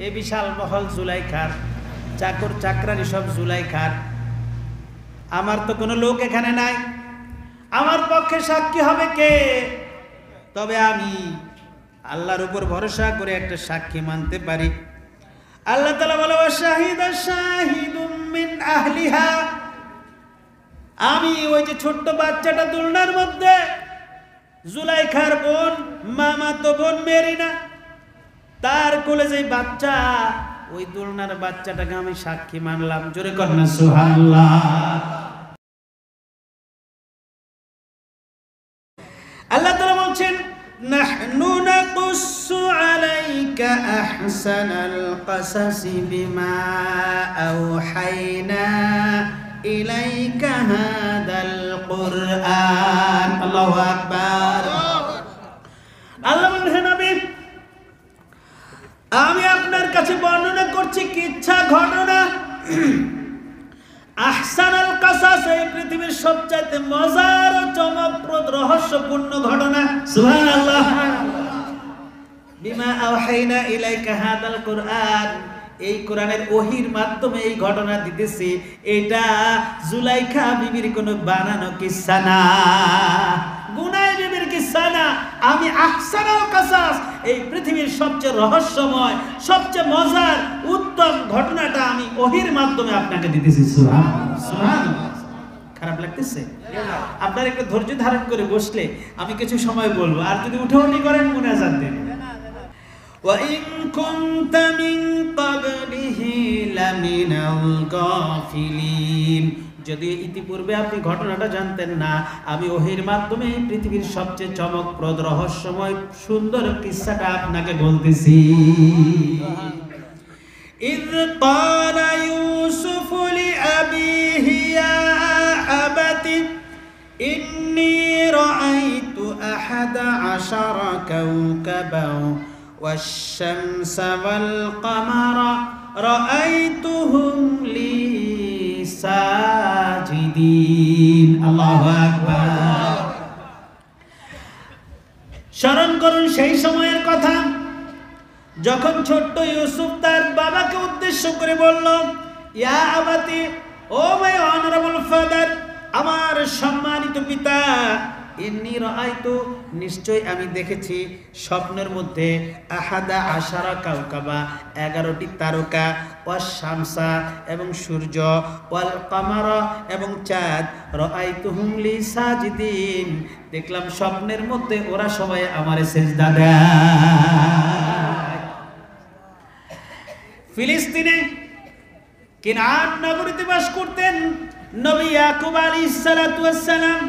এই বিশাল মহল জুলাইখার, চাকর চাকরানি সব জুলাইখার। আমার তো কোনো লোক এখানে নাই, আমার পক্ষে সাক্ষী হবে কে? তবে আমি আল্লাহর উপর ভরসা করে একটা সাক্ষী মানতে পারি। আল্লাহ তাআলা বলে শাহিদা শাহিদুম মিন আহলিহা, আমি ওই যে ছোট্ট বাচ্চাটা দোলনার মধ্যে, জুলাইখার বোন, মামাতো বোন মেরিনা, তার কোলে যে বাচ্চা, ওই দোলনার বাচ্চাটাকে আমি সাক্ষী মানলাম। জোরে কর না সুবহানাল্লাহ। আল্লাহ তাআলা বলছেন নাহনু নাকুসু আলাইকা আহসানাল কাসাসি বিমা আওহাইনা ইলাইকা হাদাল কুরআন। আল্লাহু আকবার। আল্লাহ বলেন নবী, আমি আপনার কাছে বর্ণনা করছি কিচ্ছা ঘটনা। আহসানাল কাসাস, এই পৃথিবীর সবচাইতে মজার ও চমকপ্রদ রহস্যপূর্ণ ঘটনা। সুবহানাল্লাহ। বিমা আওহাইনা ইলাইকা হাদাল কুরআন, এই কোরআনের ওহির মাধ্যমে এই ঘটনা দিতেছি। এটা জুলাইখা বিবির কোনো বানানো কিচ্ছা না, গুনাই বিবির কিচ্ছা না। আমি আহসানুল কাসাস, এই পৃথিবীর সবচেয়ে রহস্যময়, সবচেয়ে মজার, উত্তম ঘটনাটা আমি ওহির মাধ্যমে আপনাকে দিতেছি। সুবহানাল্লাহ, সুবহানাল্লাহ। খারাপ লাগতেছে? আপনারা একটু ধৈর্য ধারণ করে বসলে আমি কিছু সময় বলবো, আর যদি উঠে করেন মুনাজাত দেন। وَإِن كُنتَ مِن قَبْلِهِ لَمِنَ الْغَافِلِينَ, যদি ইতিপূর্বে আপনি ঘটনাটা জানতেন না, আমি ওহির মাধ্যমে পৃথিবীর সবচেয়ে চমকপ্রদ, রহস্যময়, সুন্দর কিস্সাটা আপনাকে বলতেছি। إِذْ قَالَ يُوسُفُ لِأَبِيهِ يَا أَبَتِ إِنِّي رَأَيْتُ أَحَدَ عَشَرَ كَوْكَبًا والشمس والقمر رأيتهم لي ساجدين। الله أكبر। স্মরণ করুন সেই সময়ের কথা যখন ছোট্ট ইউসুফ তার বাবাকে উদ্দেশ্য করে বলল, ইয়া আবাতি, ও মাই অনারেবল ফাদার, আমার সম্মানিত পিতা, ইন্নী রাআইতু, নিশ্চয় আমি দেখেছি স্বপ্নের মধ্যে, আহাদা আশারা কাওকাবা, 11টি তারকা, ওয়াস শামসা এবং সূর্য, ওয়াল কামারা এবং চাঁদ, রাআইতুহুম লি সাজিদিন, দেখলাম স্বপ্নের মধ্যে ওরা সবাই আমারে সিজদা দেয়। ফিলিস্তিনে কিনান নগরীতে বাস করতেন নবী ইয়াকুব আলাইহিস সালাতু ওয়াস সালাম।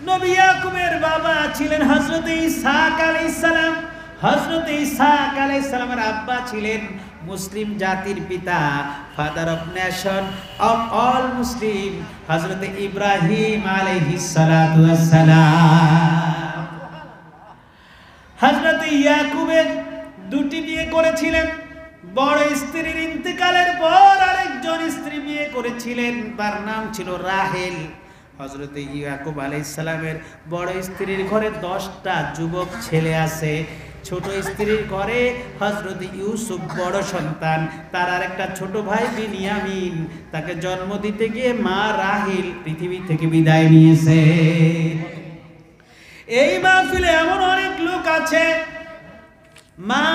নবী ইয়াকুবের বাবা ছিলেন হযরত ইসহাক আলাইহিস সালাম। হযরত ইসহাক আলাইহিস সালামের আব্বা ছিলেন মুসলিম জাতির পিতা, father of nation of all মুসলিম, হযরত ইব্রাহিম আলাইহিস সালাতু ওয়াস সালাম। হযরত ইয়াকুবের দুটি বিয়ে করেছিলেন। বড় স্ত্রীর ইন্তেকালের পর আরেকজন স্ত্রী বিয়ে করেছিলেন, তার নাম ছিল রাহেল। হযরত ইয়াকুব আলাইহিস সালামের বড় স্ত্রীর ঘরে 10টা যুবক ছেলে আছে। ছোট স্ত্রীর ঘরে হযরত ইউসুফ বড় সন্তান, তার আরেকটা ছোট ভাই বিনিয়ামিন। তাকে জন্ম দিতে গিয়ে মা রাহেল পৃথিবী থেকে বিদায় নিয়েছে। এই মাহফিলে এমন অনেক লোক আছে, মা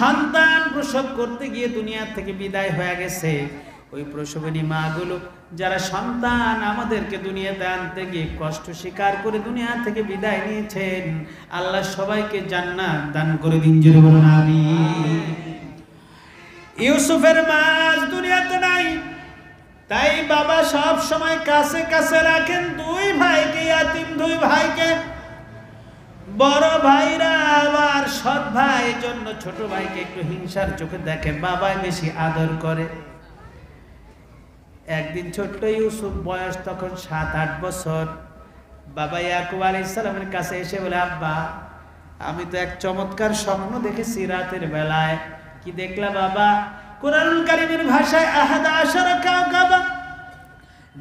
সন্তান প্রসব করতে গিয়ে দুনিয়া থেকে বিদায় হয়ে গেছে। ওই প্রসবিনী মাগুলো যারা সন্তান আমাদেরকে দুনিয়াতে আনতে গিয়ে কষ্ট স্বীকার করে দুনিয়া থেকে বিদায় নিয়েছেন, আল্লাহ সবাইকে জান্নাত দান করে দিন। জোরে বলুন আমিন। ইউসুফের মা আজ দুনিয়াতে নাই, তাই বাবা সব সময় কাছে কাছে রাখেন দুই ভাইকে, ইয়াতিম দুই ভাইকে। বড় ভাইরা আবার সৎ ভাইয়ের জন্য ছোট ভাইকে একটু হিংসার চোখে দেখে, বাবাই বেশি আদর করে। একদিন ছোট্ট ইউসুফ বয়স তখন 7-8 বছর, বাবা ইয়াকুব আলাইহিস সালামের কাছে এসে বলে, আব্বা, আমি তো এক চমৎকার স্বপ্ন দেখেছি রাতের বেলায়। কি দেখলা বাবা? কুরআনুল কারীমের ভাষায় আহাদা আশারা কাওকাবা,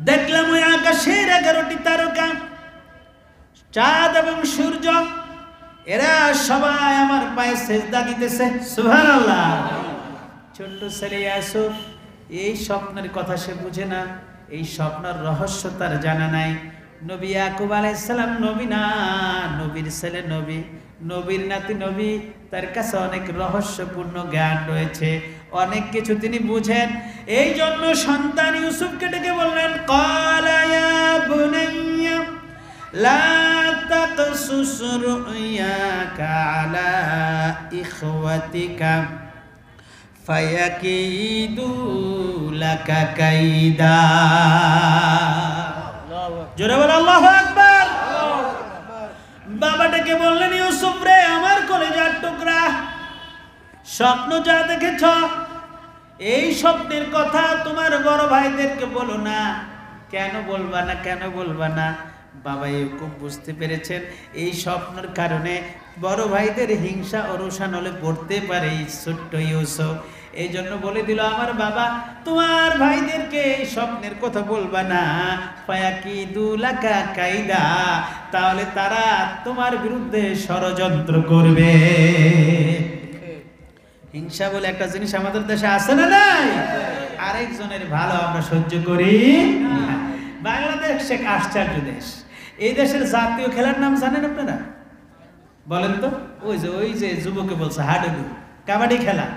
দেখলাম ওই আকাশের 11টি তারকা, চাঁদ এবং সূর্য, এরা সবাই আমার পায়ে সিজদা দিতেছে। সুবহানাল্লাহ। ছোট্ট ছেলে ইউসুফ, এই স্বপ্নের কথা সে বুঝে না, এই স্বপ্নের রহস্য তার জানা নাই। নবী ইয়াকুব আলাইহিস সালাম নবী না, নবীর ছেলে নবী, নবীর নাতি নবী, তার কাছে অনেক রহস্যপূর্ণ জ্ঞান রয়েছে, অনেক কিছু তিনি বুঝেন। এই জন্য সন্তান ইউসুফকে ডেকে বললেন, ক্বালা ইয়া বুনাইয়া লা তাকসুস রুয়াকা আলা ইখওয়াতিকা ফায়াকিদু লাকা কাইদা। জোরে বল আল্লাহু আকবার। বাবাটাকে বললেন, ইউসুফ রে আমার কলেজার টুকরা, স্বপ্ন যা দেখেছ এই স্বপ্নের কথা তোমার বড় ভাইদেরকে বলো না। কেন বলবা না, কেন বলবা না? বাবা ইয়াকুব বুঝতে পেরেছেন এই স্বপ্নের কারণে বড় ভাইদের হিংসা ও রোষানলে পড়তে পারে ছোট্ট ইউসুফ। এই জন্য বলে দিল, আমার বাবা তোমার ভাইদেরকে এই স্বপ্নের কথা বলবা না, ফায়াকিদু লাকা কাইদা, তাহলে তারা তোমার বিরুদ্ধে ষড়যন্ত্র করবে। হিংসা বলে একটা জিনিস আমাদের দেশে আছে না নাই? আরেকজনের ভালো আমরা সহ্য করি। বাংলাদেশ এক আশ্চর্য দেশ। এই দেশের জাতীয় খেলার নাম জানেন আপনারা? বলেন তো। ওই যে যুবকে বলছে হাডুডু, কাবাডি খেলা।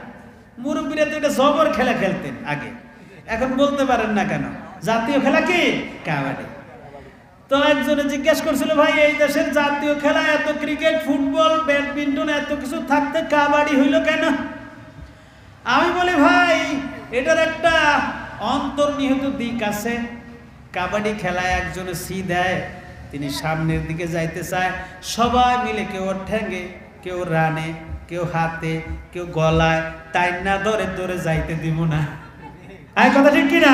মুরব্বীরা তো এটা জবর খেলা খেলতেন আগে, এখন বলতে পারেন না কেন? জাতীয় খেলা কি? কাবাডি। তো একজনে জিজ্ঞেস করছিল, ভাই এই দেশের জাতীয় খেলা এত ক্রিকেট, ফুটবল, ব্যাডমিন্টন এত কিছু থাকতে কাবাডি হইল কেন? আমি বলি, ভাই এটার একটা অন্তর্নিহিত দিক আছে। কাবাডি খেলায় একজনে সি দেয়, তিনি সামনের দিকে যাইতে চায়, সবাই মিলে কেউ ঠ্যাঙ্গে, কেউ রানে, কেউ হাতে, কেউ গলায়, টাইম না ধরে ধরে যাইতে দিব না। এই কথা ঠিক কিনা?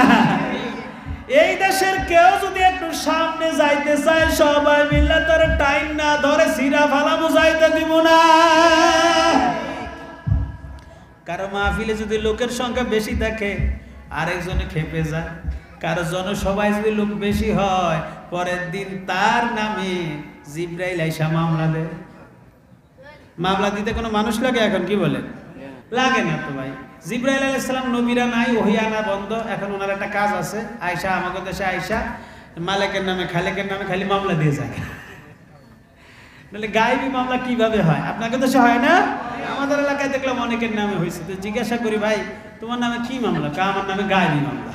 এই দেশের কেউ যদি একটু সামনে যাইতে চায়, সবাই মিলে ধরে টাইম না ধরে সিরা ফালামু যাইতে দিব না। কারো মাহফিলে যদি লোকের সংখ্যা বেশি থাকে আরেকজনে খেপে যায়, কারো জনসভায় যদি লোক বেশি হয় পরের দিন তার নামে জিব্রাইল আইসা মামলা দেয়। মামলা দিতে কোনো মানুষ লাগে এখন? কি বলেন? লাগে না তো ভাই। জিব্রাইল আলাইহিস সালাম নবীরা নাই, ওহী আনা বন্ধ। এখন ওনার একটা কাজ আছে, আয়েশা আমাদের দেশে আয়েশা মালিকের নামে খালেকের নামে খালি মামলা দিয়ে যায়। নাহলে গায়েবী মামলা কিভাবে হয়? আপনাদের দেশে হয় না? আমাদের এলাকায় দেখলাম অনেকের নামে হয়েছে। তো জিজ্ঞাসা করি, ভাই তোমার নামে কি মামলা? আমার নামে গায়েবী মামলা।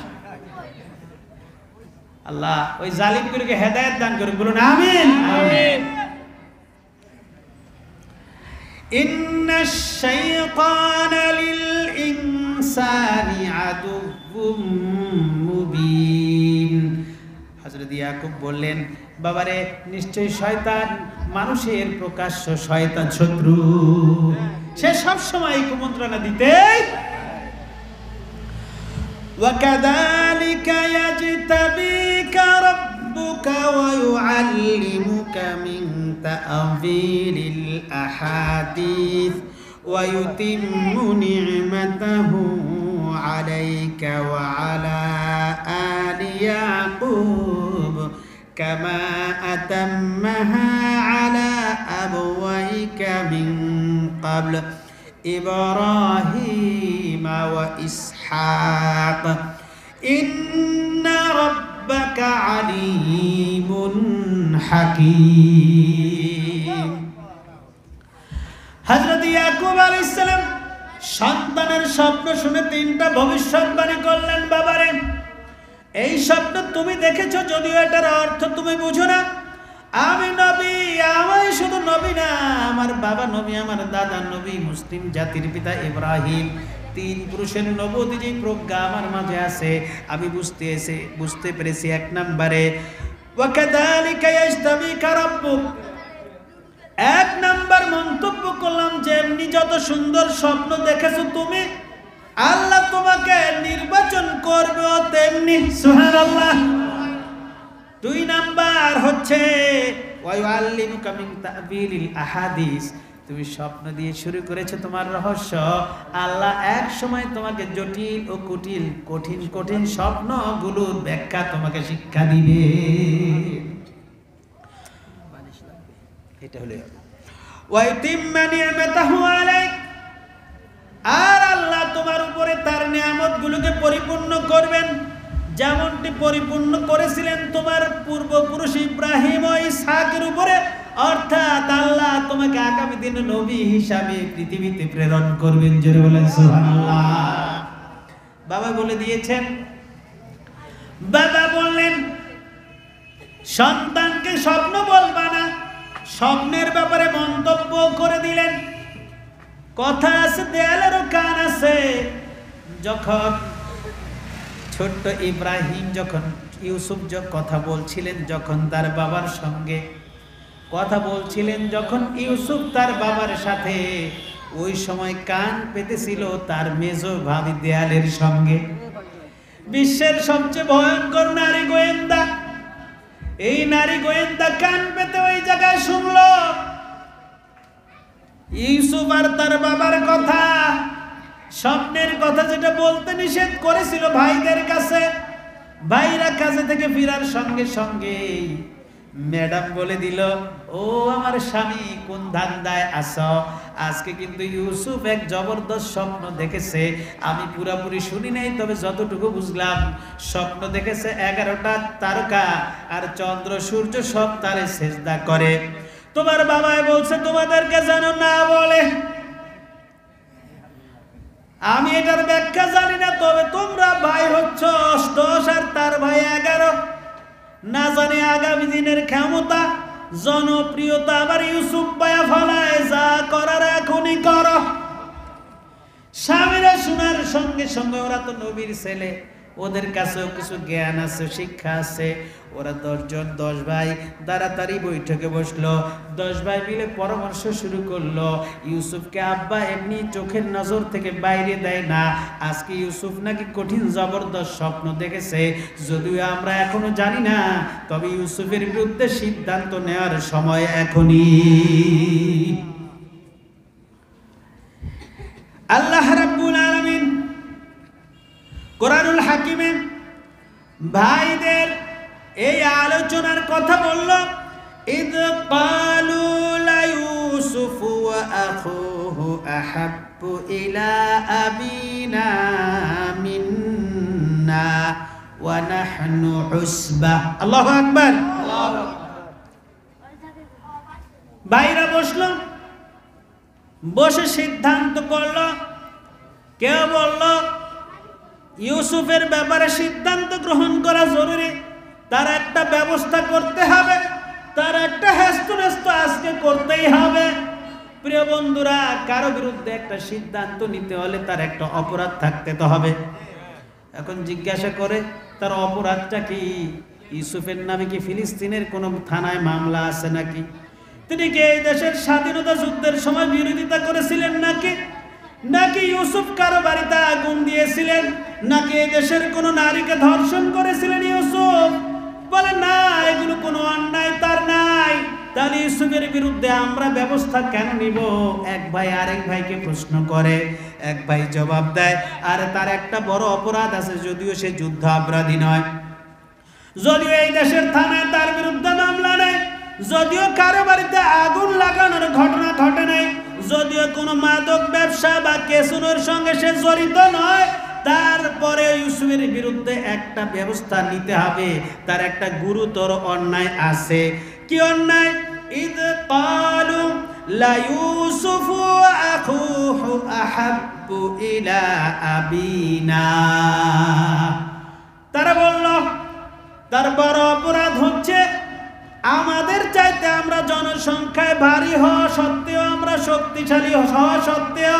আল্লাহ ওই জালিমগুলোকে হেদায়েত দান করুন, বলুন আমিন। আমিন। ইন্নাশ শাইতানা লিল ইনসানি আদুউম মুবিন। হযরত ইয়াকুব বললেন, বাবারে নিশ্চয়ই শয়তান মানুষের প্রকাশ্য শয়তান শত্রু, সে সব সময় কুমন্ত্রণা দিতে। وكذلك يجتبيك ربك ويعلمك من تأويل الأحاديث ويتم نعمته عليك وعلى آل يعقوب كما أتمها على أبويك من قبل إبراهيم وإسحاق إن ربك عليم حكيم। হযরত ইয়াকুব আলাইহিস সালাম সন্তানের স্বপ্ন শুনে তিনটা ভবিষ্যৎবাণী করলেন। বাবারে এই স্বপ্ন তুমি দেখেছো, যদিও এটার অর্থ তুমি বুঝো না। আমি নবী, আমি শুধু নবী না, আমার বাবা নবী, আমার দাদা নবী, মুসলিম জাতির পিতা ইব্রাহিম। তিন পুরুষের নবুয়তি যে প্রজ্ঞা আমার মাঝে আছে আমি বুঝতে পেরেছি। এক নম্বরে ওয়াকাযালিকা ইয়াজতাবিকা রাব্বুক, এক নাম্বার মন্তব্য করলাম যে এমনি যত সুন্দর স্বপ্ন দেখেছো তুমি, আল্লাহ তোমাকে নির্বাচন করবে তেমনি। সুবহানাল্লাহ। দুই নাম্বার হচ্ছে ওয়ায়ুআল্লিমুকা মিন তা'বিলিল আহাদিস, তুমি স্বপ্ন দিয়ে শুরু করেছো তোমার রহস্য, আল্লাহ এক সময় তোমাকে জটিল ও কঠিন কঠিন স্বপ্নগুলোর ব্যাখ্যা তোমাকে শিক্ষা দিবে। এটা হলো ওয়াইতিম্মা নি'মাতাহু আলাইক, আর আল্লাহ তোমার উপরে যেমনটি পরিপূর্ণ করেছিলেন তোমার পূর্বপুরুষ ইব্রাহিম ও ইসহাকের উপরে, অর্থাৎ আল্লাহ তোমাকে আগামী দিনে নবী হিসাবে পৃথিবীতে প্রেরণ করবেন। জোরে বলেন সুবহানাল্লাহ। বাবা বলে দিয়েছেন। বাবা বললেন সন্তানকে স্বপ্ন বলবা না, স্বপ্নের ব্যাপারে মন্তব্য করে দিলেন। কথা আছে দেয়ালেরও কান আছে। যখন ছোট্ট ইব্রাহিম যখন ইউসুফ কথা বলছিলেন, যখন তার বাবার সঙ্গে কথা বলছিলেন, যখন ইউসুফ তার বাবার সাথে, ওই সময় কান পেতেছিল তার মেজো ভাবি দেয়ালের সঙ্গে। বিশ্বের সবচেয়ে ভয়ঙ্কর নারী গোয়েন্দা, এই নারী গোয়েন্দা কান পেতে ওই জায়গায় শুনলো ইউসুফ আর তার বাবার কথা, স্বপ্নের কথা যেটা বলতে নিষেধ করেছিল ভাইদের কাছে। ভাইরা কাছে থেকে ফিরার সঙ্গে সঙ্গে ম্যাডাম বলে দিল, ও আমার স্বামী কোন ধান্দায় আছো? আজকে কিন্তু ইউসুফ এক জবরদস্ত স্বপ্ন দেখেছে। আমি পুরোপুরি শুনি নাই, তবে যতটুকু বুঝলাম স্বপ্ন দেখেছে 11টা তারকা আর চন্দ্র সূর্য সব তারে সেজদা করে। তোমার বাবাই বলছে তোমাদেরকে যেন না বলে। আমি এটার ব্যাখ্যা জানি না, তবে তোমরা ভাই হচ্ছ 10 আর তার ভাই 11। না জানি আগামী দিনের ক্ষমতা, জনপ্রিয়তা আবার ইউসুফ পায়া ফলায়। যা করার এখনই করো। স্বামীরা শোনার সঙ্গে সঙ্গে, ওরা তো নবীর ছেলে, ওদের কাছেও কিছু জ্ঞান আছে, শিক্ষা আছে। ওরা 10 জন 10 ভাই তাড়াতাড়ি বৈঠকে বসলো। 10 ভাই মিলে পরামর্শ শুরু করলো। ইউসুফকে আব্বা এমনি চোখের নজর থেকে বাইরে দেয় না। আজকে ইউসুফ নাকি কঠিন জবরদস্ত স্বপ্ন দেখেছে। যদিও আমরা এখনো জানি না, তবে ইউসুফের বিরুদ্ধে সিদ্ধান্ত নেওয়ার সময় এখনই। আল্লাহ রাব্বুল আলামিন কোরআনুল হাকিমে ভাইদের এই আলোচনার কথা বলল। ইদ ক্বালু লা ইউসুফু ওয়া আখুহু আহাব্বু ইলা আবিনা মিন্না ওয়া নাহনু উসবা। আল্লাহু আকবার। ভাইরা বসলো, বসে সিদ্ধান্ত করলো। কেউ বলল ইউসুফের ব্যাপারে সিদ্ধান্ত গ্রহণ করা জরুরি, তার একটা ব্যবস্থা করতে হবে, তার একটা হেস্তনেস্ত আজকে করতেই হবে। প্রিয় বন্ধুরা, কারো বিরুদ্ধে একটা সিদ্ধান্ত নিতে হলে তার একটা অপরাধ থাকতে তো হবে। এখন জিজ্ঞাসা করে তার অপরাধটা কি? ইউসুফের নামে কি ফিলিস্তিনের কোনো থানায় মামলা আছে নাকি? তিনি কি এই দেশের স্বাধীনতা যুদ্ধের সময় বিরোধিতা করেছিলেন নাকি ইউসুফ কারো বাড়িতে আগুন দিয়েছিলেন? নাকি এই দেশের কোনো নারীকে ধর্ষণ করেছিলেন ইউসুফ? বলে না, এগুলো কোনো অন্যায় তার নাই। তাহলে ইউসুফের বিরুদ্ধে আমরা ব্যবস্থা কেন নিব? এক ভাই আরেক ভাইকে প্রশ্ন করে। এক ভাই জবাব দেয়, আরে তার একটা বড় অপরাধ আছে, যদিও সে যুদ্ধ অপরাধী নয়, যদিও এই দেশের থানায় তার বিরুদ্ধে মামলা নেই, যদিও কারো বাড়িতে আগুন লাগানোর ঘটনা ঘটে নাই, যদিও কোনো মাদক ব্যবসা বা কেসুনোর সঙ্গে সে জড়িত নয়, তারপরে ইউসুফের বিরুদ্ধে একটা ব্যবস্থা নিতে হবে। তার একটা গুরুতর অন্যায় আছে। কি অন্যায়? ইদ ক্বালু লা ইউসুফু ওয়া আখুহু আহাব্বু ইলা আবিনা। তারা বলল তার বড় অপরাধ হচ্ছে আমাদের চাইতে আমরা জনসংখ্যায় ভারী হওয়া সত্ত্বেও, আমরা শক্তিশালী হওয়া সত্ত্বেও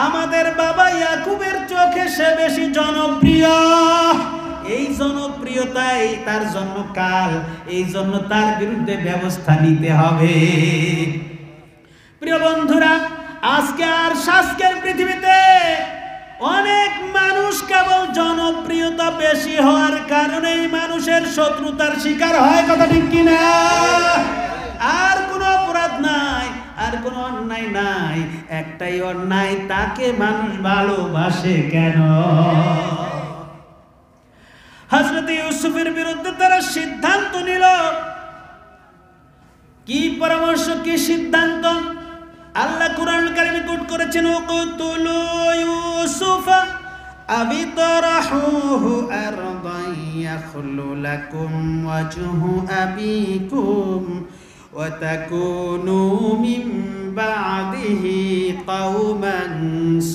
আমাদের বাবা ইয়াকুবের চোখে সে বেশি জনপ্রিয়। এই জনপ্রিয়তাই তার জন্য কাল, এই জন্য তার বিরুদ্ধে ব্যবস্থা নিতে হবে। প্রিয় বন্ধুরা, আজকে আর আজকের পৃথিবীতে অনেক মানুষ কেবল জনপ্রিয়তা বেশি হওয়ার কারণেই মানুষের শত্রুতার শিকার হয়। কথা ঠিক কিনা? আর কোনো অপরাধ নাই, আর কোনো অন্যায় নাই। একটাই অন্যায়, তাকে মানুষ ভালোবাসে কেন? হযরত ইউসুফের বিরুদ্ধে তারা সিদ্ধান্ত নিল। কি পরামর্শ, কি সিদ্ধান্ত? আল্লাহ কুরআনুল কারীমে কোট করেছেন, উকতুলু ইউসুফা আবিতরাহুহু আরদান ইয়াখলু লাকুম ওয়াজহু আবিকুম ওয়া তাকুনু মিন বা'দিহি কওমান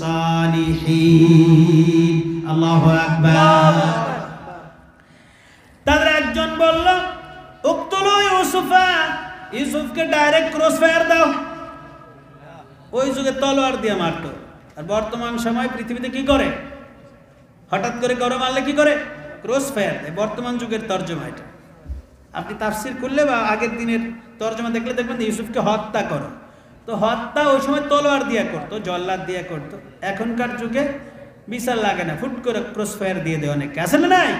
সালিহিন। আল্লাহু আকবার। তাদের একজন বলল, উকতুলু ইউসুফা, ইউসুফকে ডাইরেক্ট ক্রস ফায়ার দাও। ওই যুগে তলোয়ার দিয়ে মারতো, আর বর্তমান সময় পৃথিবীতে কি করে, হঠাৎ করে কারো মারলে কি করে, ক্রস ফায়ার দেয়। বর্তমান যুগের তর্জমা এটা। আপনি তাফসির করলে বা আগের দিনের তর্জমা দেখলে দেখবেন ইউসুফকে হত্যা করো, তো হত্যা ওই সময় তলোয়ার দিয়া করতো, জল্লাদ দিয়া করতো। এখনকার যুগে বিচার লাগে না, ফুট করে ক্রস ফায়ার দিয়ে দেয় অনেকে, আছে না নাই?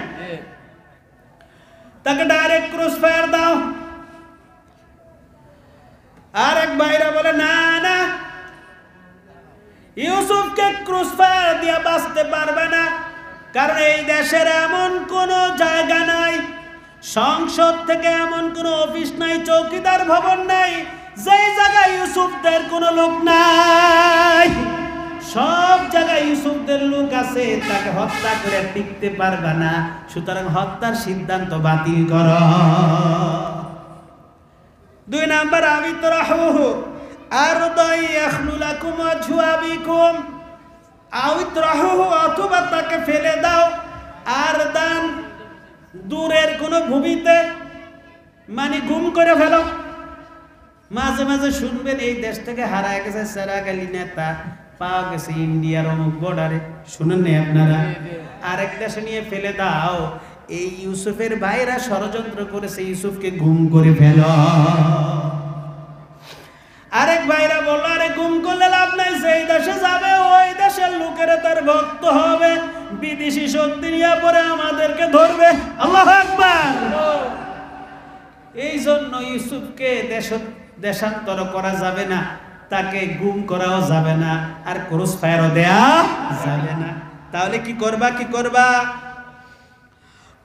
তাকে ডাইরেক্ট ক্রস ফায়ার দাও। আর এক ভাইরা বলে, না না, ইউসুফকে ক্রস ফায়ার দিয়ে বাঁচতে পারবে না, কারণ এই দেশের এমন কোন জায়গা নাই, সংসদ থেকে এমন কোন অফিস নাই, চৌকিদার ভবন নাই, যেই জায়গায় ইউসুফদের কোন লোক নাই। সব জায়গায় ইউসুফদের লোক আছে, তাকে হত্যা করে টিকতে পারবে না, সুতরাং হত্যার সিদ্ধান্ত বাতিল কর। 2 নাম্বার, আবিতরাহুহু আরদান ইয়াখলু লাকুম ওয়াজহু আবিকুম, আবিতরাহুহু, অথবা তাকে ফেলে দাও আরদান, দূরের কোন ভূমিতে, মানে গুম করে ফেলো। মাঝে মাঝে শুনবেন এই দেশ থেকে হারায় গেছে সেরাগালি নেতা, পাওয়া গেছে ইন্ডিয়ার অমুক বর্ডারে, শুনেন না আপনারা? আরেক দেশে নিয়ে ফেলে দাও। এই ইউসুফের ভাইরা ষড়যন্ত্র করেছে ইউসুফকে গুম করে ফেল। আরেক ভাইরা বলল, আরে গুম করলে লাভ নাই, সেই দেশে যাবে ওই দেশের লোকেরা তার ভক্ত হবে, বিদেশি শক্তি নিয়ে পরে আমাদেরকে ধরবে। আল্লাহু আকবার। এই জন্য ইউসুফকে দেশান্তর করা যাবে না, তাকে গুম করাও যাবে না, আর ক্রস ফায়ারও দেয়া যাবে না। তাহলে কি করবা, কি করবা?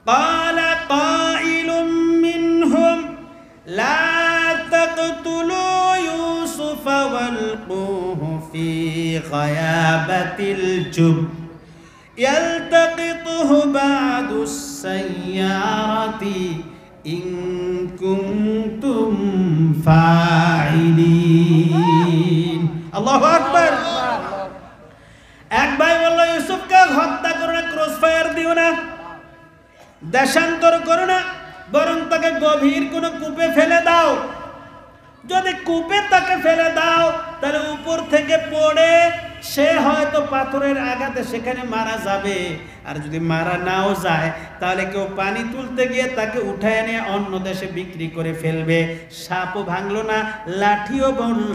ক্বালা কাইলুম মিনহুম লা তাকতুলু ইউসুফা ওয়ালকুহু ফি গায়াবাতিল জুব ইয়ালতাকিতুহু বা'দুস সাইয়ারাতি ইন কুনতুম ফাইলিন। আল্লাহু আকবার। এক ভাই বলল, ইউসুফকে হত্যা করো না, ক্রস ফায়ার দিও না, দেশান্তর করো না, বরং তাকে গভীর কোন কূপে ফেলে দাও। যদি কূপে তাকে ফেলে দাও, তাহলে উপর থেকে পড়ে সে হয়তো পাথরের আঘাতে সেখানে মারা যাবে, আর যদি মারা নাও যায় তাহলে কেউ পানি তুলতে গিয়ে তাকে উঠায় নিয়ে অন্য দেশে বিক্রি করে ফেলবে। সাপও ভাঙলো না, লাঠিও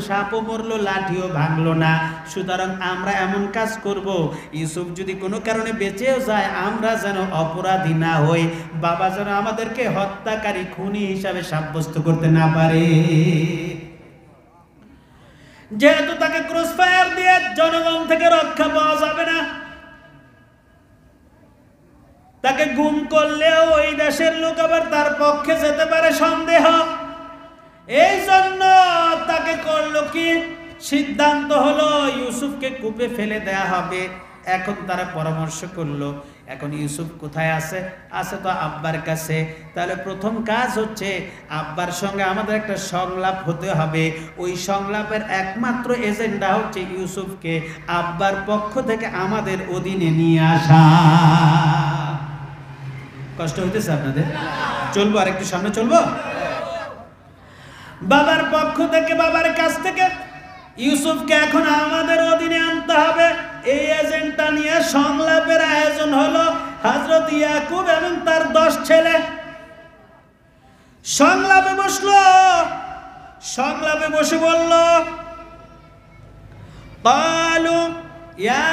সাপও মরলো, লাঠিও ভাঙলো না। সুতরাং আমরা এমন কাজ করব, ইউসুফ যদি কোনো কারণে বেঁচেও যায়, আমরা যেন অপরাধী না হই, বাবা যেন আমাদেরকে হত্যাকারী খুনি হিসাবে সাব্যস্ত করতে না পারে। যেহেতু তাকে ক্রস ফায়ার দিয়ে জনগণ থেকে রক্ষা পাওয়া যাবে না, তাকে গুম করলেও ওই দেশের লোক আবার তার পক্ষে যেতে পারে সন্দেহ। এই জন্য তাকে করলো কি, সিদ্ধান্ত হলো ইউসুফকে কূপে ফেলে দেয়া হবে। এখন তারা পরামর্শ করলো, এখন ইউসুফ কোথায় আছে? আছে তো আব্বার কাছে। তাহলে প্রথম কাজ হচ্ছে আব্বার সঙ্গে আমাদের একটা সংলাপ হতে হবে। ওই সংলাপের একমাত্র এজেন্ডা হচ্ছে ইউসুফকে আব্বার পক্ষ থেকে আমাদের অধীনে নিয়ে আসা। কষ্ট হইতেছে আপনাদের? চলবো, আর একটু সামনে চলবো। বাবার পক্ষ থেকে, বাবার কাছ থেকে ইউসুফকে এখন আমাদের অধীনে আনতে হবে। এই এজেন্টটা নিয়ে সংলাপের আয়োজন হলো। হযরত ইয়াকুব এবং তার 10 ছেলে সংলাপে বসলো। সংলাপে বসে বলল, ক্বালু ইয়া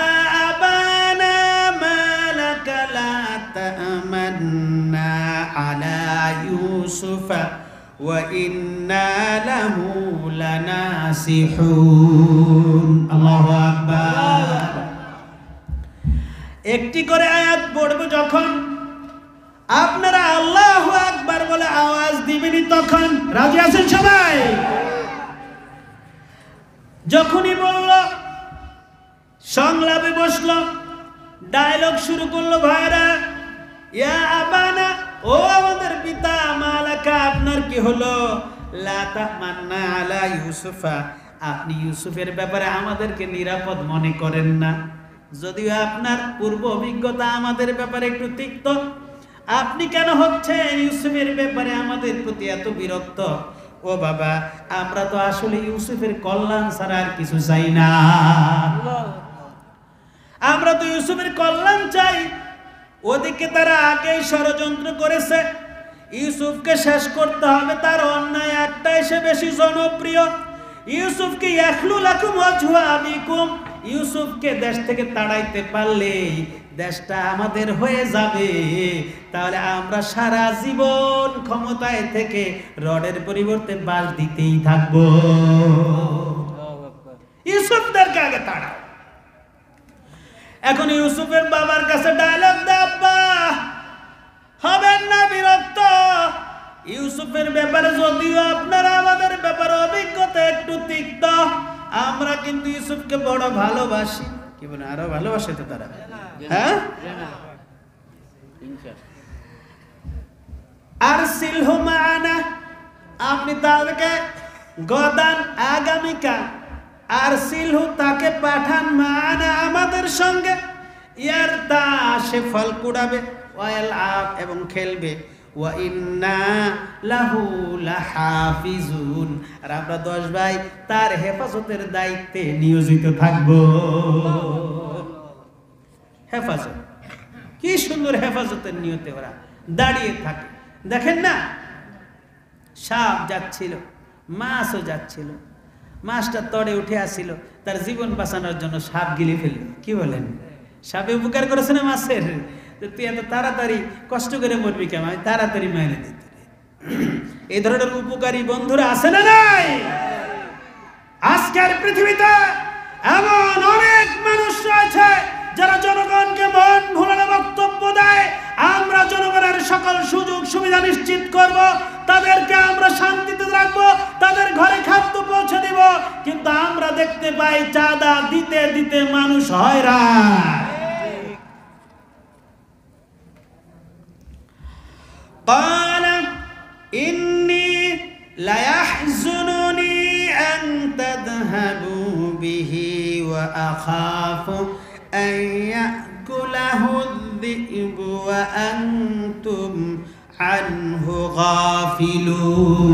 আবানা মা লাকা লা তা'মান্না আলা ইউসুফা ওয়া ইন্না লাহু লানাসিহুন। আল্লাহু আকবার। একটি করে আয়াত পড়বো, যখন আপনারা আল্লাহু আকবার বলে আওয়াজ দিবেন তখন রাজি আছেন সবাই? যখনই বলল সংলাপে বসলো, ডায়লগ শুরু করলো, ভাইরা, ইয়া আবানা, ও আমাদের পিতা, মালাকা, আপনার কি হলো? লা তামান্না আলা ইউসুফা, আপনি ইউসুফের ব্যাপারে আমাদেরকে নিরাপদ মনে করেন না। যদিও আপনার পূর্ব অভিজ্ঞতা আমাদের ব্যাপারে একটু তিক্ত, আপনি কেন হচ্ছেন ইউসুফের ব্যাপারে আমাদের প্রতি এত বিরক্ত? ও বাবা, আমরা তো আসলে ইউসুফের কল্যাণ ছাড়া আর কিছু চাই না। আমরা তো ইউসুফের কল্যাণ চাই। ওদিকে তারা আগেই ষড়যন্ত্র করেছে, ইউসুফকে শেষ করতে হবে। তার অন্যায় একটাই, সে বেশি জনপ্রিয়। ইউসুফকে ইয়াখলু লাকুম ওয়াজহু আবিকুম, ইউসুফকে দেশ থেকে তাড়াইতে পারলে দেশটা আমাদের হয়ে যাবে। তাহলে আমরা সারা জীবন ক্ষমতায় থেকে রডের পরিবর্তে বাঁশ দিতেই থাকবো। ইউসুফদেরকে আগে তাড়াও। এখন ইউসুফের বাবার কাছে ডায়লগ দেয়, আব্বা হবেন না বিরক্ত? ইউসুফের ব্যাপারে যদিও আপনারা আমাদের ব্যাপারে অভিজ্ঞতা একটু তিক্ত, আমরা কিন্তু ইউসুফকে বড় ভালোবাসি। কি বলে, আরো ভালোবাসে তো তারা? হ্যাঁ, আরসিলহু মা'ানা, আপনি তাদেরকে গদান, আগামীকাল, আরসিলহু, তাকে পাঠান, মা'ানা, আমাদের সঙ্গে, ইয়ারতা, সে ফল কুড়াবে, ওয়ায়ালআব, এবং খেলবে, ওয়া ইন্না লাহু লাহাফিজুন, আর আমরা 10 ভাই তার হেফাজতের দায়িত্বে নিয়োজিত থাকব। হেফাজত, কি সুন্দর হেফাজতের নিয়তে ওরা দাঁড়িয়ে থাকে। দেখেন না, সাপ যাচ্ছিল, মাছও যাচ্ছিল, মাছটা তড়ে উঠে আসছিল, তার জীবন বাঁচানোর জন্য সাপ গিলে ফেলল। কি বলেন, সাপে উপকার করেছে না মাছের? তুই এত তাড়াতাড়ি কষ্ট করে মরবি কেন, আমি তাড়াতাড়ি মেরে দিতে। এই ধরনের উপকারী বন্ধুরা আছে না নাই? আজকের পৃথিবীতে এমন অনেক মানুষ রয়েছে যারা জনগণকে মন ভুলানো বক্তব্য দেয়। আমরা জনগণের সকল সুযোগ সুবিধা নিশ্চিত করব, তাদেরকে আমরা শান্তিতে রাখবো, তাদের ঘরে খাদ্য পৌঁছে দিব, কিন্তু আমরা দেখতে পাই চাঁদা দিতে দিতে মানুষ হয়রান। قال إني ليحزنني أن تذهبوا به وأخاف أن يأكله الذئب وأنتم عنه غافلون।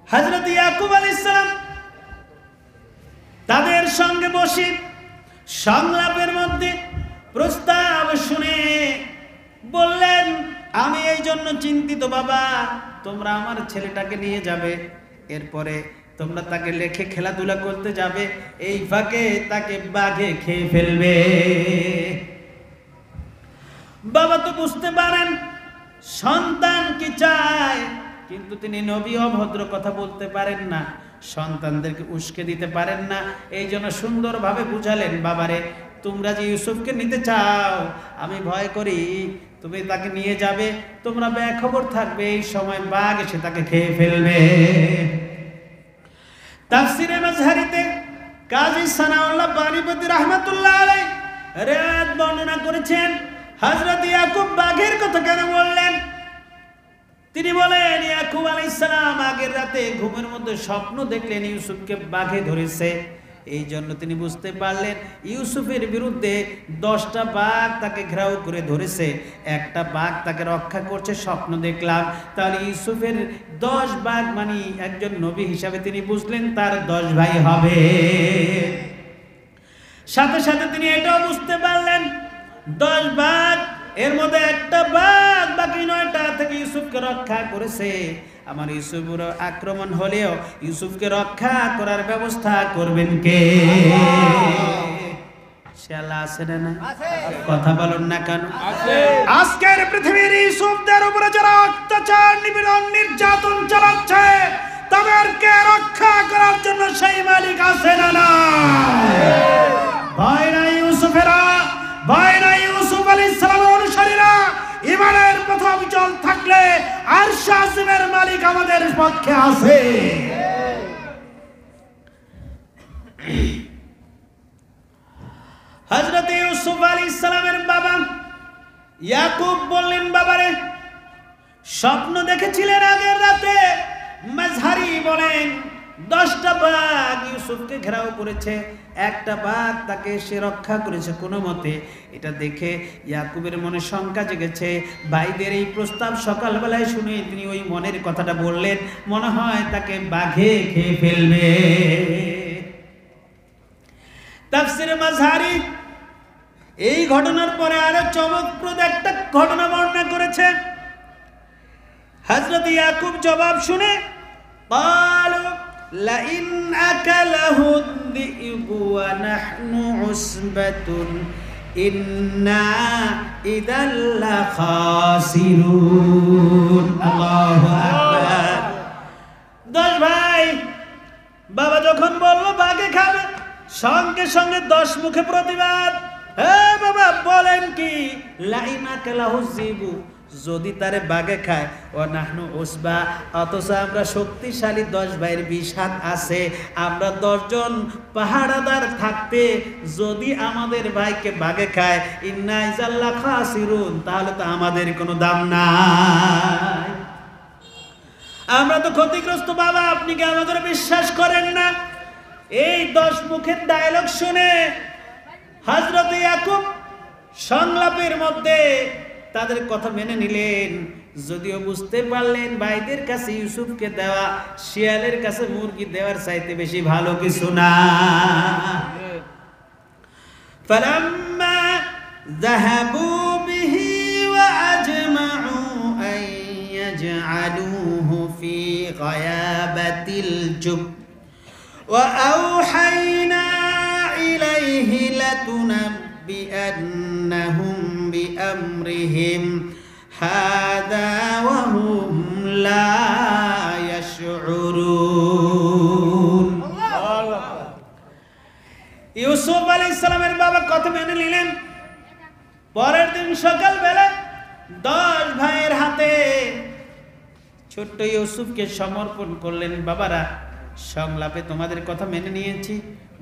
হযরত ইয়াকুব আলাইহিস সালাম তাদের সঙ্গে বসে সংলাপের মধ্যে প্রস্তাব শুনে বললেন, আমি এই জন্য চিন্তিত বাবা, তোমরা আমার ছেলেটাকে নিয়ে যাবে, এরপরে তোমরা তাকে রেখে খেলাধুলা করতে যাবে, এই ফাঁকে তাকে বাঘে খেয়ে ফেলবে। বাবা তো বুঝতে পারেন সন্তান কি চায়, কিন্তু তিনি নবী, অভদ্র কথা বলতে পারেন না, সন্তানদেরকে উস্কে দিতে পারেন না। এই জন্য সুন্দরভাবে বুঝালেন, বাবারে তোমরা যে ইউসুফকে নিতে চাও, আমি ভয় করি তুমি তাকে নিয়ে যাবে, তোমরা বেখবর থাকবে, এই সময় বাঘ এসে তাকে খেয়ে ফেলবে। তাফসিরে মাযহারিতে কাজী সানাউল্লাহ বারিপতি রাহমাতুল্লাহ আলাইহি রিওয়ায়াত বর্ণনা করেছেন, হযরত ইয়াকুব বাঘের কথা কেন বললেন? তিনি বলেন, ইয়াকুব আলাইহিস সালাম আগের রাতে ঘুমের মধ্যে স্বপ্ন দেখলেন ইউসুফকে বাঘে ধরেছে। এই জন্য তিনি বুঝতে পারলেন ইউসুফের বিরুদ্ধে 10টা বাঘ তাকে ঘেরাও করে ধরেছে, একটা বাঘ তাকে রক্ষা করছে, স্বপ্ন দেখলাম। তাহলে ইউসুফের 10 বাঘ মানে একজন নবী হিসাবে তিনি বুঝলেন তার 10 ভাই হবে। সাথে সাথে তিনি এটাও বুঝতে পারলেন 10 বাঘ, এর মধ্যে একটা বাঘ বাকি 9টা থেকে ইউসুফকে রক্ষা করেছে। আমার ইউসুফের আক্রমণ হলেও ইউসুফকে রক্ষা করার ব্যবস্থা করবেন কে? সে আল্লাহ আছে না? কথা বলুন না কেন? আজকের পৃথিবীর ইউসুফদের উপরে যারা অত্যাচার, নিপীড়ন, নির্যাতন চালাচ্ছে, তাদেরকে রক্ষা করার জন্য সেই মালিক আছে না? না ভয় নাই ইউসুফেরা, ভয় নাই ইউসুফ আলাইহিস সালামের অনুসারীরা। ইমানের পথে অবিচল থাকলে আরশ আজিমের মালিক আমাদের পক্ষে আছে। হযরত হযরত ইউসুফ আলাইহিস সালামের বাবা ইয়াকুব বললেন, বাবারে স্বপ্ন দেখেছিলেন আগের রাতে। মাঝহারি বলেন 10টা বাঘ ইউসুফকে ঘেরাও করেছে, একটা বাঘ তাকে সে রক্ষা করেছে কোনো মতে। এটা দেখে ইয়াকুবের মনে শঙ্কা জেগেছে। ভাইদের এই প্রস্তাব সকালবেলায় শুনে তিনি ওই মনের কথাটা বললেন, মনে হয় তাকে বাঘে খেয়ে ফেলবে। তাফসিরে মাঝহারি এই ঘটনার পরে আরো চমকপ্রদ একটা ঘটনা বর্ণনা করেছে। হযরত ইয়াকুব জবাব শুনে ক্বালু লাইন আকালাহু যিবু ওয়া নাহনু উসবাতুন ইন্না ইদাল লাখাসিরুন। আল্লাহু আকবার। 10 ভাই বাবা যখন বলল বাঘে খাবে, সঙ্গে সঙ্গে 10 মুখে প্রতিবাদ। হ্যাঁ বাবা বলেন কি? লাইন আকালাহু যিবু, যদি তারে বাঘে খায়, ও নাহনু উসবা, অথচ আমরা শক্তিশালী 10 ভাইয়ের 20 হাত আছে, আমরা 10 জন পাহারাদার থাকতে যদি আমাদের ভাইকে বাঘে খায়, ইন্না ইজাল্লা খাসিরুন, তাহলে তো আমাদের কোনো দাম নাই, আমরা তো ক্ষতিগ্রস্ত। বাবা আপনি কি আমাদের বিশ্বাস করেন না? এই 10 মুখের ডায়লগ শুনে হযরত ইয়াকুব সংলাপের মধ্যে তাদের কথা মেনে নিলেন, যদিও বুঝতে পারলেন ভাইদের কাছে ইউসুফকে দেওয়া শিয়ালের কাছে মুরগি দেওয়ার চাইতে বেশি ভালো কিছু না। ফালাম্মা যাহাবু বিহি ওয়া আজমাউ আন ইয়াজআলুহু ফি গায়াবাতিল জুব ওয়া আওহাইনা ইলাইহি লাতুনাব্বিআন্নাহুম বিআমরিহিম হাদা ওয়া হুম লা ইয়াশউরুন। ইউসুফ আলাইহিস সালামের বাবা কথা মেনে নিলেন। পরের দিন সকালবেলা 10 ভাইয়ের হাতে ছোট্ট ইউসুফকে সমর্পণ করলেন। বাবারা সংলাপে তোমাদের কথা মেনে নিয়েছি,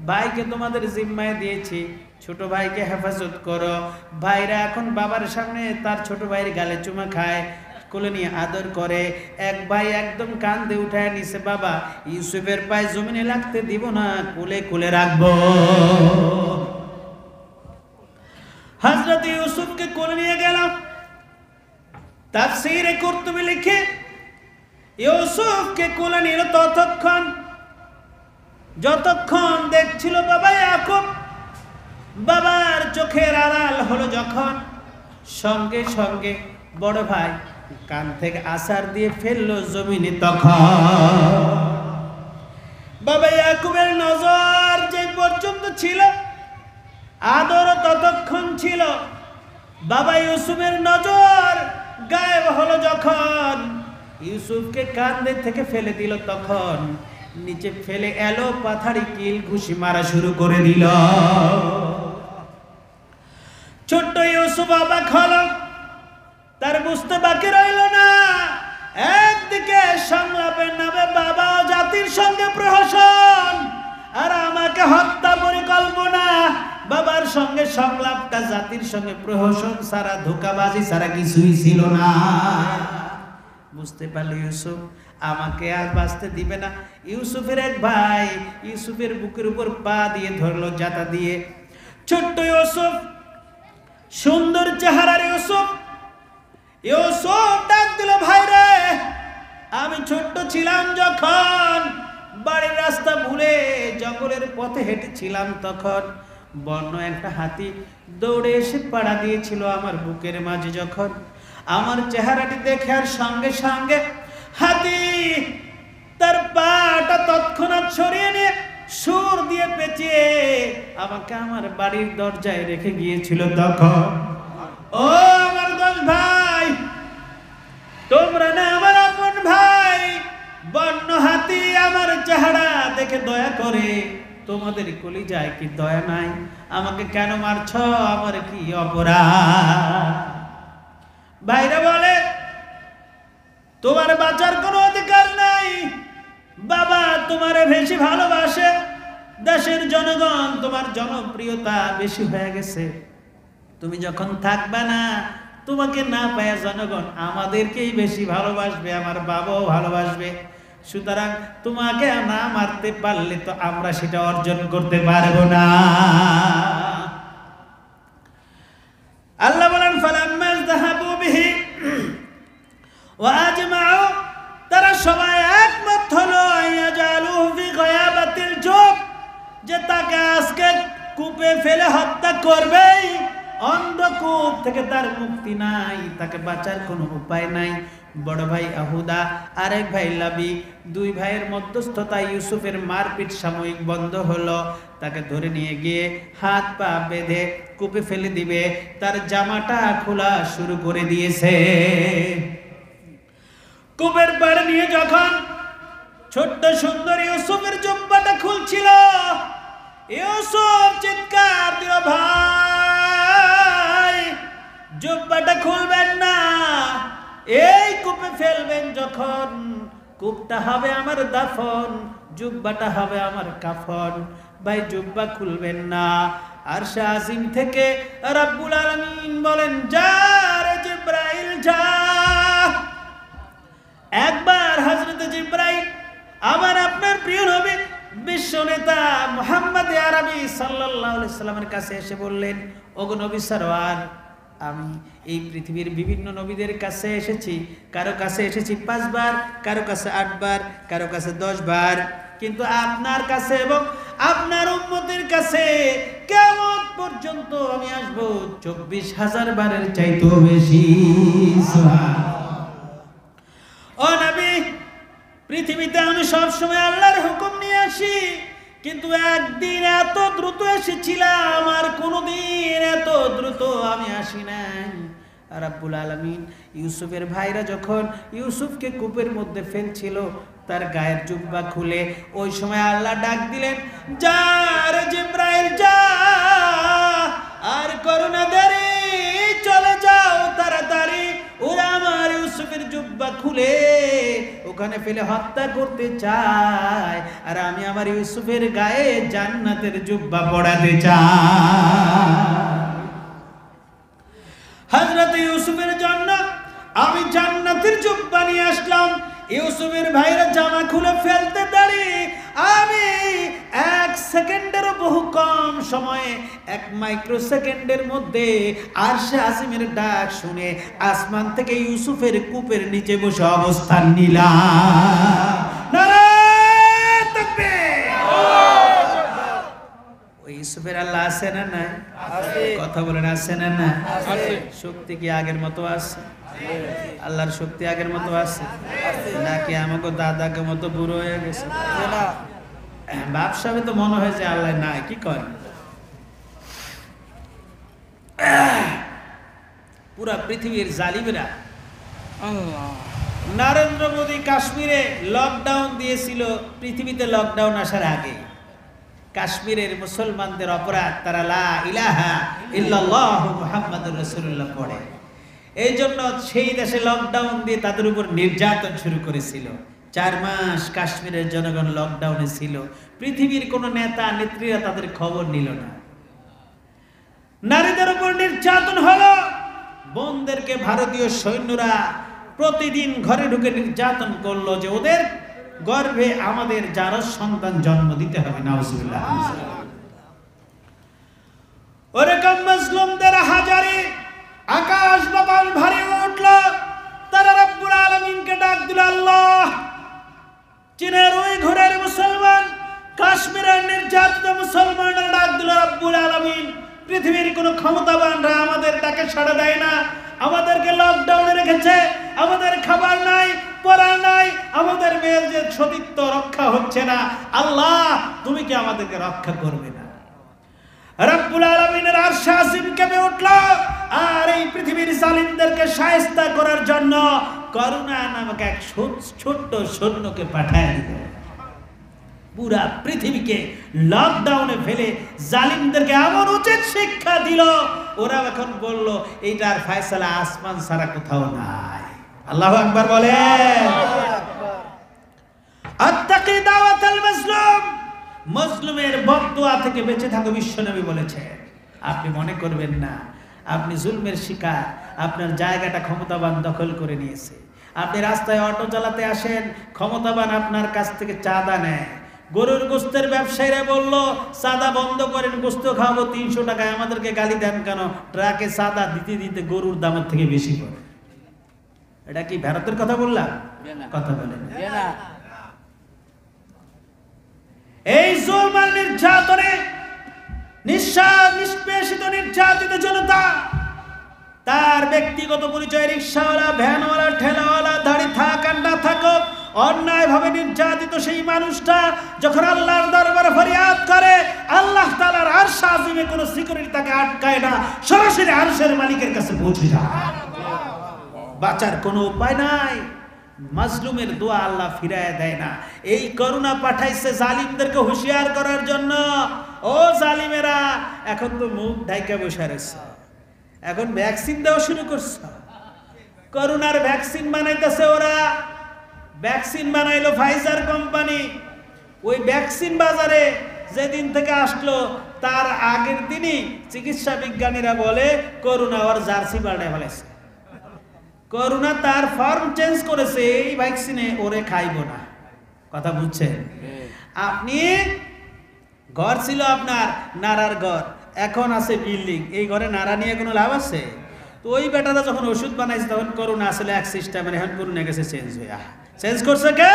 ভাইকে তোমাদের জিম্মায় দিয়েছি, ছোট ভাইকে হেফাজত করো। ভাইরা এখন বাবার সামনে তার ছোট ভাইয়ের গালে চুমা খায়, কোলে নিয়ে আদর করে। এক ভাই একদম কান্দে উঠায় নিছে, বাবা ইউসুফের পায়ে জমিনে লাগতে দিব না, কোলে কোলে রাখবো। হযরত ইউসুফকে কোলে নিয়ে গেল। তাফসীরে কুরতুবী লিখে ইউসুফকে কোলে নিল যতক্ষণ দেখছিল বাবা ইয়াকুব। বাবার চোখের আড়াল হলো যখন, সঙ্গে সঙ্গে বড় ভাই কান থেকে আছাড় দিয়ে ফেললো জমিনে। তখন বাবা ইয়াকুবের নজর যে পর্যন্ত ছিল, আদর ততক্ষণ ছিল। বাবা ইউসুফের নজর গায়েব হলো যখন, ইউসুফকে কান্দে থেকে ফেলে দিল, তখন নিচে ফেলে এলো পাথারি কিল ঘুষি মারা শুরু করে দিল। ছোট্ট ইউসুফ অবাক হলো, তার বুঝতে বাকি রইল না। একদিকে সংলাপের নামে বাবা জাতির সঙ্গে প্রহসন, আর আমাকে হত্যা পরিকল্পনা। বাবার সঙ্গে সংলাপটা জাতির সঙ্গে প্রহসন ছাড়া, ধোঁকাবাজি ছাড়া কিছুই ছিল না। বুঝতে পারলো ইউসুফ আমাকে আর বাঁচতে দিবে না। ইউসুফের এক ভাই ইউসুফের বুকের উপর পা দিয়ে ধরলো, জাতা দিয়ে। ছোট্ট ইউসুফ, সুন্দর চেহারার ইউসুফ ডাক দিল, ভাই রে, আমি ছোট্ট ছিলাম যখন বাড়ির রাস্তা ভুলে জঙ্গলের পথে হেঁটেছিলাম, তখন বন্য একটা হাতি দৌড়ে এসে পাড়া দিয়েছিল আমার বুকের মাঝে। যখন আমার চেহারাটি দেখে আর সঙ্গে সঙ্গে হাতি তার পাটা তৎক্ষণাৎ সরিয়ে নিয়ে সুর দিয়ে পেঁচিয়ে আমাকে আমার বাড়ির দরজায় রেখে গিয়েছিল। তখন ও আমার 10 ভাই, তোমরা না আমার আপন ভাই, বন্য হাতি আমার চেহারা দেখে দয়া করে তোমাদের কলিজায় কি দয়া নাই? আমাকে কেন মারছ? আমার কি অপরাধ? ভাইরা বলে তোমার বাঁচার কোনো অধিকার নাই, বাবা তোমারে বেশি ভালোবাসে, দেশের জনগণ তোমার জনপ্রিয়তা বেশি হয়ে গেছে, তুমি যখন থাকবে না তোমাকে না পায় জনগণ আমাদেরকেই বেশি ভালোবাসবে, আমার বাবাও ভালোবাসবে। সুতরাং তোমাকে না মারতে পারলে তো আমরা সেটা অর্জন করতে পারবো না। আল্লাহ বলেন ফালাম্মা যাহাবু বিহি ওয়া আজমাউ, তারা সবাই একমত হলো ইয়াজালু ফি গায়াবাতিল জুব, যে তাকে আজকে কূপে ফেলে হত্যা করবেই, অন্ধকূপ থেকে তার মুক্তি নাই, তাকে বাঁচার কোনো উপায় নাই। বড় ভাই আহুদা, আরেক ভাই লাবি, দুই ভাইয়ের মধ্যস্থতায় ইউসুফের মারপিট সাময়িক বন্ধ হলো। তাকে ধরে নিয়ে গিয়ে হাত পা বেঁধে কূপে ফেলে দিবে, তার জামাটা খোলা শুরু করে দিয়েছে। কূপের পাড়ে নিয়ে যখন ছোট্ট সুন্দর ইউসুফের জুব্বাটা খুলছিল, ইউসুফ চিৎকার দিল, ভাই জুব্বাটা খুলবেন না, এই কূপে ফেলবেন যখন, কূপটা হবে আমার দাফন, জুব্বাটা হবে আমার কাফন, ভাই জুব্বা খুলবেন না। আরশে আজিম থেকে রব্বুল আলামিন বলেন, যা রে জিবরাইল যা। একবার হযরত জিবরাইল আমার আপনার প্রিয় নবী বিশ্ব নেতা মুহাম্মদ আরবি সাল্লাল্লাহু আলাইহি সাল্লামের কাছে এসে বললেন, ওগো নবী সরওয়ার, আমি এই পৃথিবীর বিভিন্ন নবীদের কাছে এসেছি, কারো কাছে এসেছি 5 বার, কারো কাছে 8 বার, কারো কাছে 10 বার, কিন্তু আপনার কাছে এবং আপনার উম্মতের কাছে কিয়ামত পর্যন্ত আমি আসব 24,000 বারের চাইতেও বেশি। ও নবী, পৃথিবীতে আমি সব সময় আল্লাহর হুকুম নিয়ে আসি, কিন্তু একদিন এত দ্রুত এসেছিলাম, আর কোনোদিন এত দ্রুত আমি আসি নাই। রাব্বুল আলামিন ইউসুফের ভাইরা যখন ইউসুফকে কূপের মধ্যে ফেলছিল, তার গায়ের জুব্বা খুলে ওই সময় আল্লাহ ডাক দিলেন, যা রে জিবরাইল যা, আর করুণা দেরি, চলে যাও তাড়াতাড়ি, ওরা আমার ইউসুফের জুব্বা খুলে ওখানে ফেলে হত্যা করতে চায়, আর আমি আমার ইউসুফের গায়ে জান্নাতের জুব্বা পরাতে চাই। হযরত ইউসুফের জন্য আমি জান্নাতের জুব্বা নিয়ে আসলাম। ইউসুফের ভাইরা জামা খুলে ফেলতে দেরি, আমি 1 সেকেন্ডেরও বহু কম সময়ে 1 মাইক্রোসেকেন্ডের মধ্যে আরশে আজিমের ডাক শুনে আসমান থেকে ইউসুফের কূপের নিচে বসে অবস্থান নিলাম। নারায়ে তাকবীর। ওই ইউসুফের আল্লাহ আছে না নাই? আছে। কথা বলেন আছে না না? আছে। শক্তি কি আগের মতো আছে? আল্লাহর শক্তি আগের মতো আছে নাকি আমাকে দাদাকে মতো বুড়ো হয়ে গেছে? বাপসাবে তো মনে হয় যে আল্লাহ নাই, কি করে পুরা পৃথিবীর জালিমেরা। নরেন্দ্র মোদী কাশ্মীরে লকডাউন দিয়েছিল, পৃথিবীতে লকডাউন আসার আগে। কাশ্মীরের মুসলমানদের অপরাধ, তারা লা ইলাহা ইল্লাল্লাহু মুহাম্মাদুর রাসূলুল্লাহ পড়ে, এই জন্য সেই দেশে লকডাউন দিয়ে তাদের উপর নির্যাতন শুরু করেছিল। 4 মাস কাশ্মীরের জনগণ লকডাউনে ছিল, পৃথিবীর কোন নেতা নেত্রীরা তাদের খবর নিল না। নারীদের উপর নির্যাতন হলো, বোনদেরকে ভারতীয় সৈন্যরা প্রতিদিন ঘরে ঢুকে নির্যাতন করলো যে ওদের গর্ভে আমাদের জারজ সন্তান জন্ম দিতে হবে। নাউজুবিল্লাহ। ওরকম মুসলিমদের হাজারে আকাশ বাতাস ভারী উঠল, তারা রব্বুল আলামিনকে ডাক দিল, আল্লাহ, চীনের ওই ঘরের মুসলমান, কাশ্মীরের নির্যাতিত মুসলমানরা ডাক দিল, রব্বুল আলামিন, পৃথিবীর কোনো ক্ষমতাবানরা আমাদের ডাকে সাড়া দেয় না, আমাদেরকে লকডাউনে রেখেছে, আমাদের খাবার নাই, পড়া নাই, আমাদের মেয়ের যে সতীত্ব রক্ষা হচ্ছে না, আল্লাহ তুমি কি আমাদেরকে রক্ষা করবে না? রব্বুল আলামিনের আরশ আজিম কেঁপে উঠল, আর এই পৃথিবীর জালিমদেরকে শায়েস্তা করার জন্য করুণা নামক এক ছোট্ট সৈন্যকে পাঠায় দিল। পুরা পৃথিবীকে লকডাউনে ফেলে জালিমদেরকে এমন উচিত শিক্ষা দিল, ওরা এখন বলল এইটার ফয়সালা আসমান ছাড়া কোথাও নাই। আল্লাহু আকবার বলেন। আত্তাকি দাওয়াতাল মাজলুম, মজলুমের বদদুয়া থেকে বেঁচে থাকো বিশ্বনবী বলেছেন। আপনি মনে করবেন না আপনি জুলমের শিকার, আপনার জায়গাটা ক্ষমতাবান দখল করে নিয়েছে। আপনি রাস্তায় অটো চালাতে আসেন, ক্ষমতাবান আপনার কাছ থেকে চাঁদা নেয়। গরুর গোস্তের ব্যবসায়ীরা বলল চাঁদা বন্ধ করেন, গোস্ত খাওয়াবো 300 টাকায়, আমাদেরকে গালি দেন কেন? ট্রাকে চাঁদা দিতে দিতে গরুর দামের থেকে বেশি পড়ে। এটা কি ভারতের কথা বললাম? কথা বলেন। এই জুলম আর নির্যাতনে নিষ্পেষিত নির্যাতিত জনতা, তার ব্যক্তিগত পরিচয় রিক্সাওয়ালা, ভ্যানওয়ালা, ঠেলাওয়ালা, দাড়ি থাক আর না থাকুক, অন্যায় ভাবে নির্যাতিত সেই মানুষটা যখন আল্লাহর দরবারে ফরিয়াদ করে, আল্লাহ তাআলার আরশ আজিমে কোনো সিকিউরিটি তাকে আটকায় না, সরাসরি আরশের মালিকের কাছে পৌঁছে যায়। বাঁচার কোনো উপায় নাই। মাজলুমের দোয়া আল্লাহ ফিরায় দেয় না। এই করুণা পাঠাইছে জালিমদেরকে হুঁশিয়ার করার জন্য। ও জালিমেরা, এখন তো মুখ ঢাইকা বসে রয়েছে, এখন ভ্যাকসিন দেওয়া শুরু করছে। করোনার ভ্যাকসিন বানাইতেছে ওরা। ভ্যাকসিন বানাইলো ফাইজার কোম্পানি। ওই ভ্যাকসিন বাজারে যেদিন থেকে আসলো তার আগের দিনই চিকিৎসা বিজ্ঞানীরা বলে করোনা ওর জার্সি পাল্টে ফেলেছে। করোনা তার ফর্ম চেঞ্জ করেছে, এই ভ্যাকসিনে ওরে খাইব না। কথা বুঝছেন? আপনি ঘর ছিল আপনার নারার ঘর, এখন আছে বিল্ডিং, এই ঘরে নারা নিয়ে কোনো লাভ আছে? তো ওই বেটাটা যখন ওষুধ বানাইছে তখন করোনা আসলে এক সিস্টেমের, এখন করোনা গেছে চেঞ্জ হয়ে। চেঞ্জ করছে কে?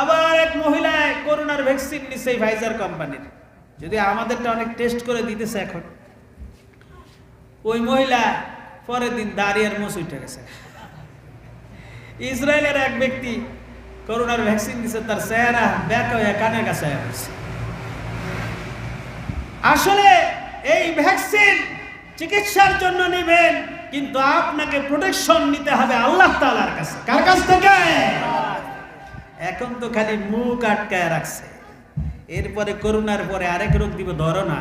আবার এক মহিলায় করোনার ভ্যাকসিন নিচ্ছে ফাইজার কোম্পানির, যদি আমাদেরটা অনেক টেস্ট করে দিতেছে এখন। ওই মহিলা পরের দিন দাঁড়িয়ে মুছ উঠে গেছে। ইসরায়েলের এক ব্যক্তি করোনার ভ্যাকসিন দিচ্ছে, তার চেহারা ব্যাকা হয়ে কানের কাছে আসছে। আসলে এই ভ্যাকসিন চিকিৎসার জন্য নেবেন, কিন্তু আপনাকে প্রোটেকশন নিতে হবে আল্লাহ তাআলার কাছে। কার কাছ থেকে? এখন তো খালি মুখ আটকায় রাখছে, এরপরে করোনার পরে আরেক রোগ দিব, ধরো না।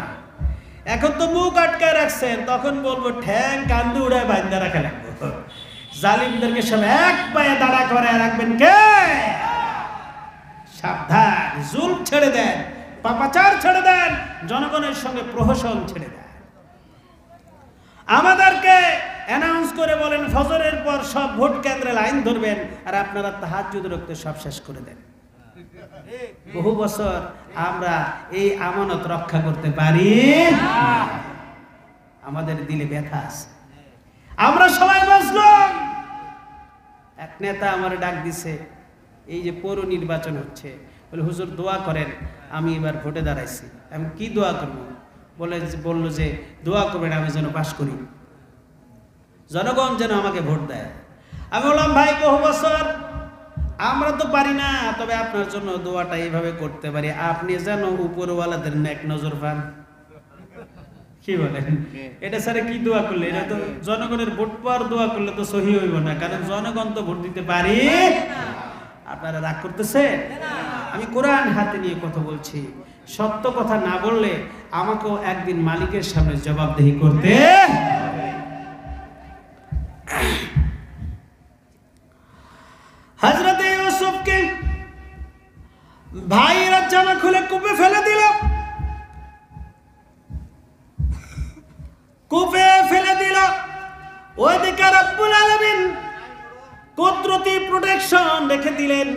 এখন তো মুখ আটকায় রাখছেন, তখন বলবো ঠ্যাং কান্দু উড়ায় বান্ধা রাখা লাগবে। জালিমদেরকে সব এক পায়ে দাঁড়া করে রাখবেন কে? সাবধান, জুলম ছেড়ে দেন, পাপাচার ছেড়ে দেন, জনগণের সঙ্গে প্রহসন ছেড়ে দেন। আমাদেরকে অ্যানাউন্স করে বলেন ফজরের পর সব ভোট কেন্দ্রে লাইন ধরবেন, আর আপনারা তাহাজ্জুদ রক্তে সব শেষ করে দেন। বহু বছর আমরা এই আমানত রক্ষা করতে পারি, আমাদের দিলে ব্যথা আছে। আমরা সবাই বুঝলাম। এক নেতা আমার ডাক দিছে, এই যে পৌর নির্বাচন হচ্ছে, বলে হুজুর দোয়া করেন, আমি এবার ভোটে দাঁড়াইছি। আমি কি দোয়া করব? বললো যে দোয়া করবেন আমি যেন পাশ করি, জনগণ যেন আমাকে ভোট দেয়। আমি বললাম ভাই বহু বছর আমরা তো পারি না, তবে আপনার জন্য দোয়াটা এইভাবে করতে পারি, আপনি যেন উপরওয়ালাদের নেক নজর পান। কি বলেন? এটা স্যারে কি দোয়া করলে? এটা তো জনগণের ভোট পাওয়ার দোয়া করলে তো সহি হইব না, কারণ জনগণ তো ভোট দিতে পারি। আপনারা রাগ করতেছে? আমি কোরআন হাতে নিয়ে কথা বলছি। সত্য কথা না বললে আমাকেও একদিন মালিকের সামনে জবাবদিহি করতে। হযরতে ইউসুফকে ভাইরা জামা খুলে কূপে ফেলে দিল। কূপে ফেলে দিল। ওইদিকে রব্বুল আলামিন কুদরতি প্রোটেকশন রেখে দিলেন।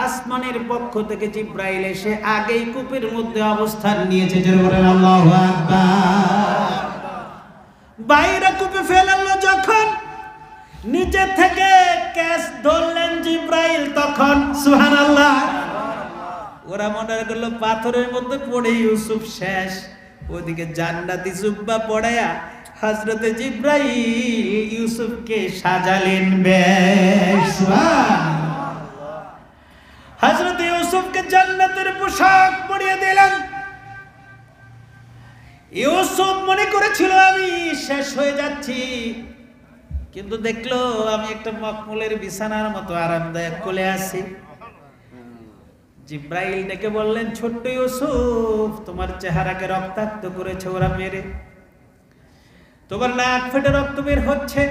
আসমানের পক্ষ থেকে জিব্রাইল এসে আগেই কূপের মধ্যে অবস্থান নিয়েছে। জোরে বলেন আল্লাহু আকবার। বাইরে কূপে ফেলালো যখন, নিচে থেকে ক্যাচ ধরলেন জিব্রাইল, তখন সুবহানাল্লাহ। ওরা মনে করলো পাথরের মধ্যে পড়ে ইউসুফ শেষ। ওদিকে জান্নাতি জুব্বা পড়ায়া হযরতে জিব্রাইল ইউসুফকে সাজালেন বেশ। হযরতে ইউসুফকে জান্নাতের পোশাক পরিয়ে দিলেন। ইউসুফ মনে করেছিল আমি শেষ হয়ে যাচ্ছি, কিন্তু দেখলো আমি একটা মখমলের বিছানার মতো আরামদায়ক কোলে আছি। জিব্রাইল ডেকে বললেন, ছোট্ট ইউসুফ, তোমার চেহারাকে রক্তাক্ত করেছে ওরা মেরে, তোমার নাক ফেটে রক্ত বের হচ্ছে।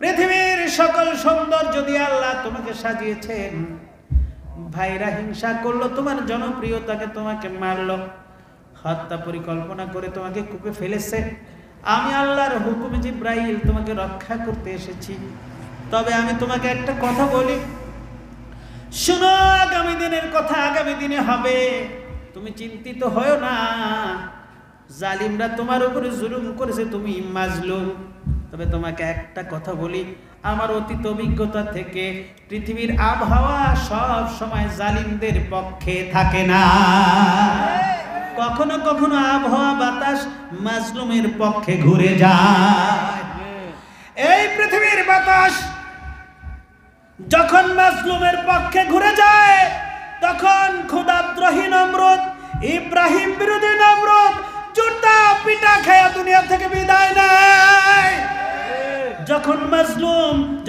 পৃথিবীর সকল সৌন্দর্য দিয়ে আল্লাহ তোমাকে সাজিয়েছেন, ভাইরা হিংসা করলো, তোমার জনপ্রিয়তাকে তোমাকে মারলো, হত্যা পরিকল্পনা করে তোমাকে কূপে ফেলেছে। আমি আল্লাহর হুকুমে জিব্রাইল তোমাকে রক্ষা করতে এসেছি। তবে আমি তোমাকে একটা কথা বলি, শুনো, আগামী দিনের কথা আগামী দিনে হবে, তুমি চিন্তিত হয়ো না। জালিমরা তোমার উপরে জুলুম করেছে, তুমি মাজলুম। তবে তোমাকে একটা কথা বলি, আমার অতীত অভিজ্ঞতা থেকে, পৃথিবীর আবহাওয়া সব সময় জালিমদের পক্ষে থাকে না। কখনো কখনো আবহাওয়া বাতাস মাজলুমের পক্ষে ঘুরে যায়। এই পৃথিবীর বাতাস যখন মাজলুমের পক্ষে ঘুরে যায়, তখন ক্ষুধাদ্রোহী নমরুদ, ইব্রাহিম বিরোধী নমরুদ জুতা পিটা খায়া দুনিয়া থেকে বিদায় নেয়।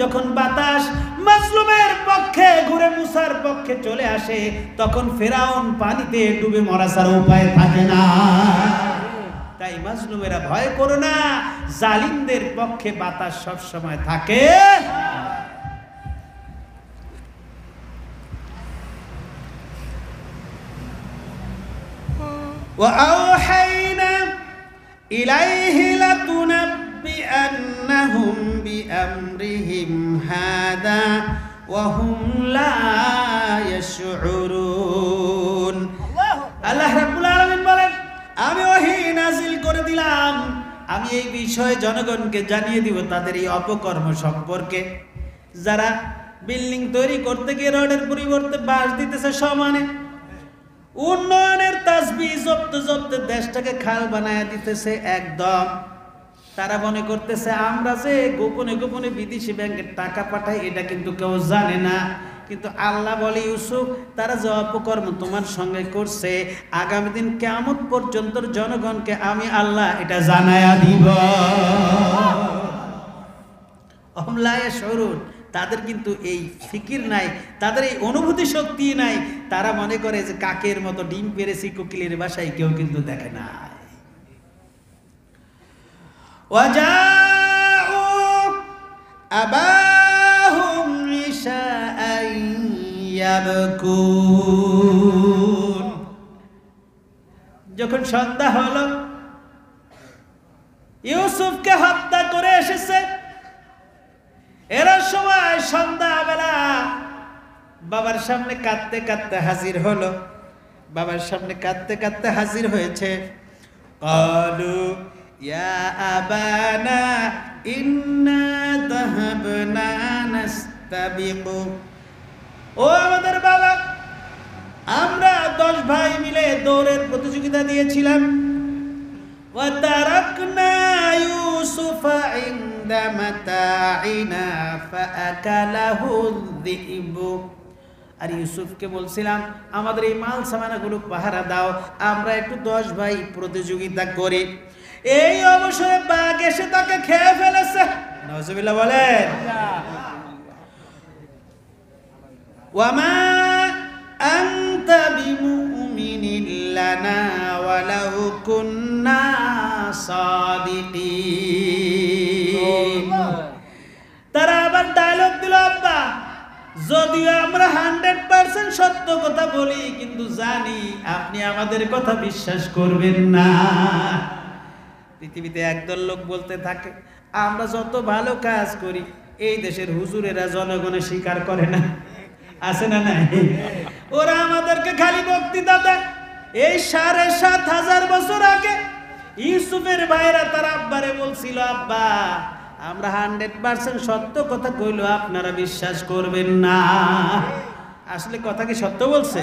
যখন বাতাস মাজলুমের পক্ষে ঘুরে মুসার পক্ষে চলে আসে, তখন ফেরাউন পানিতে ডুবে মরা ছাড়া উপায় থাকে না। তাই মাজলুমেরা ভয় করো না, জালিমদের পক্ষে বাতাস সব সময় থাকে। وأوحينا إليه لتنبئنهم بأمرهم هذا وهم لا يشعرون। আল্লাহ রাব্বুল আলামিন বলেন, আমি ওহী নাযিল করে দিলাম, আমি এই বিষয়ে জনগণকে জানিয়ে দিব তাদের এই অপকর্ম সম্পর্কে। যারা বিল্ডিং তৈরি করতে গিয়ে রডের পরিবর্তে বাঁশ দিতেছে সমানে, উন্নয়নের তাসবিহ জপতে জপতে দেশটাকে খাল বানায় দিতেছে একদম। তারা মনে করতেছে আমরা যে গোপনে গোপনে বিদেশি ব্যাংকে টাকা পাঠাই, এটা কিন্তু কেউ জানে না। কিন্তু আল্লাহ বলে, ইউসুফ, তারা যে অপকর্ম তোমার সঙ্গে করছে, আগামী দিন কিয়ামত পর্যন্ত জনগণকে আমি আল্লাহ এটা জানায়া দিব। তাদের কিন্তু এই ফিকির নাই, তাদের এই অনুভূতি শক্তি নাই। তারা মনে করে যে কাকের মতো ডিম পেরেছি, কোকিলের বাসায় কেউ কিন্তু দেখে না। যখন সন্ধ্যা হলো, ইউসুফকে হত্যা করে এসেছে। এরা সময় সন্ধ্যাবেলা বাবার সামনে কাঁদতে কাঁদতে হাজির হলো। বাবার সামনে কাঁদতে কাঁদতে হাজির হয়েছে। ক্বালু ইয়া আবানা ইন্না যাহাবনা নাস্তাবিকু, ও আমাদের বাবা, আমরা 10 ভাই মিলে দৌড়ের প্রতিযোগিতা দিয়েছিলাম। ওয়া তারাকনা ইউসুফা ইনদা মাতাইনা ফাআকালাহু যিবু, আর ইউসুফকে বলছিলাম আমাদের এই মাল সামানাগুলো পাহারা দাও, আমরা একটু 10 ভাই প্রতিযোগিতা করি। এই অবসরে বাঘ এসে তাকে খেয়ে ফেলেছে। নাউজুবিল্লাহ বলেন। ওয়ামা আনতা বিমুমিনিন লানা ওয়ালাউ কুন্না সাদিকিন। তারা আবার ডায়লগ দিল, আব্বা, যদিও আমরা 100% সত্য কথা বলি, কিন্তু জানি আপনি আমাদের কথা বিশ্বাস করবেন না। পৃথিবীতে একদল লোক বলতে থাকে, আমরা যত ভালো কাজ করি এই দেশের হুজুরেরা জনগণে স্বীকার করে না। আছে না নাই? ওরা আমাদেরকে খালি বক্তৃতা দেয়। এই ৭,৫০০ বছর আগে ইউসুফের ভাইরা তার আব্বারে বলছিল, আব্বা, আমরা 100% সত্য কথা কইলো আপনারা বিশ্বাস করবেন না। আসলে কথা কি সত্য বলছে?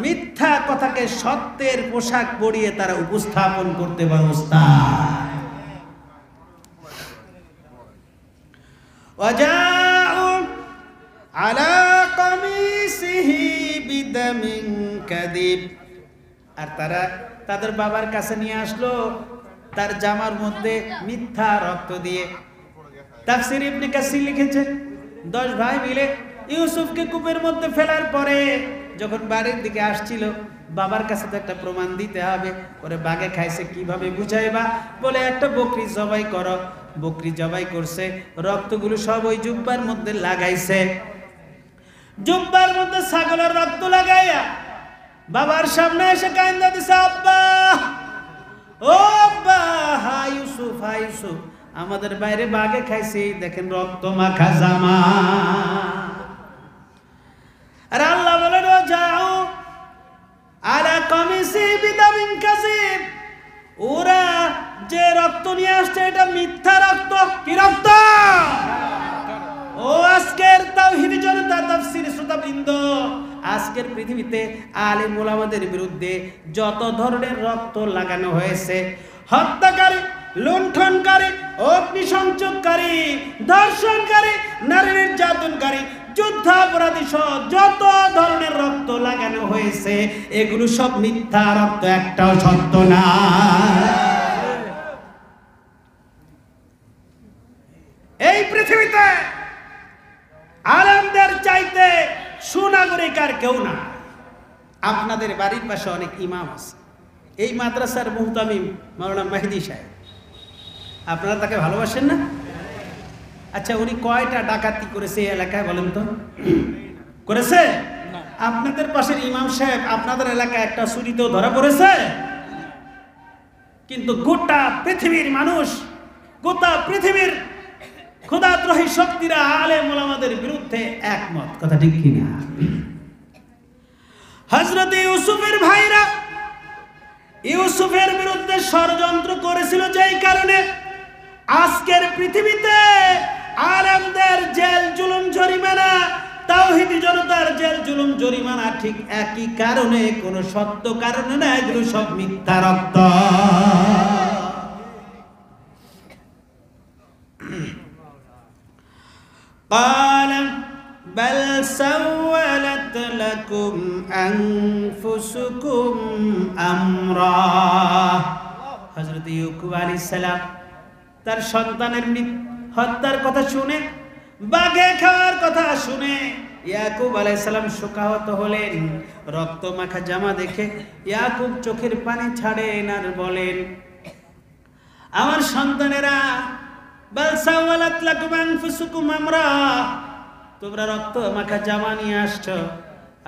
মিথ্যা কথাকে সত্যের পোশাক পরিয়ে তারা উপস্থাপন করতে পারে ওস্তাদ। ওয়াজাউ আলা কামিসিহি বিদামিন কাদিব, আর তারা তাদের বাবার কাছে নিয়ে আসলো তার জামার মধ্যে মিথ্যা রক্ত দিয়ে। তাফসীর ইবনে কাসির লিখেছে, 10 ভাই মিলে ইউসুফকে কূপের মধ্যে ফেলার পরে যখন বাড়ির দিকে আসছিল, বাবার কাছে তো একটা প্রমাণ দিতে হবে। ওরে বাঘে খাইছে কিভাবে বুঝাইবা? বলে একটা বকরি জবাই করো। বকরি জবাই করছে, রক্তগুলো সব ওই জুব্বার মধ্যে লাগাইছে। জুব্বার মধ্যে ছাগলের রক্ত লাগাইয়া বাবার সামনে এসে কান্দা দিছে, আব্বা ও আব্বা, হাই ইউসুফ, হাই ইউসুফ, আমাদের বাইরে বাঘে খাইছে, দেখেন রক্ত মাখা জামা। আর আল্লাহ বলেন, ও যাও আলা কামিসি বিদামিন কাযিব, ওরা যে রক্ত নিয়ে আসছে এটা মিথ্যা রক্ত। কি রক্ত? ও আজকের তাওহীদি জনতা, তাফসীর শ্রোতাবৃন্দ, আজকের পৃথিবীতে আলেম ওলামাদের বিরুদ্ধে যত ধরনের রক্ত লাগানো হয়েছে, হত্যাকারী, লুণ্ঠনকারী, অগ্নিসংযোগকারী, ধর্ষণকারী, নারী নির্যাতনকারী, যুদ্ধাপরাধী সহ যত ধরনের রক্ত লাগানো হয়েছে, এগুলো সব মিথ্যা রক্ত, একটাও সত্য না। এই পৃথিবীতে আলেমদের চাইতে সুনাগরিক আর কেউ না। আপনাদের বাড়ির পাশে অনেক ইমাম আছে, এই মাদ্রাসার মুহতামিম মাওলানা মেহেদী সাহেব, আপনারা তাকে ভালোবাসেন না? আচ্ছা, উনি কয়টা ডাকাতি করেছে এই এলাকায় বলেন তো? করেছে? আপনাদের পাশের ইমাম সাহেব আপনাদের এলাকায় একটা চুরিতেও ধরা পড়েছে? কিন্তু গোটা পৃথিবীর মানুষ, গোটা পৃথিবীর খোদাদ্রোহী শক্তিরা আলেম ওলামাদের বিরুদ্ধে একমত। কথা ঠিক কিনা? হযরত ইউসুফের ভাইরা ইউসুফের বিরুদ্ধে ষড়যন্ত্র করেছিল, যেই কারণে আজকের পৃথিবীতে আলেমদের জেল জুলুম জরিমানা, তাওহীদি জনতার জেল জুলুম জরিমানা ঠিক একই কারণে, কোনো সত্য কারণে না, এগুলো সব মিথ্যা রক্ত। قال بل سولت لكم أنفسكم أمرا। হযরত ইয়াকুব আলাইহিস সালাম তার সন্তানের হত্যার কথা শুনে, বাঘে খাওয়ার কথা শুনে ইয়াকুব আলাইহিস সালাম শোকাহত হলেন। রক্ত মাখা জামা দেখে ইয়াকুব চোখের পানি ছাড়েন আর বলেন, আমার সন্তানেরা, বাল সাওয়ালাত লাকুম আনফুসুকুম আমরা, তোমরা রক্ত মাখা জামা নিয়ে আসছো,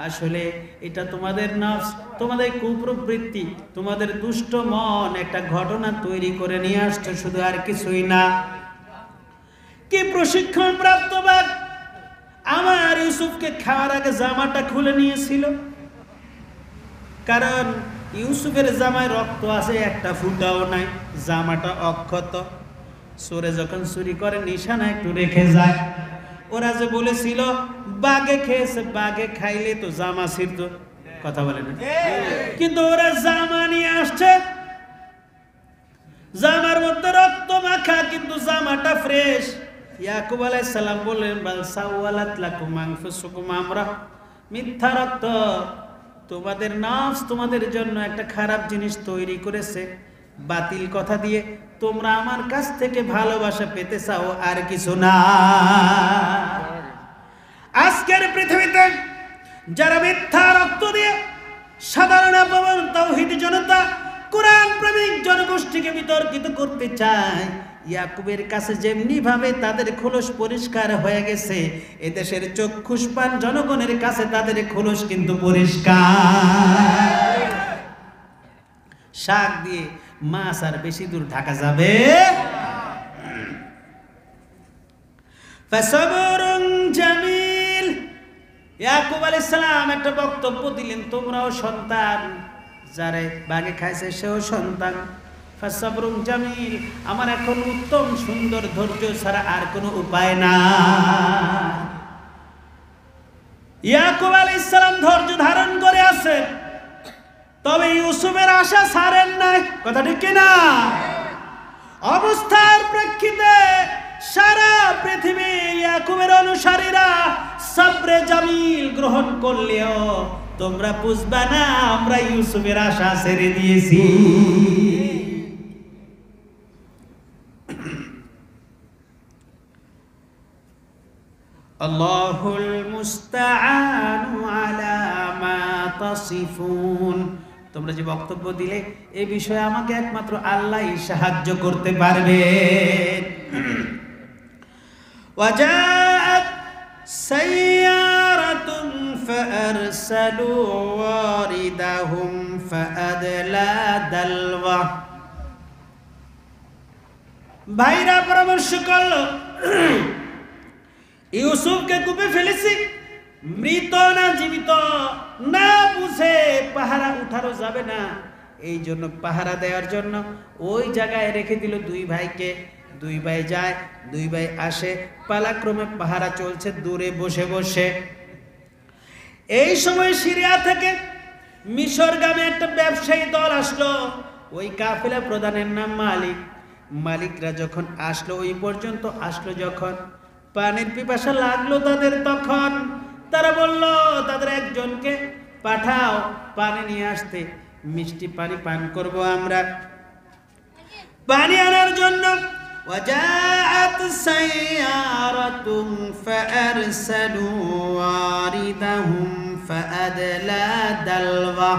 আসলে এটা তোমাদের নফস, তোমাদের কুপ্রবৃত্তি, তোমাদের দুষ্ট মন একটা ঘটনা তৈরি করে নিয়ে আসছো, শুধু আর কিছুই না। কি প্রশিক্ষণ প্রাপ্ত বাঘ আমার ইউসুফকে খাওয়ার আগে জামাটা খুলে নিয়েছিল, কারণ ইউসুফের জামায় রক্ত আছে, একটা ফুটাও নাই, জামাটা অক্ষত। চোরে যখন চুরি করে নিশানা একটু রেখে যায়। ওরা যে বলেছিল বাঘে খেয়েছে, বাঘে খাইলে তো জামা ছিঁড়ত, কথা বলে না, কিন্তু ওরা জামা নিয়ে আসছে, জামার মধ্যে রক্ত মাখা, কিন্তু জামাটা ফ্রেশ। ইয়াকুব আলাইহিস সালাম বললেন, বাল সাওয়ালাত লাকুম আনফুসুকুম আমরা, মিথ্যা রক্ত, তোমাদের নফস তোমাদের জন্য একটা খারাপ জিনিস তৈরি করেছে, বাতিল কথা দিয়ে তোমরা আমার কাছ থেকে ভালোবাসা পেতে চাও, আর কিছু না। আজকের পৃথিবীতে যারা মিথ্যা রক্ত দিয়ে সাধারণ আপামর তাওহীদি জনতা, কোরআন প্রেমিক জনগোষ্ঠীকে বিতর্কিত করতে চায়, ইয়াকুবের কাছে যেমনি ভাবে তাদের খোলস পরিষ্কার হয়ে গেছে, এদেশের চক্ষুষ্পান জনগণের কাছে তাদের খোলস কিন্তু পরিষ্কার। শাক দিয়ে মাছ আর বেশি দূর ঢাকা যাবে? ফাসাবরুন জামিল। ইয়াকুব আলাইহিস সালাম একটা বক্তব্য দিলেন, তোমরাও সন্তান, যারে বাঘে খাইছে সেও সন্তান। ফাসাবরুন জামিল, আমার এখন উত্তম সুন্দর ধৈর্য ছাড়া আর কোনো উপায় না। ইয়াকুব আলাইহিস সালাম ধৈর্য ধারণ করে আছেন, তবে ইউসুফের আশা ছাড়েন নাই, কথা ঠিক কিনা? অবস্থার প্রেক্ষিতে সারা পৃথিবী ইয়াকুবের অনুসারীরা সবরে জামিল গ্রহণ করলেও তোমরা বুঝবা না আমরা ইউসুফের আশা ছেড়ে দিয়েছি। আল্লাহুল মুস্তাআনু আলা মা তাসিফুন। তোমরা যে বক্তব্য দিলে এই বিষয়ে আমাকে একমাত্র আল্লাহই সাহায্য করতে পারবে। ওয়াজাআত সাইয়ারাতুন فأرسلوا واردهم فأدلى دلوه ভাইরা পরামর্শ করলো ইউসুফকে কূপে ফেলেছি, মৃত না জীবিত না বুঝে পাহারা উঠানো যাবে না, এই জন্য পাহারা দেওয়ার জন্য ওই জায়গায় রেখে দিল দুই ভাইকে। দুই ভাই যায়, দুই ভাই আসে, পালাক্রমে পাহারা চলছে দূরে বসে বসে। এই সময় সিরিয়া থেকে মিশরগামী একটা ব্যবসায়ী দল আসলো। ওই কাফেলা প্রধানের নাম মালিক। মালিকরা যখন আসলো, ওই পর্যন্ত আসলো, যখন পানির পিপাসা লাগলো তাদের, তখন তারা বলল তাদের একজনকে পাঠাও পানি নিয়ে আসতে, মিষ্টি পানি পান করব আমরা। পানি আনার জন্য وجاءت سيارة فأرسلوا واردهم فأدلى دلوه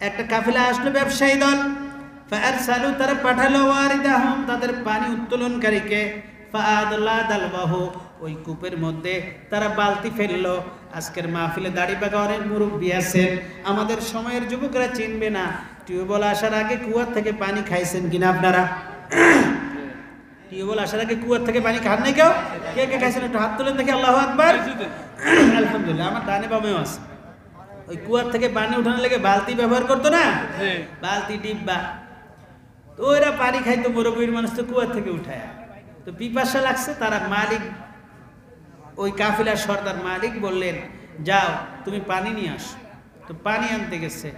একটা কাফেলা আসলো ব্যবসায়ী দল। ফারসালু তারা পাঠালো ওয়ারিদাহুম তাদের পানি উত্তোলনকারীকে, ফাআদলা দালবাহু ওই কূপের মধ্যে তারা বালতি ফেললো। আজকের মাহফিলে দাড়ি পাকা অনেক মুরব্বী আছেন, আমাদের সময়ের যুবকরা চিনবে না। টিউবওয়েল আসার আগে কুয়ার থেকে পানি খাইছেন কিনা আপনারা? টিউবওয়েল আসার আগে কুয়ার থেকে পানি খান নাই কেউ? কে কে খাইছেন একটু হাত তুলেন দেখি। আল্লাহু আকবার। আলহামদুলিল্লাহ। আমার ডানে বামেও আছে। ওই কুয়ার থেকে পানি উঠানোর লেগে বালতি ব্যবহার করতো না, বালতি ডিব্বা। তো ওরা পানি খাইতো, মুরব্বীর মানুষ তো কুয়ার থেকে উঠায়। তো পিপাসা লাগছে, তারা মালিক, ওই কাফিলার সর্দার মালিক বললেন যাও তুমি পানি নিয়ে আসো। তো পানি আনতে গেছে,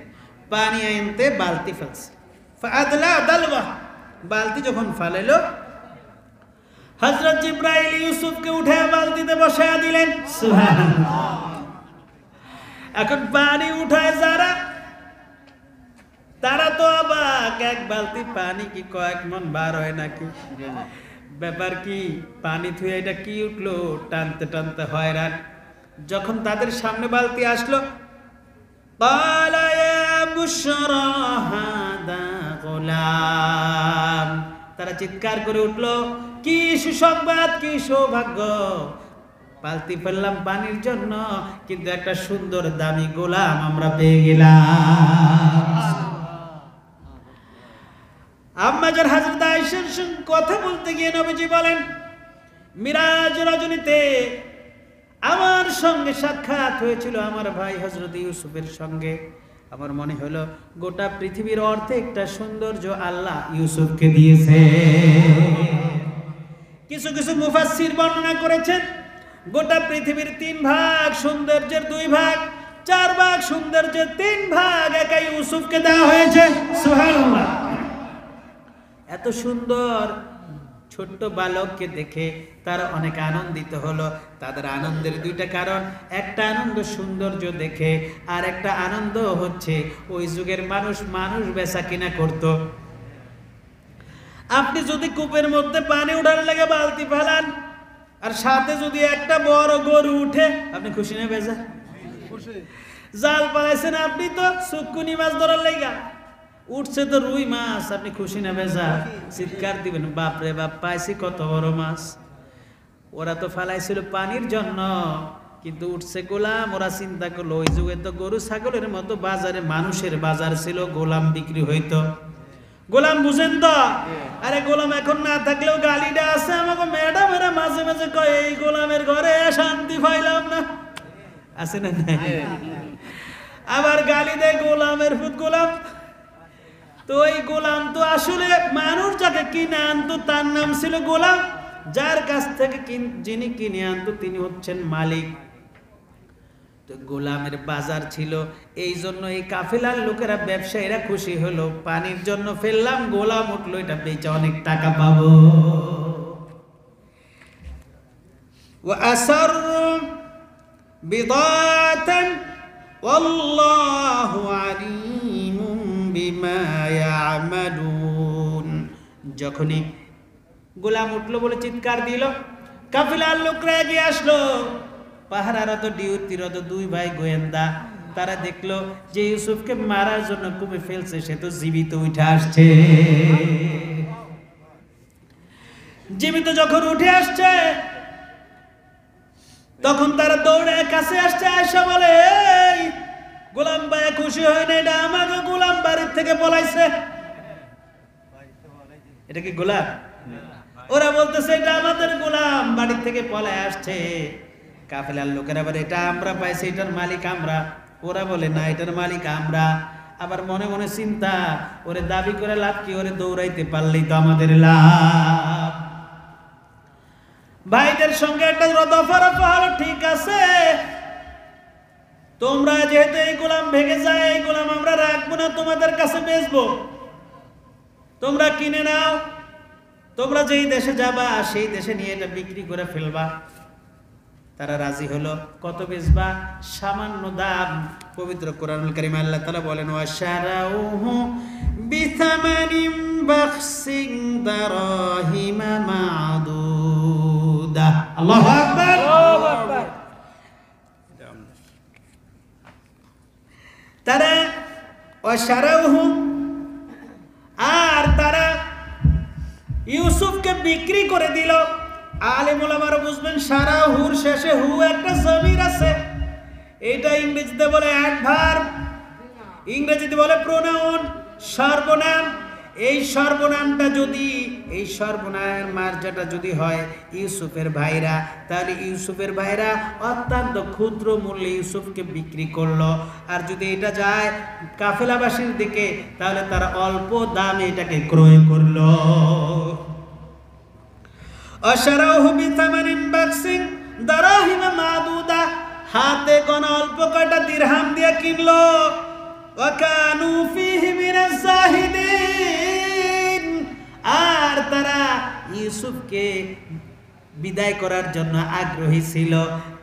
পানি আনতে বালতি ফেলছে। ফাআদলা দালওয়া বালতি যখন ফালাইলো, হযরত জিবরাইল ইউসুফকে উঠে বালতিতে বসায়া দিলেন। সুবহানাল্লাহ। এখন পানি উঠায় যারা, তারা তো অবাক, এক বালতি পানি কি কয়েক মন বার হয় নাকি? ব্যাপার কি? পানি থুয়ে এটা কি উঠলো? টানতে টানতে হয়রান। যখন তাদের সামনে বালতি আসলো, ক্বালা ইয়া বুশরা হাদা গোলাম, তারা চিৎকার করে উঠলো, কি সুসংবাদ, কি সৌভাগ্য, বালতি ফেললাম পানির জন্য, কিন্তু একটা সুন্দর দামি গোলাম আমরা পেয়ে গেলাম। আম্মাজান হযরত আয়েশার সঙ্গে কথা বলতে গিয়ে নবীজি বলেন, মিরাজ রজনীতে আমার সঙ্গে সাক্ষাৎ হয়েছিল আমার ভাই হযরত ইউসুফের সঙ্গে। আমার মনে হলো গোটা পৃথিবীর অর্ধেকটা সৌন্দর্য আল্লাহ ইউসুফকে দিয়েছে। কিছু কিছু মুফাসসির বর্ণনা করেছেন গোটা পৃথিবীর 3 ভাগ সৌন্দর্যের 2 ভাগ, 4 ভাগ সৌন্দর্যের 3 ভাগ একা ইউসুফকে দেওয়া হয়েছে। সুবহানাল্লাহ। এত সুন্দর ছোট্ট বালককে দেখে তারা অনেক আনন্দিত হলো। তাদের আনন্দের 2টা কারণ, একটা আনন্দ সৌন্দর্য দেখে, আর একটা আনন্দ হচ্ছে ওই যুগের মানুষ বেচা কিনা করত। আপনি যদি কূপের মধ্যে পানি উঠার লাগে বালতি ফেলান, আর সাথে যদি একটা বড় গরু উঠে, আপনি খুশি না বেজা? জাল পালাইছেন আপনি তো সুকুনি মাছ ধরার লাগা, উঠছে তো রুই মাছ, আপনি খুশি না বেজা? চিৎকার দিবেন, বাপরে বাপ, পাইছি কত বড় মাছ। ওরা তো ফালাইছিল পানির জন্য, কিন্তু উঠছে গোলাম। ওরা চিন্তা করলো ওই যুগে তো গরু ছাগলের মতো বাজারে মানুষের বাজার ছিল, গোলাম বিক্রি হইতো। গোলাম বুঝেন তো? আরে গোলাম এখন না থাকলেও গালিটা আছে আমাকে, ম্যাডামেরা মাঝে মাঝে কয় এই গোলামের ঘরে শান্তি পাইলাম না, আছে না? আবার গালি দেয় গোলামের ফুট গোলাম। তো এই গোলাম তো আসলে মানুষ যাকে কিনে আনতো তার নাম ছিল গোলাম, যার কাছ থেকে যিনি কিনে আনতো তিনি হচ্ছেন মালিক। তো গোলামের বাজার ছিল, এই জন্য এই কাফেলার লোকেরা ব্যবসায়ীরা খুশি হলো, পানির জন্য ফেললাম, গোলাম উঠলো, এটা বেচে অনেক টাকা পাবো। ওয়া আসরু বিদাতান ওয়াল্লাহু আলিমুম বিমা ইয়ামালুন। যখনই গোলাম উঠলো বলে চিৎকার দিল, কাফেলার লোকরা এগিয়ে আসলো। পাহারারত ডিউটিরত 2 ভাই গোয়েন্দা, তারা দেখলো যে ইউসুফকে মারার জন্য কূপে ফেলছে, সে তো জীবিত উঠে আসছে। জীবিত যখন উঠে আসছে, তখন তারা দৌড়ে কাছে আসছে, আয়েশা বলে, এই গোলাম ভাই খুশি হয় না, এটা আমাকে গোলাম বাড়ির থেকে পলাইছে। এটা কি গোলাম? ওরা বলতেছে এটা আমাদের গোলাম বাড়ির থেকে পলায় আসছে। কাফেলার লোকেরা বলে এটা আমরা পাইছি, এটার মালিক আমরা। ওরা বলে না, এটার মালিক আমরা। আবার মনে মনে চিন্তা, ওরে দাবি করে লাভ কি, ওরে দৌড়াইতে পারলেই তো আমাদের লাভ। ভাইদের সঙ্গে একটা দফারফা হলো, ঠিক আছে তোমরা যেহেতু এই গোলাম ভেঙে যায়, এই গোলাম আমরা রাখবো না, তোমাদের কাছে বেচবো, তোমরা কিনে নাও, তোমরা যেই দেশে যাবা সেই দেশে নিয়ে এটা বিক্রি করে ফেলবা। তারা রাজি হলো। কত বেচবা? সামান্য দাম। পবিত্র কোরআনুল কারীমে আল্লাহ তাআলা বলেন, ওয়াশারাউহু বিথামানিন বাখসিন দারাহিমা মা'দুদা। আল্লাহু আকবার। তারা ওয়াশারাউহু, আর তারা ইউসুফকে বিক্রি করে দিল। আলেম ওলামারা বুঝবেন, সারা হুর শেষে হু একটা জমির আছে। এটা ইংরেজিতে বলে অ্যাডভার্ব, ইংরেজিতে বলে প্রোনাউন, সর্বনাম। এই সর্বনামটা যদি, এই সর্বনামের মার্জাটা যদি হয় ইউসুফের ভাইরা, তাহলে ইউসুফের ভাইরা অত্যন্ত ক্ষুদ্র মূল্যে ইউসুফকে বিক্রি করলো। আর যদি এটা যায় কাফেলাবাসীর দিকে, তাহলে তারা অল্প দামে এটাকে ক্রয় করলো। আশরাহু বিথামানিন বাকসিন দারাহিমা মা'দুদা, হাতে গোনা অল্প কয়টা দিরহাম দিয়ে কিনলো। ওয়া কানু ফীহি মিনাজ জাহিদিন, আর তারা ইউসুফকে বিদায় করার জন্য আগ্রহী ছিল।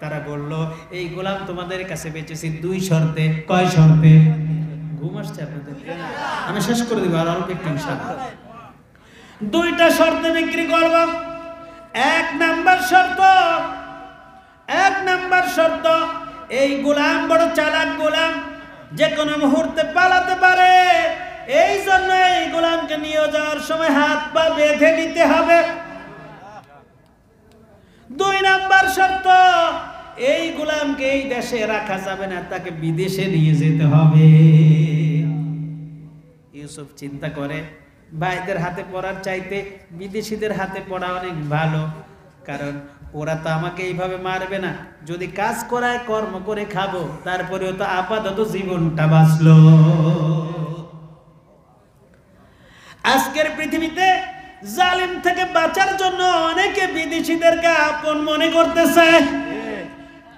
তারা বলল, এই গোলাম তোমাদের কাছে বেচেছি 2 শর্তে। কয় শর্তে? ঘুম আসছে আপনাদের? আমি শেষ করে দিব আর অল্প একটু ইনশাআল্লাহ। 2টা শর্তে বিক্রি করব। এক নাম্বার শর্ত, এই গোলাম বড় চালাক গোলাম, যে কোনো মুহূর্তে পালাতে পারে, এই জন্য এই গোলামকে নিয়ে যাওয়ার সময় হাত পা বেঁধে নিতে হবে। 2 নাম্বার শর্ত, এই গোলামকে এই দেশে রাখা যাবে না, তাকে বিদেশে নিয়ে যেতে হবে। ইউসুফ চিন্তা করে, ভাইদের হাতে পড়ার চাইতে বিদেশিদের হাতে পড়া অনেক ভালো, কারণ ওরা তো আমাকে এইভাবে মারবে না। যদি কাজ করায় কর্ম করে খাবো, তারপরেও তো আপাতত জীবনটা বাঁচলো। আজকের পৃথিবীতে জালিম থেকে বাঁচার জন্য অনেকে বিদেশিদেরকে আপন মনে করতেছে।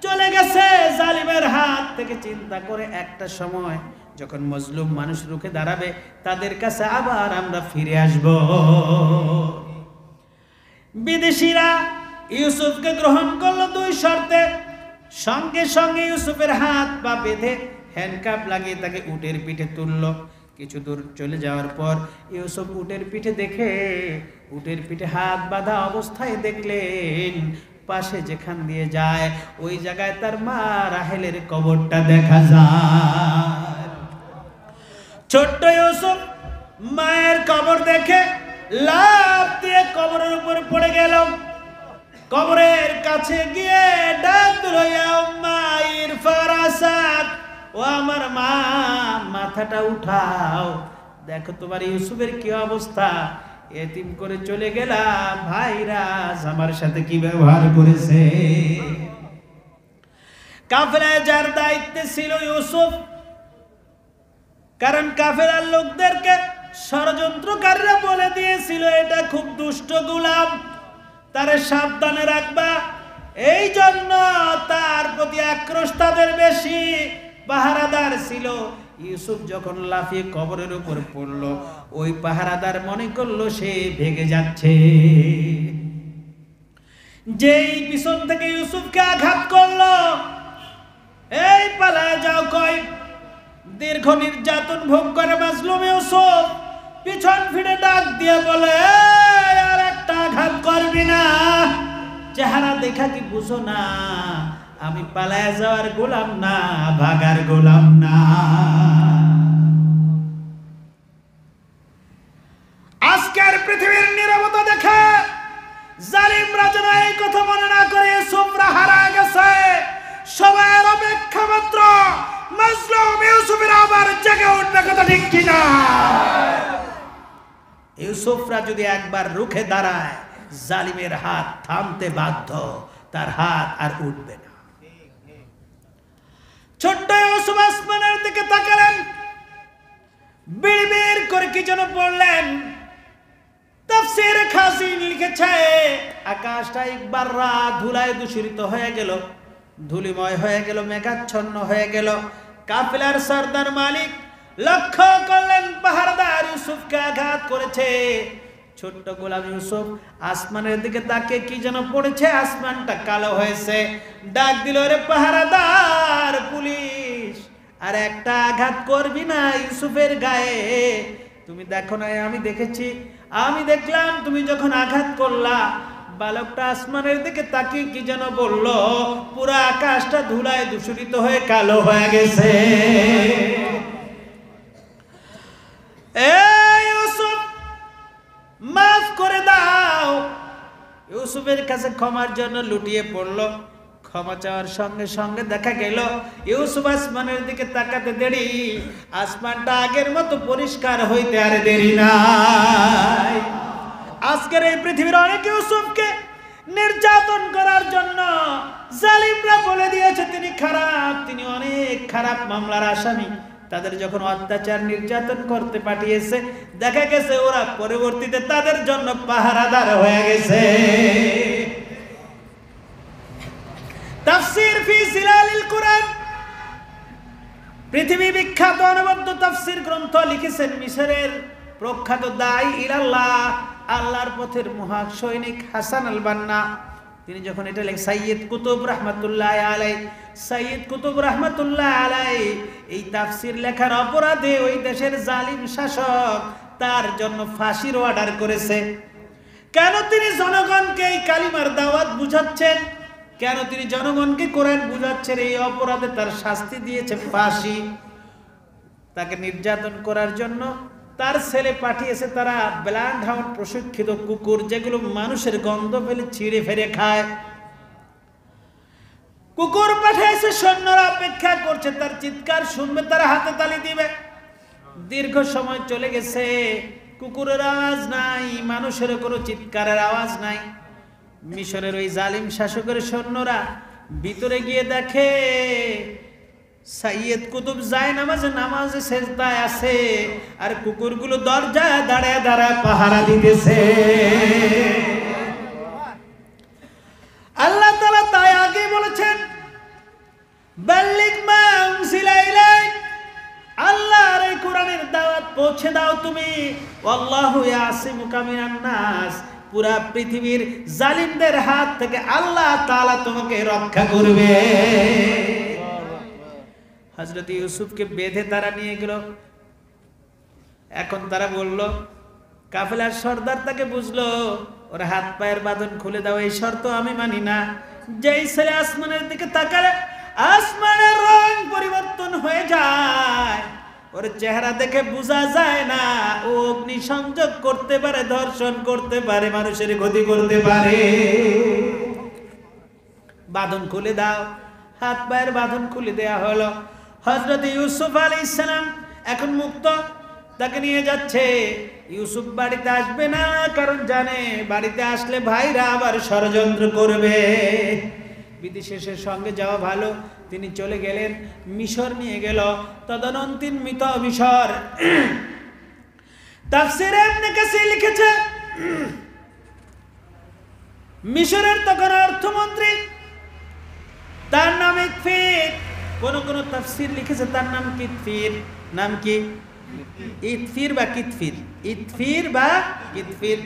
চলে গেছে জালিমের হাত থেকে, চিন্তা করে একটা সময় যখন মজলুম মানুষ রুখে দাঁড়াবে, তাদের কাছে আবার আমরা ফিরে আসব। বিদেশিরা ইউসুফকে গ্রহণ করলো 2 শর্তে। সঙ্গে সঙ্গে ইউসুফের হাত পা বেঁধে হ্যান্ডকাপ লাগিয়ে তাকে উটের পিঠে তুললো। কিছু দূর চলে যাওয়ার পর ইউসুফ উটের পিঠে দেখে, উটের পিঠে হাত বাঁধা অবস্থায় দেখলেন পাশে যেখান দিয়ে যায় ওই জায়গায় তার মা রাহেলের কবরটা দেখা যায়। ছোট্ট ইউসুফ মায়ের কবর দেখে লাফ দিয়ে কবরের উপর পড়ে গেল। কবরের কাছে গিয়ে ডাক দিল, ইয়া উম্মা ইরফা রাসাক, ও আমার মা, মাথাটা উঠাও, দেখো তোমার ইউসুফের কি অবস্থা। এতিম করে চলে গেলাম, ভাইরা আমার সাথে কি ব্যবহার করেছে। কাফেলায় যার দায়িত্বে ছিল ইউসুফ, কারণ কাফেলার লোকদেরকে ষড়যন্ত্রকারীরা বলে দিয়েছিল এটা খুব দুষ্ট গোলাম, তারে সাবধানে রাখবা। এই জন্য তার প্রতি আক্রোশ তাদের বেশি। পাহারাদার ছিল। ইউসুফ যখন লাফিয়ে কবরের উপর পড়লো, ওই পাহারাদার মনে করলো সে ভেগে যাচ্ছে। যেই পিছন থেকে ইউসুফকে আঘাত করলো, এই পালায় যাও কয়। দীর্ঘ নির্যাতন ভোগ করে মাজলুম ইউসুফ পিছন ফিরে ডাক দিয়ে বলে, আর একটা আঘাত করবি না, চেহারা দেখা কি বুঝো না আমি পালায় যাওয়ার গোলাম না, ভাগার গোলাম না। আজকের পৃথিবীর নীরবতা দেখে জালিমরা যেন এই কথা মনে না করে ইউসুফরা হারা গেছে, সবার অপেক্ষা মাত্র মাজলুম ইউসুফের আবার জেগে উঠবে, কথা ঠিক কিনা? ইউসুফরা যদি একবার রুখে দাঁড়ায়, জালিমের হাত থামতে বাধ্য, তার হাত আর উঠবে না। ছোট্ট ইউসুফ আসমানের দিকে তাকালেন, বিড়বিড় করে কি যেন পড়লেন। তাফসীর খাজিন লিখেছে, আকাশটা একবার ধুলায় দূষিত হয়ে গেল, ধুলিময় হয়ে গেল, মেঘাচ্ছন্ন হয়ে গেল। কাফেলার সরদার মালিক লক্ষ্য করলেন পাহারাদার ইউসুফকে আঘাত করেছে। ছোট্ট গোলাম ইউসুফ আসমানের দিকে তাকিয়ে কি যেন পড়েছে, আসমানটা কালো হয়েছে। ডাক দিল, রে পাহারাদার, পুলিশ, আর একটা আঘাত করবি না ইউসুফের গায়ে? তুমি দেখো না, আমি দেখেছি, আমি দেখলাম তুমি যখন আঘাত করলা, বালকটা আসমানের দিকে তাকিয়ে কি যেন বলল, পুরো আকাশটা ধুলায় দূষিত হয়ে কালো হয়ে গেছে। ইউসুফ, মাফ করে দাও। ইউসুফের কাছে ক্ষমার জন্য লুটিয়ে পড়ল। ক্ষমা চাওয়ার সঙ্গে সঙ্গে দেখা গেল ইউসুফ আসমানের দিকে তাকাতে দেরি, আসমানটা আগের মতো পরিষ্কার হইতে আর দেরি নাই। আজকের এই পৃথিবীর অনেক ইউসুফকে নির্যাতন করার জন্য জালিমরা বলে দিয়েছে তিনি খারাপ, তিনি অনেক খারাপ মামলার আসামি। তাদের যখন অত্যাচার নির্যাতন করতে পাঠিয়েছে, দেখা গেছে ওরা পরবর্তীতে তাদের জন্য পাহারাদার হয়ে গেছে। তাফসীর ফি জিলালিল কুরআন, পৃথিবী বিখ্যাত অনবদ্য তাফসীর গ্রন্থ লিখেছেন মিশরের প্রখ্যাত দাঈ ইলাল্লাহ, আল্লাহর পথের মহা সৈনিক হাসান আল বান্না। তিনি যখন এটা লেখেন, সাইয়্যিদ কুতুব রাহমাতুল্লাহ আলাইহি, সাইয়্যিদ কুতুব রাহমাতুল্লাহ আলাইহি এই তাফসীর লেখার অপরাধে ওই দেশের জালিম শাসক তার জন্য ফাঁসির অর্ডার করেছে। কেন তিনি জনগণকে এই কালিমার দাওয়াত বুঝাচ্ছেন, কেন তিনি জনগণকে কোরআন বুঝাচ্ছেন, এই অপরাধে তার শাস্তি দিয়েছে ফাঁসি। তাকে নির্যাতন করার জন্য তার ছেলে পাঠিয়েছে তারা ব্লাড হাউন্ড প্রশিক্ষিত কুকুর, যেগুলো মানুষের গন্ধ পেলে ছিঁড়ে ফেরে খায়। কুকুর পাঠিয়েছে, সৈন্যরা অপেক্ষা করছে, তার চিৎকার শুনবে, তারা হাতে তালি দিবে। দীর্ঘ সময় চলে গেছে, কুকুরের আওয়াজ নাই, মানুষের কোনো চিৎকারের আওয়াজ নাই। মিশরের ওই জালিম শাসকের সৈন্যরা ভিতরে গিয়ে দেখে সাইয়্যিদ কুতুব যায় নামাজে সেজদায় আছে, আর কুকুরগুলো দরজায় দাঁড়ায় দাঁড়ায় পাহারা দিতেছে। আল্লাহ তাআলা তাই আগে বলেছেন, বাল্লিগ মা উনজিলা ইলাইক, আল্লাহর এই কোরআনের দাওয়াত পৌঁছে দাও তুমি। ওয়াল্লাহু ইয়াসিমুকা মিনান নাস, পুরা পৃথিবীর জালিমদের হাত থেকে আল্লাহ তাআলা তোমাকে রক্ষা করবে। হযরত ইউসুফকে বেঁধে তারা নিয়ে গেল। এখন তারা বলল, কাফেলার সর্দার তাকে বুঝলো, ওর হাত পায়ের বাঁধন খুলে দাও, এই শর্ত আমি মানি না। যেই ছেলে আসমানের দিকে তাকালে আসমানের রং পরিবর্তন হয়ে যায়, ওর চেহারা দেখে বোঝা যায় না ও অগ্নি সংযোগ করতে পারে, ধর্ষণ করতে পারে, মানুষের ক্ষতি করতে পারে। বাঁধন খুলে দাও। হাত পায়ের বাঁধন খুলে দেয়া হলো। হযরত ইউসুফ আলাইহিস সালাম এখন মুক্ত, তাকে নিয়ে যাচ্ছে। ইউসুফ বাড়িতে আসবে না, কারণ জানে বাড়িতে আসলে ভাইরা আবার ষড়যন্ত্র করবে। বিদেশের সঙ্গে যাওয়া ভালো। তিনি চলে গেলেন, মিশর নিয়ে গেল, তদনন্তিন মিশর। তাফসীরে ইবনে কাসীর লিখেছে, মিশরের তখন অর্থমন্ত্রী, তার নাম ইতফির। কোন কোন তাফসীর লিখেছে তার নাম কিতফির। নাম কি? ইতফির বা কিতফির, ইতফির বা কিতফির।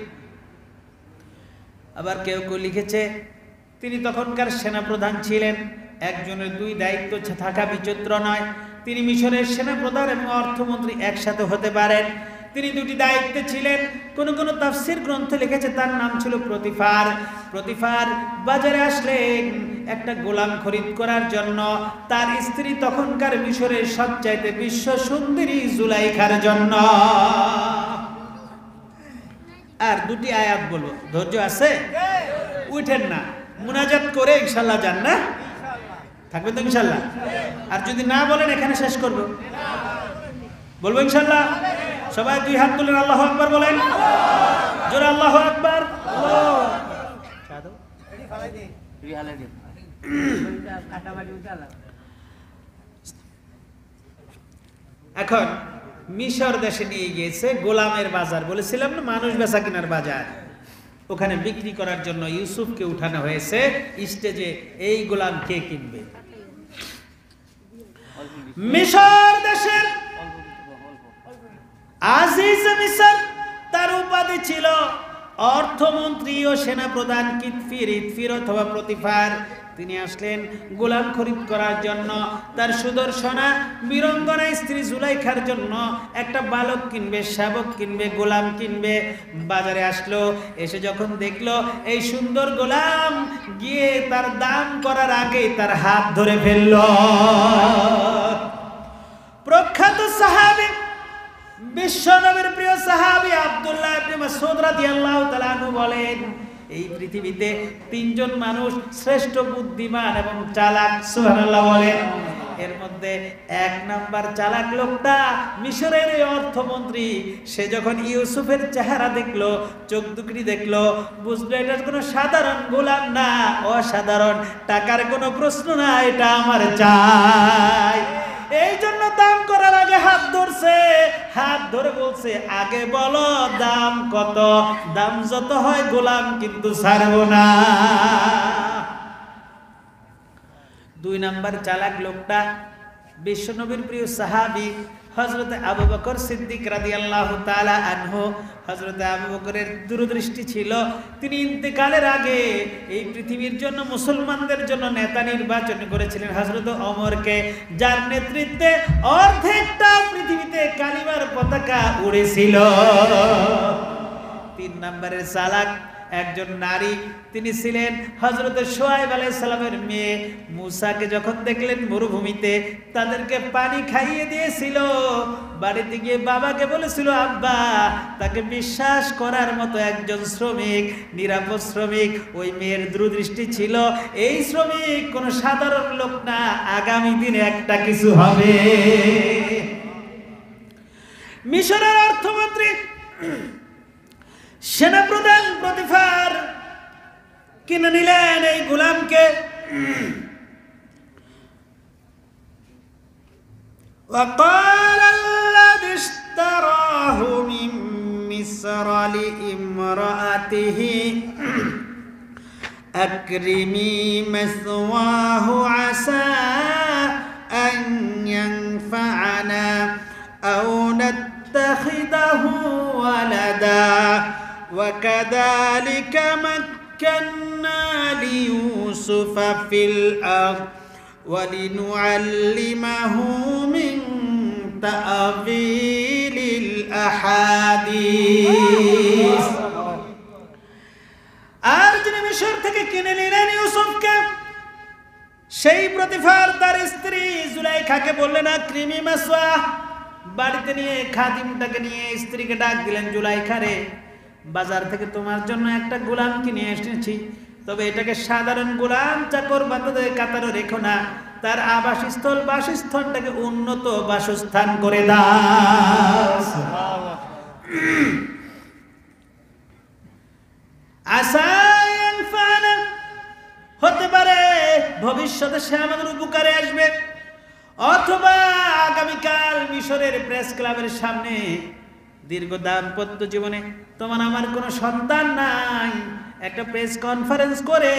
আবার কেউ কেউ লিখেছে তিনি তখনকার সেনাপ্রধান ছিলেন। একজনের দুই দায়িত্ব থাকা বিচিত্র নয়। তিনি মিশরের সেনাপ্রধান এবং অর্থমন্ত্রী একসাথে হতে পারেন। তিনি দুটি দায়িত্বে ছিলেন। কোন কোন তাফসীর গ্রন্থে লিখেছে তার নাম ছিল প্রতিফার। প্রতিফার বাজারে আসলেন একটা গোলাম খরিদ করার জন্য, তার স্ত্রী তখনকার মিশরের সবচাইতে বিশ্ব সুন্দরী জুলাইখার জন্য। আর দুটি আয়াত বলবো, ধৈর্য আছে? উঠেন না, মুনাজাত করে ইনশাল্লাহ যান না, থাকবেন তো ইনশাল্লাহ? আর যদি না বলেন এখানে শেষ করবো, বলবো ইনশাল্লাহ। সবাই দুই হাত তুলেন, আল্লাহু আকবার বলেন, জোরে আল্লাহু আকবার। এখন মিশর দেশে নিয়ে গিয়েছে গোলামের বাজার, বলেছিলাম না, মানুষ বেচা কেনার বাজার। ওখানে বিক্রি করার জন্য ইউসুফকে উঠানো হয়েছে স্টেজে। এই গোলাম কে কিনবে? মিশর দেশের আজিজ মিশর, তার উপাধি ছিল অর্থমন্ত্রী ও সেনাপ্রধান কিতফির অথবা প্রতিফার। তিনি আসলেন গোলাম খরিদ করার জন্য। তার সুদর্শনা বীরঙ্গনা স্ত্রী জুলাইখার জন্য একটা বালক কিনবে, শাবক কিনবে, গোলাম কিনবে। বাজারে আসলো, এসে যখন দেখলো এই সুন্দর গোলাম, গিয়ে তার দাম করার আগেই তার হাত ধরে ফেলল। প্রখ্যাত সাহাবী, বিশ্বনবীর প্রিয় সাহাবী আব্দুল্লাহ ইবনে মাসউদ রাদিয়াল্লাহু তাআলা আনহু বলেন, এই পৃথিবীতে তিনজন মানুষ শ্রেষ্ঠ বুদ্ধিমান এবং চালাক, সুবহানাল্লাহ বলেন। এর মধ্যে এক নাম্বার চালাক লোকটা মিশরের অর্থমন্ত্রী। সে যখন ইউসুফের চেহারা দেখলো, চোখ দুকড়ি দেখলো, বুঝলো এটা কোনো সাধারণ গোলাম না, অসাধারণ, টাকার কোনো প্রশ্ন না, এটা আমার চাই। এই জন্য দাম করার আগে হাত ধরছে, হাত ধরে বলছে আগে বলো দাম কত, দাম যত হয় গোলাম কিন্তু ছাড়বো না। দুই নাম্বার চালাক লোকটা বিশ্বনবীর প্রিয় সাহাবী হযরত আবু বকর সিদ্দিক রাদিয়াল্লাহু তাআলা আনহু। হযরত আবু বকরের দূরদৃষ্টি ছিল, তিনি ইন্তেকালের আগে এই পৃথিবীর জন্য, মুসলমানদের জন্য নেতা নির্বাচন করেছিলেন হযরত ওমরকে, যার নেতৃত্বে অর্ধেকটা পৃথিবীতে কালিমার পতাকা উড়েছিল। তিন নম্বরের চালাক একজন নারী, তিনি ছিলেন হযরত শুআয়ব আলাইহিস সালামের মেয়ে। মূসাকে যখন দেখলেন মরুভূমিতে, তাদেরকে পানি খাইয়ে দিয়েছিল। বাড়িতে গিয়ে বাবাকে বলেছিল, আব্বা, তাকে বিশ্বাস করার মতো একজন শ্রমিক, নিরাপদ শ্রমিক। ওই মেয়ের দূরদৃষ্টি ছিল, এই শ্রমিক কোনো সাধারণ লোক না, আগামী দিনে একটা কিছু হবে। মিশরের অর্থমন্ত্রী, সেনাপ্রধান প্রতিফার কিনে নিলেন এই গোলামকে। وقال الذي اشتراه من مصر لامرأته أكرمي مثواه عسى أن ينفعنا أو نتخذه ولدا وكذلك مكنا ليوسف في الأرض ولنعلمه من تأويل الأحاديث। আর যিনি মিশর থেকে কিনে নিলেন ইউসুফকে, সেই প্রতিফার তার স্ত্রী জুলাইখাকে বললেন, আকরিমি মাসওয়া, বাড়িতে নিয়ে খাদিমটাকে নিয়ে স্ত্রীকে ডাক দিলেন, জুলাইখা রে, বাজার থেকে তোমার জন্য একটা গোলাম কিনে এসেছি, তবে এটাকে সাধারণ গোলাম চাকর বান্দাদের কাতারে রেখো না, তার আবাসস্থল বাসস্থানটাকে উন্নত বাসস্থান করে দাও। আসায়ানফানা, হতে পারে ভবিষ্যতে সে আমাদের উপকারে আসবে, অথবা আগামীকাল মিশরের প্রেস ক্লাবের সামনে দীর্ঘ দাম্পত্য জীবনে তোমার আমার কোনো সন্তান নাই, একটা প্রেস কনফারেন্স করে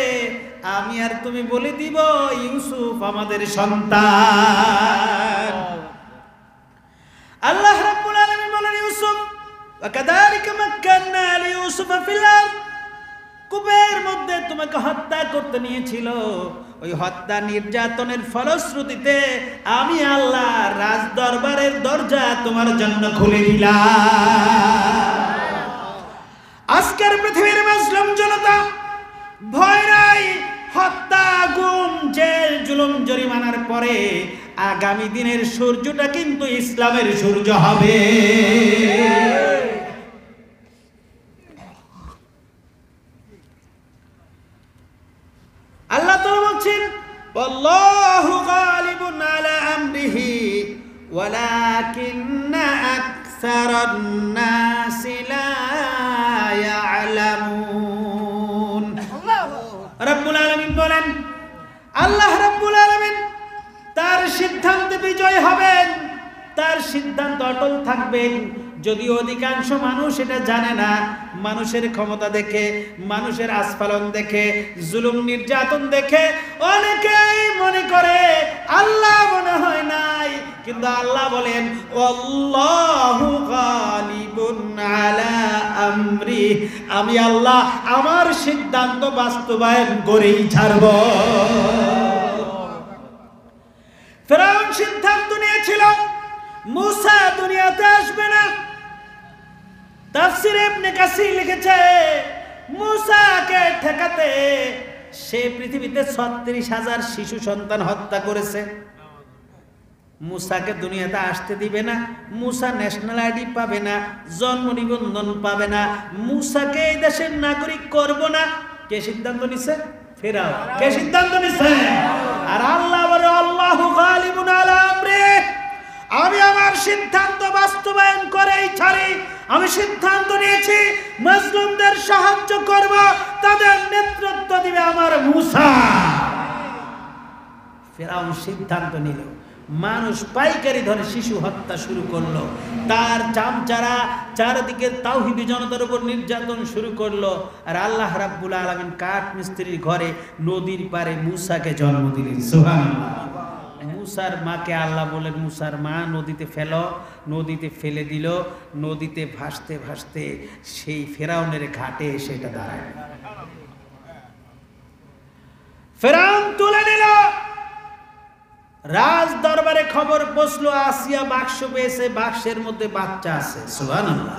আমি আর তুমি বলে দিব ইউসুফ আমাদের সন্তান। আল্লাহ রাব্বুল আলামিন বলেন, ইউসুফ ওয়াকাযালিকা মাক্কান্না লিইউসুফা ফিল আরদ, কূপের মধ্যে তোমাকে হত্যা করতে নিয়েছিল, ওই হত্যা নির্যাতনের ফলশ্রুতিতে আমি আল্লাহ রাজ দরবারের দরজা তোমার জন্য খুলে দিলাম। আজকের পৃথিবীর মুসলিম জনতা ভয় নাই, হত্যা, গুম, জেল, জুলুম, জরিমানার পরে আগামী দিনের সূর্যটা কিন্তু ইসলামের সূর্য হবে। আল্লাহু গালিবুন আলা আমরিহি ওয়ালাকিন্না আকসারান নাসি লা ইয়ালামুন। রব্বুল আলামিন বলেন, আল্লাহ রব্বুল আলামিন তার সিদ্ধান্তে বিজয় হবেন, তার সিদ্ধান্ত অটল থাকবেন। যদিও অধিকাংশ মানুষ এটা জানে না, মানুষের ক্ষমতা দেখে, মানুষের আস্ফালন দেখে, জুলুম নির্যাতন দেখে অনেকেই মনে করে আল্লাহ মনে হয় নাই, কিন্তু আল্লাহ বলেন আল্লাহু গালিবুন আলা আমরি, আমি আল্লাহ আমার সিদ্ধান্ত বাস্তবায়ন করেই ছাড়ব। ফেরাউন সিদ্ধান্ত নিয়েছিল মুসা দুনিয়াতে আসবে না। তাফসীরে ইবনে কাসির লিখেছে মুসাকে ঠেকাতে সে পৃথিবীতে ৩৬,০০০ শিশু সন্তান হত্যা করেছে। মুসাকে দুনিয়াতে আসতে দিবে না, মুসা ন্যাশনাল আইডি পাবে না, জন্ম নিবন্ধন পাবে না, মুসাকে এই দেশের নাগরিক করব না। কে সিদ্ধান্ত নিছে? ফেরাউন। কে সিদ্ধান্ত নিছে? আর আল্লাহ বলে আল্লাহু গালিবুন আলা আমরি, আমি আমার সিদ্ধান্ত বাস্তবায়ন করেই ছাড়ি। আমি সিদ্ধান্ত নিয়েছি মুসলিমদের সাহায্য করব, তাদের নেতৃত্ব দিবে আমার মুসা। ফেরাউন সিদ্ধান্ত নিল, মানুষ পাইকারি ধরে শিশু হত্যা শুরু করলো, তার চামচারা চারদিকে তাওহীদি জনতার উপর নির্যাতন শুরু করলো। আর আল্লাহ রাব্বুল আলামিন কাঠ মিস্ত্রির ঘরে নদীর পারে মুসাকে জন্ম দিলেন। সুবহানাল্লাহ। মুসার মাকে আল্লাহ বলেন, মুসার মা নদীতে ফেলো, নদীতে ফেলে দিল। নদীতে ভাসতে ভাসতে সেই ফেরাউনের ঘাটে সেটা দাঁড়ায়। ফেরাউন তুলে নিল। রাজ দরবারে খবর পৌঁছলো আসিয়া বাক্স পেয়েছে, বাক্সের মধ্যে বাচ্চা আছে। সুবহানাল্লাহ।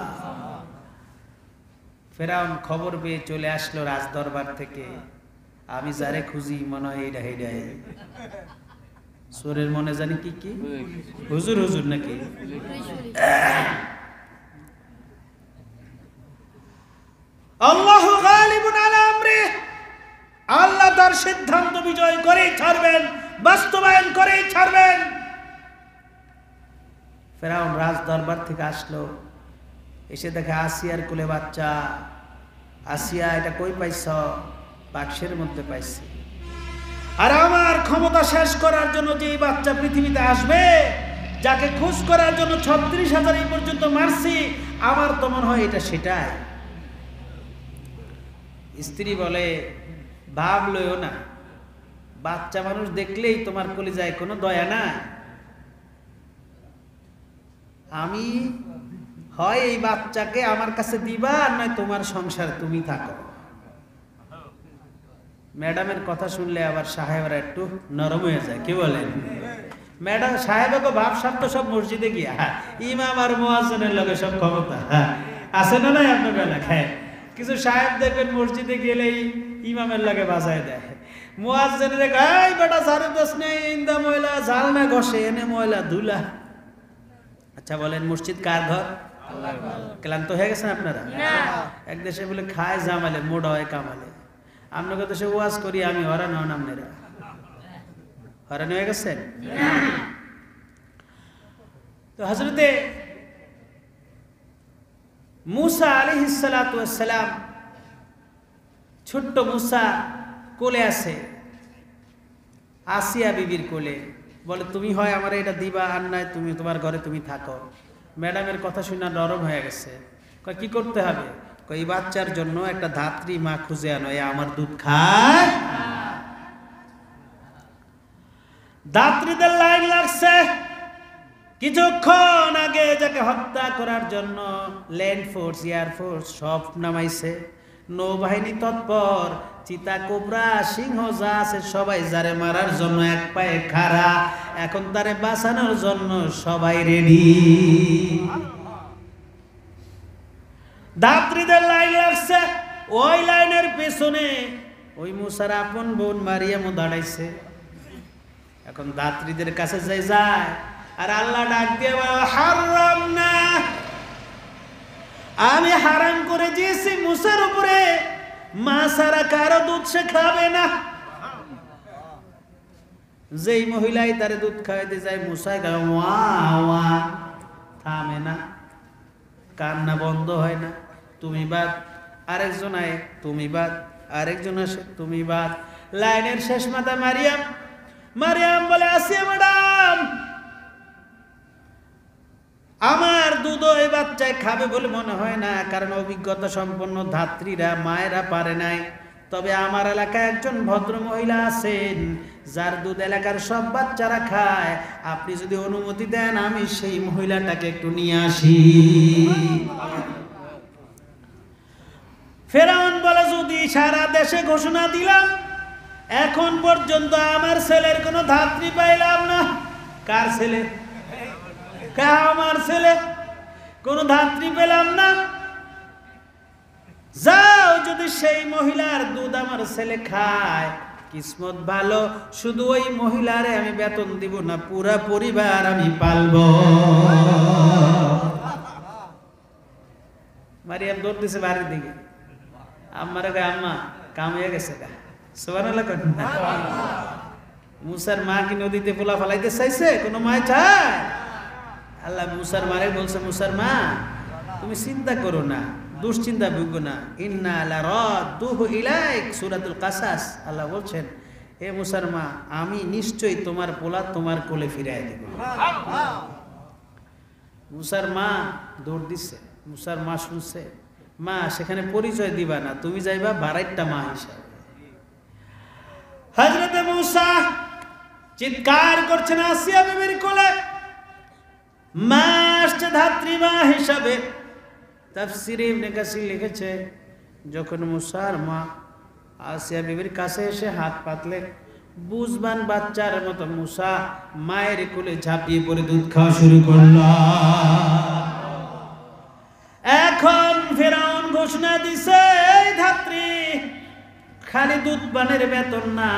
ফেরাউন খবর পেয়ে চলে আসলো রাজ দরবার থেকে, আমি যারে খুঁজি মনে হয় এইটা হেডাই। সোরের মনে জানি কি কি হুজুর হুজুর নাকি। আল্লাহু গালিবুন আলা আমরি, আল্লাহ তার সিদ্ধান্ত বিজয় করেই ছাড়বেন, বাস্তবায়ন করেই ছাড়বেন। ফেরাউন রাজ দরবার থেকে আসলো, এসে দেখে আসিয়ার কোলে বাচ্চা। আসিয়া, এটা কই পাইছ? বাক্সের মধ্যে পাইছি। আর আমার ক্ষমতা শেষ করার জন্য যে বাচ্চা পৃথিবীতে আসবে, যাকে খোঁজ করার জন্য ৩৬,০০০ এই পর্যন্ত মারছি, আমার তো মনে হয় এটা সেটাই। স্ত্রী বলে, ভাব লইও না, বাচ্চা মানুষ দেখলেই তোমার কলিজায় কোনো দয়া না। আমি হয় এই বাচ্চাকে আমার কাছে দিবা, আর নয় তোমার সংসার তুমি থাকো। ম্যাডামের কথা শুনলে আবার সাহেবরা একটু নরম হয়ে যায়, কি বলেন? ম্যাডাম সাহেবকে ভাব সাধ্য সব মসজিদে গিয়া ইমাম আর মুয়াজ্জিনের লগে সব ক্ষমতা আছে না নাই আপনার এলাকায়? কিছু সাহেব দেখবেন মসজিদে গেলেই ইমামের লগে বাজায় দেয়, মুয়াজ্জিনের এই বেটা সারে দোষ নেই, ইন্দা ময়লা ঝাল না ঘষে, এনে ময়লা ধুলা। আচ্ছা বলেন, মসজিদ কার ঘর? আল্লাহর ঘর। ক্লান্ত হয়ে গেছেন আপনারা? না। এক দেশে বলে খায় জামালে, মোড়া হয় কামালে। আপনাকে তো সে ওয়াজ করি আমি, হরান হন আপনারা? হরান হয়ে গেছেন? তো হযরতে মুসা আলাইহিস সালাতু ওয়াস সালাম, ছোট্ট মুসা কোলে আছে, আসিয়া বিবির কোলে। বলে, তুমি হয় আমার এটা দিবা, আর নাই তুমি তোমার ঘরে তুমি থাকো। ম্যাডামের কথা শুনে নরম হয়ে গেছে। কয় কি করতে হবে? এই বাচ্চার জন্য একটা ধাত্রী মা খুঁজে আনো, আমার দুধ খায়। ধাত্রীদের লাইন লাগছে। কিছুক্ষণ আগে যাকে হত্যা করার জন্য ল্যান্ড ফোর্স, এয়ার ফোর্স সব নামাইছে, নৌবাহিনী তৎপর, চিতা কোবরা সিংহ যা আছে সবাই যারে মারার জন্য এক পায়ে খাড়া। এখন তারে বাঁচানোর জন্য সবাই রেডি। ধাত্রীদের লাইন লাগছে। ওই লাইনের পেছনে ওই মুসার আপন বোন মারিয়ামও দাঁড়াইছে। এখন ধাত্রীদের কাছে যায়, আর আল্লাহ ডাক দিয়ে বলে, হারাম না, আমি হারাম করে দিয়েছি মুসার উপরে, মা ছাড়া কারো দুধ সে খাবে না। যেই মহিলাই তারে দুধ খাওয়াইতে যায় মুসাই গায় ওয়া ওয়া, থামে না, কান্না বন্ধ হয় না। তুমি বাদ, আরেকজন আয়, তুমি বাদ, আরেকজন আসে, তুমি বাদ। লাইনের শেষ মাথা মারিয়াম। মারিয়াম বলে, আসিয়া ম্যাডাম, আমার দুধ ওই বাচ্চায় খাবে বলে মনে হয় না, কারণ অভিজ্ঞতা সম্পন্ন ধাত্রীরা মায়েরা পারে নাই। তবে আমার এলাকায় একজন ভদ্র মহিলা আছেন যার দুধ এলাকার সব বাচ্চারা খায়। আপনি যদি অনুমতি দেন আমি সেই মহিলাটাকে একটু নিয়ে আসি। ফেরাউন বলে, যদি সারা দেশে ঘোষণা দিলাম, এখন পর্যন্ত আমার ছেলের কোনো ধাত্রী পাইলাম না। কার ছেলে? আমার ছেলে, কোনো ধাত্রী পেলাম না। যাও, যদি সেই মহিলার দুধ আমার ছেলে খায়, কিসমত ভালো, শুধু ওই মহিলারে আমি বেতন দিব না, পুরা পরিবার আমি পালবো। মারিয়াম দৌড় দিছে বাড়ির দিকে। আমার আম্মা কাম হয়ে গেছে গা। সুবহানাল্লাহ। মুসার মা কি নদীতে পোলা ফেলাইতে চাইছে? কোনো মায় চায়? আল্লাহ মুসার মারে বলছে, মুসার মা তুমি চিন্তা করো না, দুশ্চিন্তা ভুগো না। ইন্না লারাদুহু ইলাইক, সূরাতুল কাসাস। আল্লাহ বলছেন, হে মুসার মা, আমি নিশ্চয়ই তোমার পোলা তোমার কোলে ফিরাই দেব। মুসার মা দৌড় দিচ্ছে। মুসার মা শুনছে, মা সেখানে পরিচয় দিবা না, তুমি যাইবা বারাইট্টা মা হিসাবে। হযরতে মুসা চিৎকার করছেন আসিয়া বিবির কোলে, মা আসছে ধাত্রী মা হিসাবে। তাফসীরে ইবনে কাসির লিখেছে, যখন মুসার মা আসিয়া বিবির কাছে এসে হাত পাতলেন, বুঝবান বাচ্চার মতো মুসা মায়ের কোলে ঝাঁপিয়ে পড়ে দুধ খাওয়া শুরু করল। এখন ফেরাউন ঘোষণা দিছে, এই ধাত্রী, খালি দুধ পানের বেতন না,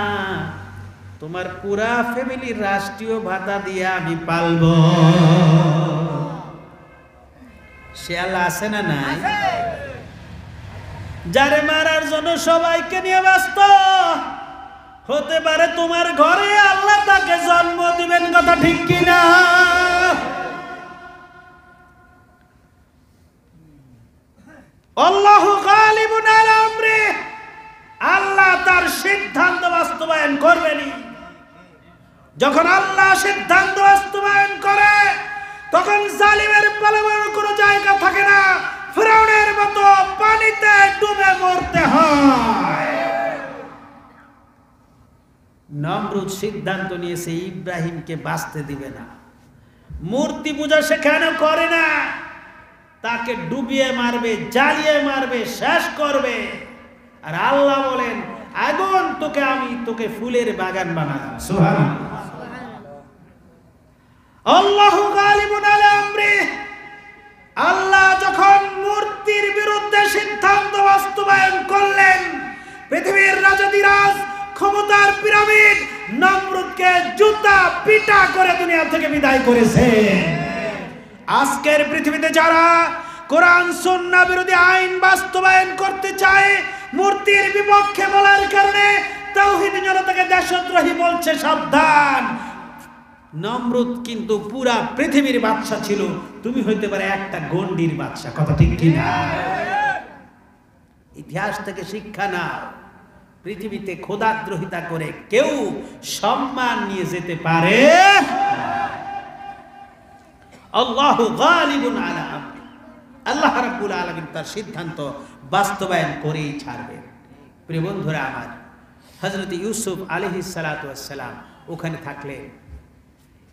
তোমার পুরা ফ্যামিলির রাষ্ট্রীয় ভাতা দিয়ে আমি পালবো। সে আল্লাহ আছে না নাই? যারে মারার জন্য সবাইকে নিয়ে ব্যস্ত, হতে পারে তোমার ঘরে আল্লাহ তাকে জন্ম দিবেন। কথা ঠিক কিনা? আল্লাহু গালিবুন আলা আমরি, আল্লাহ তার সিদ্ধান্ত বাস্তবায়ন করবেনই। যখন আল্লাহ সিদ্ধান্ত বাস্তবায়ন করে, তখন জালিমের পালাবার কোনো জায়গা থাকে না। ফিরআউনের মতো পানিতে ডুবে মরতে হয়। নমরুদ সিদ্ধান্ত নিয়েছে ইব্রাহিমকে বাঁচতে দিবে না, মূর্তি পূজা সেখানে করে না, তাকে ডুবিয়ে মারবে, জ্বালিয়ে মারবে, শেষ করবে। আর আল্লাহ বলেন, আগুন তোকে ফুলের বাগান বানাবো। সুবহানাল্লাহ। আল্লাহু গালিবুন আলা আমরি, আল্লাহ যখন মূর্তির বিরুদ্ধে সিদ্ধান্ত বাস্তবায়ন করলেন, পৃথিবীর রাজাদিরাজ, ক্ষমতার পিরামিড নমরুদকে জুতা পিটা করে দুনিয়া থেকে বিদায় করেছে। আজকের পৃথিবীতে যারা কোরআন সুন্নাহ বিরোধী আইন বাস্তবায়ন করতে চায়, মূর্তির বিপক্ষে বলার কারণে তাওহীদ জনতাকে দেশদ্রোহী বলছে, সাবধান। নমরুদ কিন্তু পুরা পৃথিবীর বাদশা ছিল, তুমি হইতে পারে একটা গন্ডির বাদশা। কথা ঠিক কিনা? ইতিহাস থেকে শিক্ষা নাও, পৃথিবীতে খোদাদ্রোহিতা করে কেউ সম্মান নিয়ে যেতে পারে। আল্লাহু গালিবুন আলা আমরি, আল্লাহ রাব্বুল আলামিন তার সিদ্ধান্ত বাস্তবায়ন করেই ছাড়বেন। প্রিয় বন্ধুরা আমার, হযরত ইউসুফ আলাইহিস সালাতু ওয়াস সালাম ওখানে থাকলেন।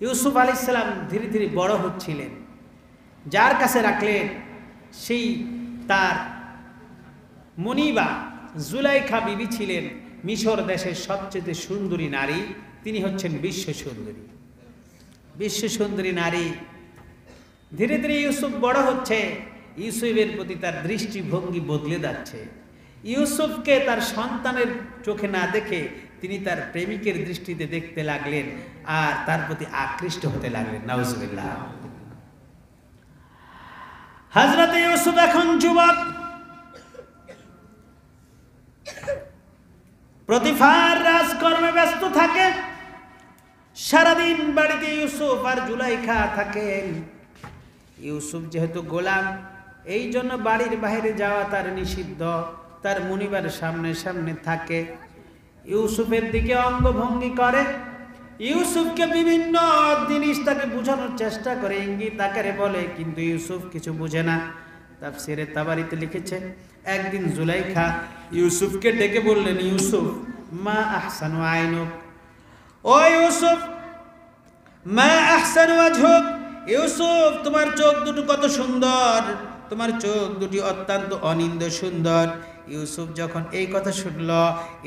ইউসুফ আলাইহিস সালাম ধীরে ধীরে বড় হচ্ছিলেন। যার কাছে রাখলেন সেই তার মুনিবা জুলাইখা বিবি ছিলেন মিশর দেশের সবচেয়ে সুন্দরী নারী। তিনি হচ্ছেন বিশ্ব সুন্দরী। বিশ্ব সুন্দরী নারী। ধীরে ধীরে ইউসুফ বড় হচ্ছে, ইউসুফের প্রতি তার দৃষ্টিভঙ্গি বদলে যাচ্ছে। ইউসুফকে তার সন্তানের চোখে না দেখে তিনি তার প্রেমিকের দৃষ্টিতে দেখতে লাগলেন আর তার প্রতি আকৃষ্ট হতে লাগলেন। নাউজুবিল্লাহ। হযরত ইউসুফ এখন যুবক, প্রতিভার রাজকর্মে ব্যস্ত থাকে। সারাদিন বাড়িতে ইউসুফ আর জুলাইখা থাকেন। ইউসুফ যেহেতু গোলাম, এই জন্য বাড়ির বাইরে যাওয়া তার নিষিদ্ধ। তার মুনিবার সামনে সামনে থাকে, ইউসুফের দিকে অঙ্গভঙ্গি করে, ইউসুফকে বিভিন্ন জিনিস তাকে বোঝানোর চেষ্টা করে, ইঙ্গিত আকারে বলে, কিন্তু ইউসুফ কিছু বুঝে না। তাফসিরে তাবারিতে লিখেছে, একদিন জুলাইখা ইউসুফকে ডেকে বললেন, ইউসুফ মা আহসানু আইনুক, ও ইউসুফ মা আহসানু ওয়াজহুক, ইউসুফ তোমার চোখ দুটো কত সুন্দর, তোমার চোখ দুটি অত্যন্ত অনিন্দ সুন্দর। ইউসুফ যখন এই কথা শুনল,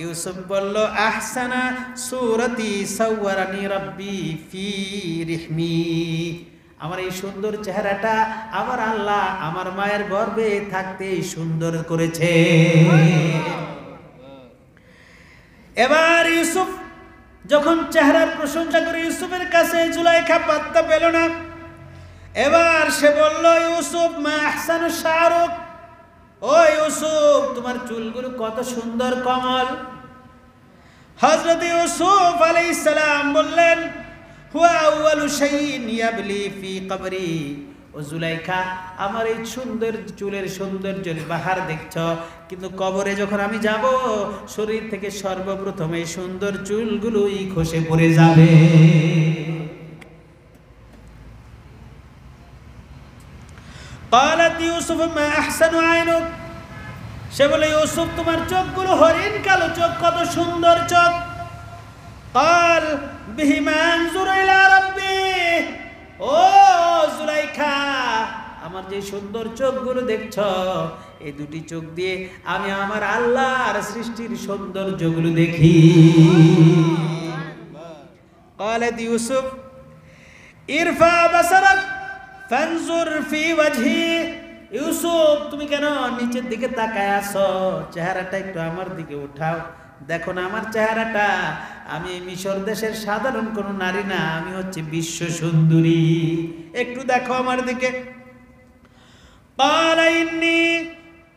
ইউসুফ বলল, আহসানা সূরাতি সাওয়ারানি রাব্বি ফি রিহমি, আমার এই সুন্দর চেহারাটা আমার আল্লাহ আমার মায়ের গর্ভে থাকতে সুন্দর করেছে। এবার ইউসুফ যখন চেহারার প্রশংসা করে ইউসুফের কাছে জুলাইখা পাত্তা পেল না। এবার সে বলল, ইউসুফ মা আহসানু শারুক, ও ইউসুফ তোমার চুলগুলো কত সুন্দর কমল। হযরত ইউসুফ আলাইহিস সালাম বললেন, হুয়া আউয়ালু শাইইন ইয়াবলি ফি কবরি, ও জুলাইখা আমার এই সুন্দর চুলের সৌন্দর্যের বাহার দেখছ, কিন্তু কবরে যখন আমি যাব শরীর থেকে সর্বপ্রথম এই সুন্দর চুলগুলোই খসে পড়ে যাবে। قالت ইউসুফ মা আহসানু আইনুক, সে বলে, ইউসুফ তোমার চোখগুলো হরিণ কালো চোখ, কত সুন্দর চোখ। قال বিহিমা আনজুরু ইলা রাব্বি, ও জুলাইখা আমার যে সুন্দর চোখগুলো দেখছ, এই দুটি চোখ দিয়ে আমি আমার আল্লাহর সৃষ্টির সৌন্দর্যগুলো দেখি। قالت ইউসুফ ইরফা বাসারাক ফানজুর ফি ওয়াজহি, ইউসুফ তুমি কেন নিচের দিকে তাকায় আছো, চেহারাটা একটু আমার দিকে উঠাও, দেখো না আমার চেহারাটা, আমি মিশর দেশের সাধারণ কোন নারী না, আমি হচ্ছে বিশ্ব সুন্দরী, একটু দেখো আমার দিকে। قال إني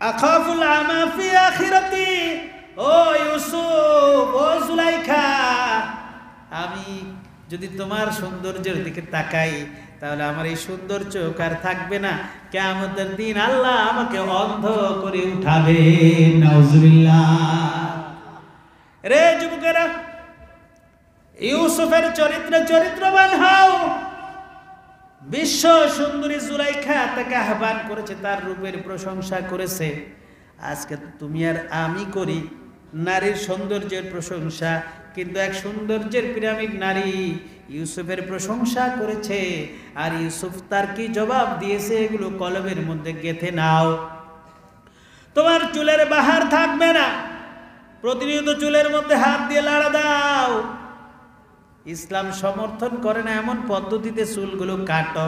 أخاف العمى في آخرتي, ও ইউসুফ, ও জুলাইখা, আমি যদি তোমার সৌন্দর্যের দিকে তাকাই তাহলে আমার এই সুন্দর চোখ আর থাকবে না, কিয়ামতের দিন আল্লাহ আমাকে অন্ধ করে উঠাবে। নাউজুবিল্লাহ। রে যুবকেরা, ইউসুফের চরিত্রে চরিত্রবান হও। বিশ্ব সুন্দরী জুলাইখা তাকে আহ্বান করেছে, তার রূপের প্রশংসা করেছে। আজকে তুমি আর আমি করি নারীর সৌন্দর্যের প্রশংসা, কিন্তু এক সৌন্দর্যের পিরামিড নারী ইউসুফের প্রশংসা করেছে, আর ইউসুফ তার কি জবাব দিয়েছে এগুলো কলমের মধ্যে গেঁথে নাও। তোমার চুলের বাহার থাকবে না, প্রতিনিয়ত চুলের মধ্যে হাত দিয়ে লাড়া দাও। ইসলাম সমর্থন করে না এমন পদ্ধতিতে চুলগুলো কাটো।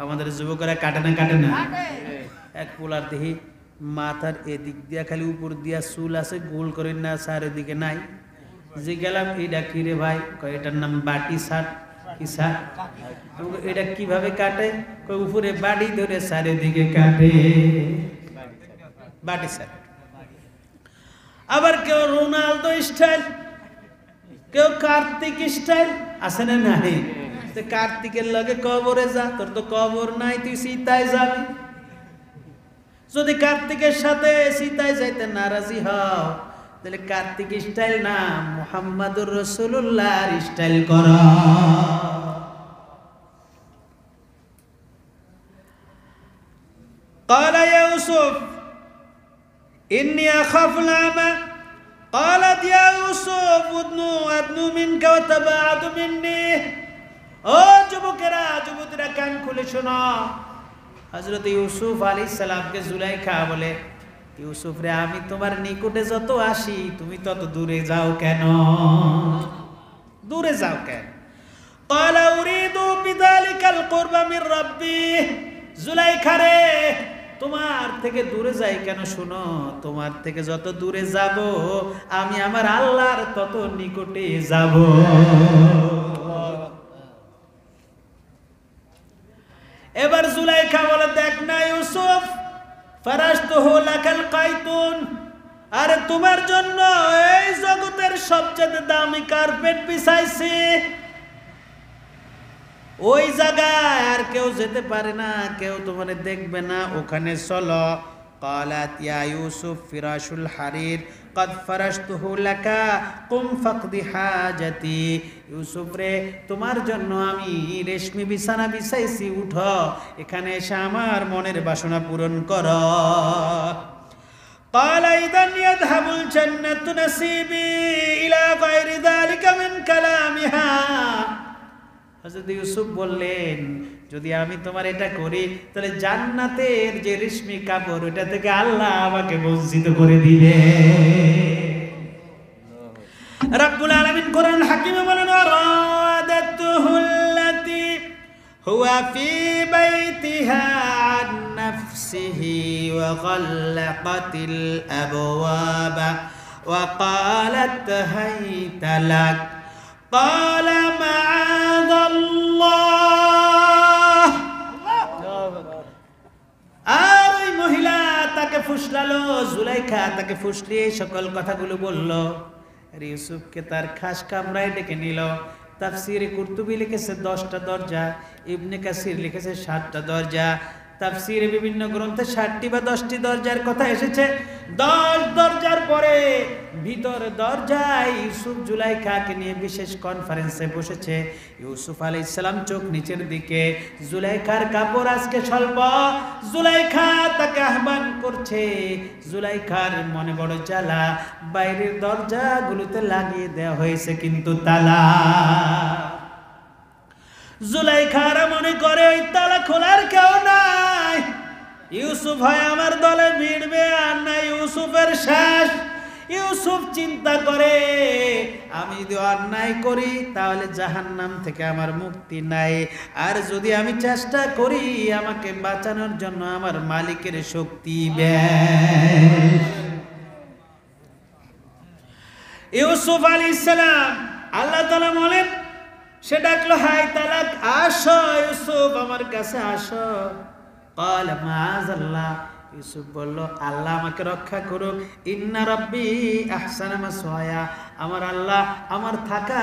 আমাদের যুবকেরা কাটে না, কাটে না। এক পোলার দেহি মাথার এদিক দিয়া খালি উপর দিয়া চুল আছে, গোল করে না চারিদিকে নাই। যে গেলাম, এটা কি রে ভাই? এটার নাম বাটি শার্ট। কি শার্ট? এটা কিভাবে কাটে? উপরে বাড়ি ধরে চারিদিকে কাটে, বাটি শার্ট। আবার কেউ রোনালদো স্টাইল, কেউ কার্তিক স্টাইল, আছে না নাই? কার্তিকের লগে কবরে যা, তোর তো কবর নাই, তুই সীতায় যাবি। যদি কার্তিকের সাথে সীতায় যাইতে নারাজি হও, তাহলে কার্তিক স্টাইল না, মুহাম্মাদুর রাসূলুল্লাহর স্টাইল কর। قال يا يوسف إني أخاف العمى, قالت يا يوسف أدنو منك وتباعد مني. ও যুবকেরা, যুবতীরা কান খুলে শোনো। হযরত ইউসুফ আলাইহিস সালামকে জুলাইখা বলে, ইউসুফ রে, আমি তোমার নিকটে যত আসি তুমি তত দূরে যাও কেন? দূরে যাও কেন? قال أريد بذلك القرب من ربي, জুলাইখা রে, তোমার থেকে দূরে যাই কেন? শোনো, তোমার থেকে যত দূরে যাব আমি আমার আল্লাহর তত নিকটে যাব। এবার জুলাইখা বলে, দেখ না ইউসুফ, ফারাশতুহু লাকাল কাইতুন, আরে তোমার জন্য এই জগতের সবচেয়ে দামি কার্পেট বিছাইছি। ওই জায়গায় আর কেউ যেতে পারে না, কেউ তোমার দেখবে না, ওখানে চলো। قالت يا يوسف فراش الحرير قد فرشته لك قم فقد حاجتي। ইউসুফ রে, তোমার জন্য আমি রেশমি বিছানা বিছাইছি, উঠো এখানে এসে আমার মনের বাসনা পূরণ করো। قال إذن يذهب الجنة نصيبي إلى غير ذلك من كلامها। হযরত ইউসুফ বললেন, যদি আমি তোমার এটা করি তাহলে জান্নাতের যে রেশমি কাপড় ওটা থেকে আল্লাহ আমাকে বঞ্চিত করে দিবে। রব্বুল আলামিন কোরআন হাকিমে বলেন, রাদাতুহুল্লাতি হুয়া ফি বাইতিহা আন নাফসিহি ওয়া গাল্লাকাতিল আবওয়াবা ওয়া ক্বালাত হাইতা লাক قال معاذ الله। আর ওই মহিলা তাকে ফুসলালো, জুলাইখা তাকে ফুসলিয়ে সকল কথাগুলো বলল। ইউসুফকে তার খাস কামরায় ডেকে নিল। তাফসিরে কুরতুবী লিখেছে 10টা দরজা, ইবনে কাসির লিখেছে 7টা দরজা। তাফসিরে বিভিন্ন গ্রন্থে 7টি বা 10টি দরজার কথা এসেছে। 10 দরজার পরে ভিতর দরজায় ইউসুফ জুলাইখাকে নিয়ে বিশেষ কনফারেন্সে বসেছে। ইউসুফ আলাইহিস সালাম চোখ নিচের দিকে, জুলাইখার কাপড় আজকে স্বল্প। জুলাইখা তাকে আহ্বান করছে। জুলাইখার মনে বড় জ্বালা, বাইরের দরজাগুলোতে লাগিয়ে দেওয়া হয়েছে কিন্তু তালা। জুলাইখারা মনে করে ওই তালা খোলার কেউ নাই, ইউসুফ হয় আমার দলে ভিড়বে আর না ইউসুফের শেষ। ইউসুফ চিন্তা করে, আমি যদি অন্যায় করি তাহলে জাহান্নাম থেকে আমার মুক্তি নাই, আর যদি আমি চেষ্টা করি আমাকে বাঁচানোর জন্য আমার মালিকের শক্তি বেশ। ইউসুফ আলাইহিস সালাম, আল্লাহ তাআলা বলেন, সে ডাকলো, হাই তালাক, আসো ইউসুফ আমার কাছে আসো। قال معاذ الله। ইউসুফ বলল, আল্লাহ আমাকে রক্ষা করুক। ইন্না রাব্বি আহসানা মাসওয়ায়া। আমার আল্লাহ আমার থাকা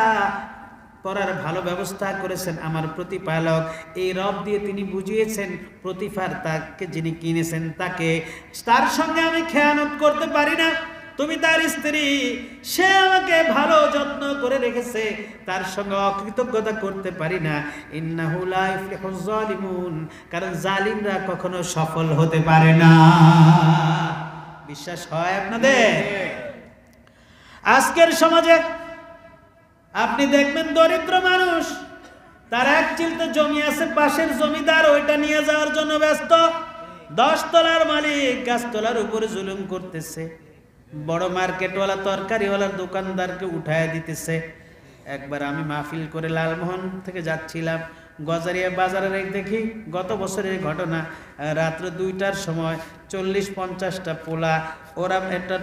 পড়ার ভালো ব্যবস্থা করেছেন, আমার প্রতিপালক। এই রব দিয়ে তিনি বুঝিয়েছেন প্রতিফার তাকে যিনি কিনেছেন তাকে, তার সঙ্গে আমি খেয়ানত করতে পারি না। তুমি তার স্ত্রী, সে আমাকে ভালো যত্ন করে রেখেছে, তার সঙ্গে অকৃতজ্ঞতা করতে পারি না। ইন্নাহু লা ইফলিহুজ জালিমুন। কারণ জালিমরা কখনো সফল হতে পারে না। বিশ্বাস হয় আপনাদের? আজকের সমাজে আপনি দেখবেন দরিদ্র মানুষ, তার এক চিলতে জমি আছে, পাশের জমিদার ওইটা নিয়ে যাওয়ার জন্য ব্যস্ত। 10 তলার মালিক গাছতলার উপরে জুলুম করতেছে, বড় মার্কেটওয়ালা তরকারিওয়ালার দোকানদারকে উঠায় দিতেছে। একবার আমি মাহফিল করে লালমোহন থেকে যাচ্ছিলাম, গজারিয়া বাজারে দেখি গত বছরের ঘটনা। রাত্র 2টার সময় 40-50টা পোলা, ওরা একটা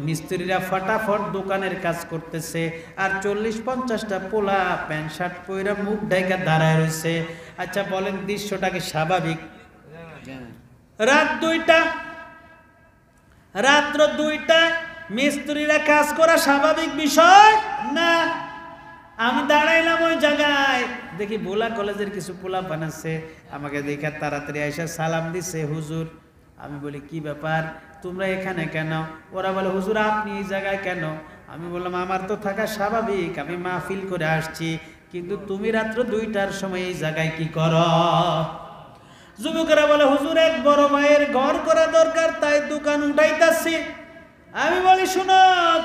মিস্ত্রিরা ফটাফট দোকানের কাজ করতেছে, আর 40-50টা পোলা প্যান্ট শার্ট পরে মুখ ঢাকা দাঁড়ায় রয়েছে। আচ্ছা বলেন, দৃশ্যটা কি স্বাভাবিক? রাত্র 2টা মিস্ত্রিরা কাজ করা স্বাভাবিক বিষয় না। আমি দাঁড়াইলাম ওই জায়গায়, দেখি বোলা কলেজের কিছু পোলা বানাচ্ছে, আমাকে দেখে তাড়াতাড়ি আইসা সালাম দিছে, হুজুর। আমি বলি, কি ব্যাপার, তোমরা এখানে কেন? ওরা বলে, হুজুর আপনি এই জায়গায় কেন? আমি বললাম, আমার তো থাকা স্বাভাবিক, আমি মাহফিল করে আসছি, কিন্তু তুমি রাত্র 2টার সময় এই জায়গায় কি করো? যুবকেরা বলে, হুজুর এক বড় ভাইয়ের ঘর করা দরকার, তাই দোকান উঠাইতাছি। আমি বলি, শুনো,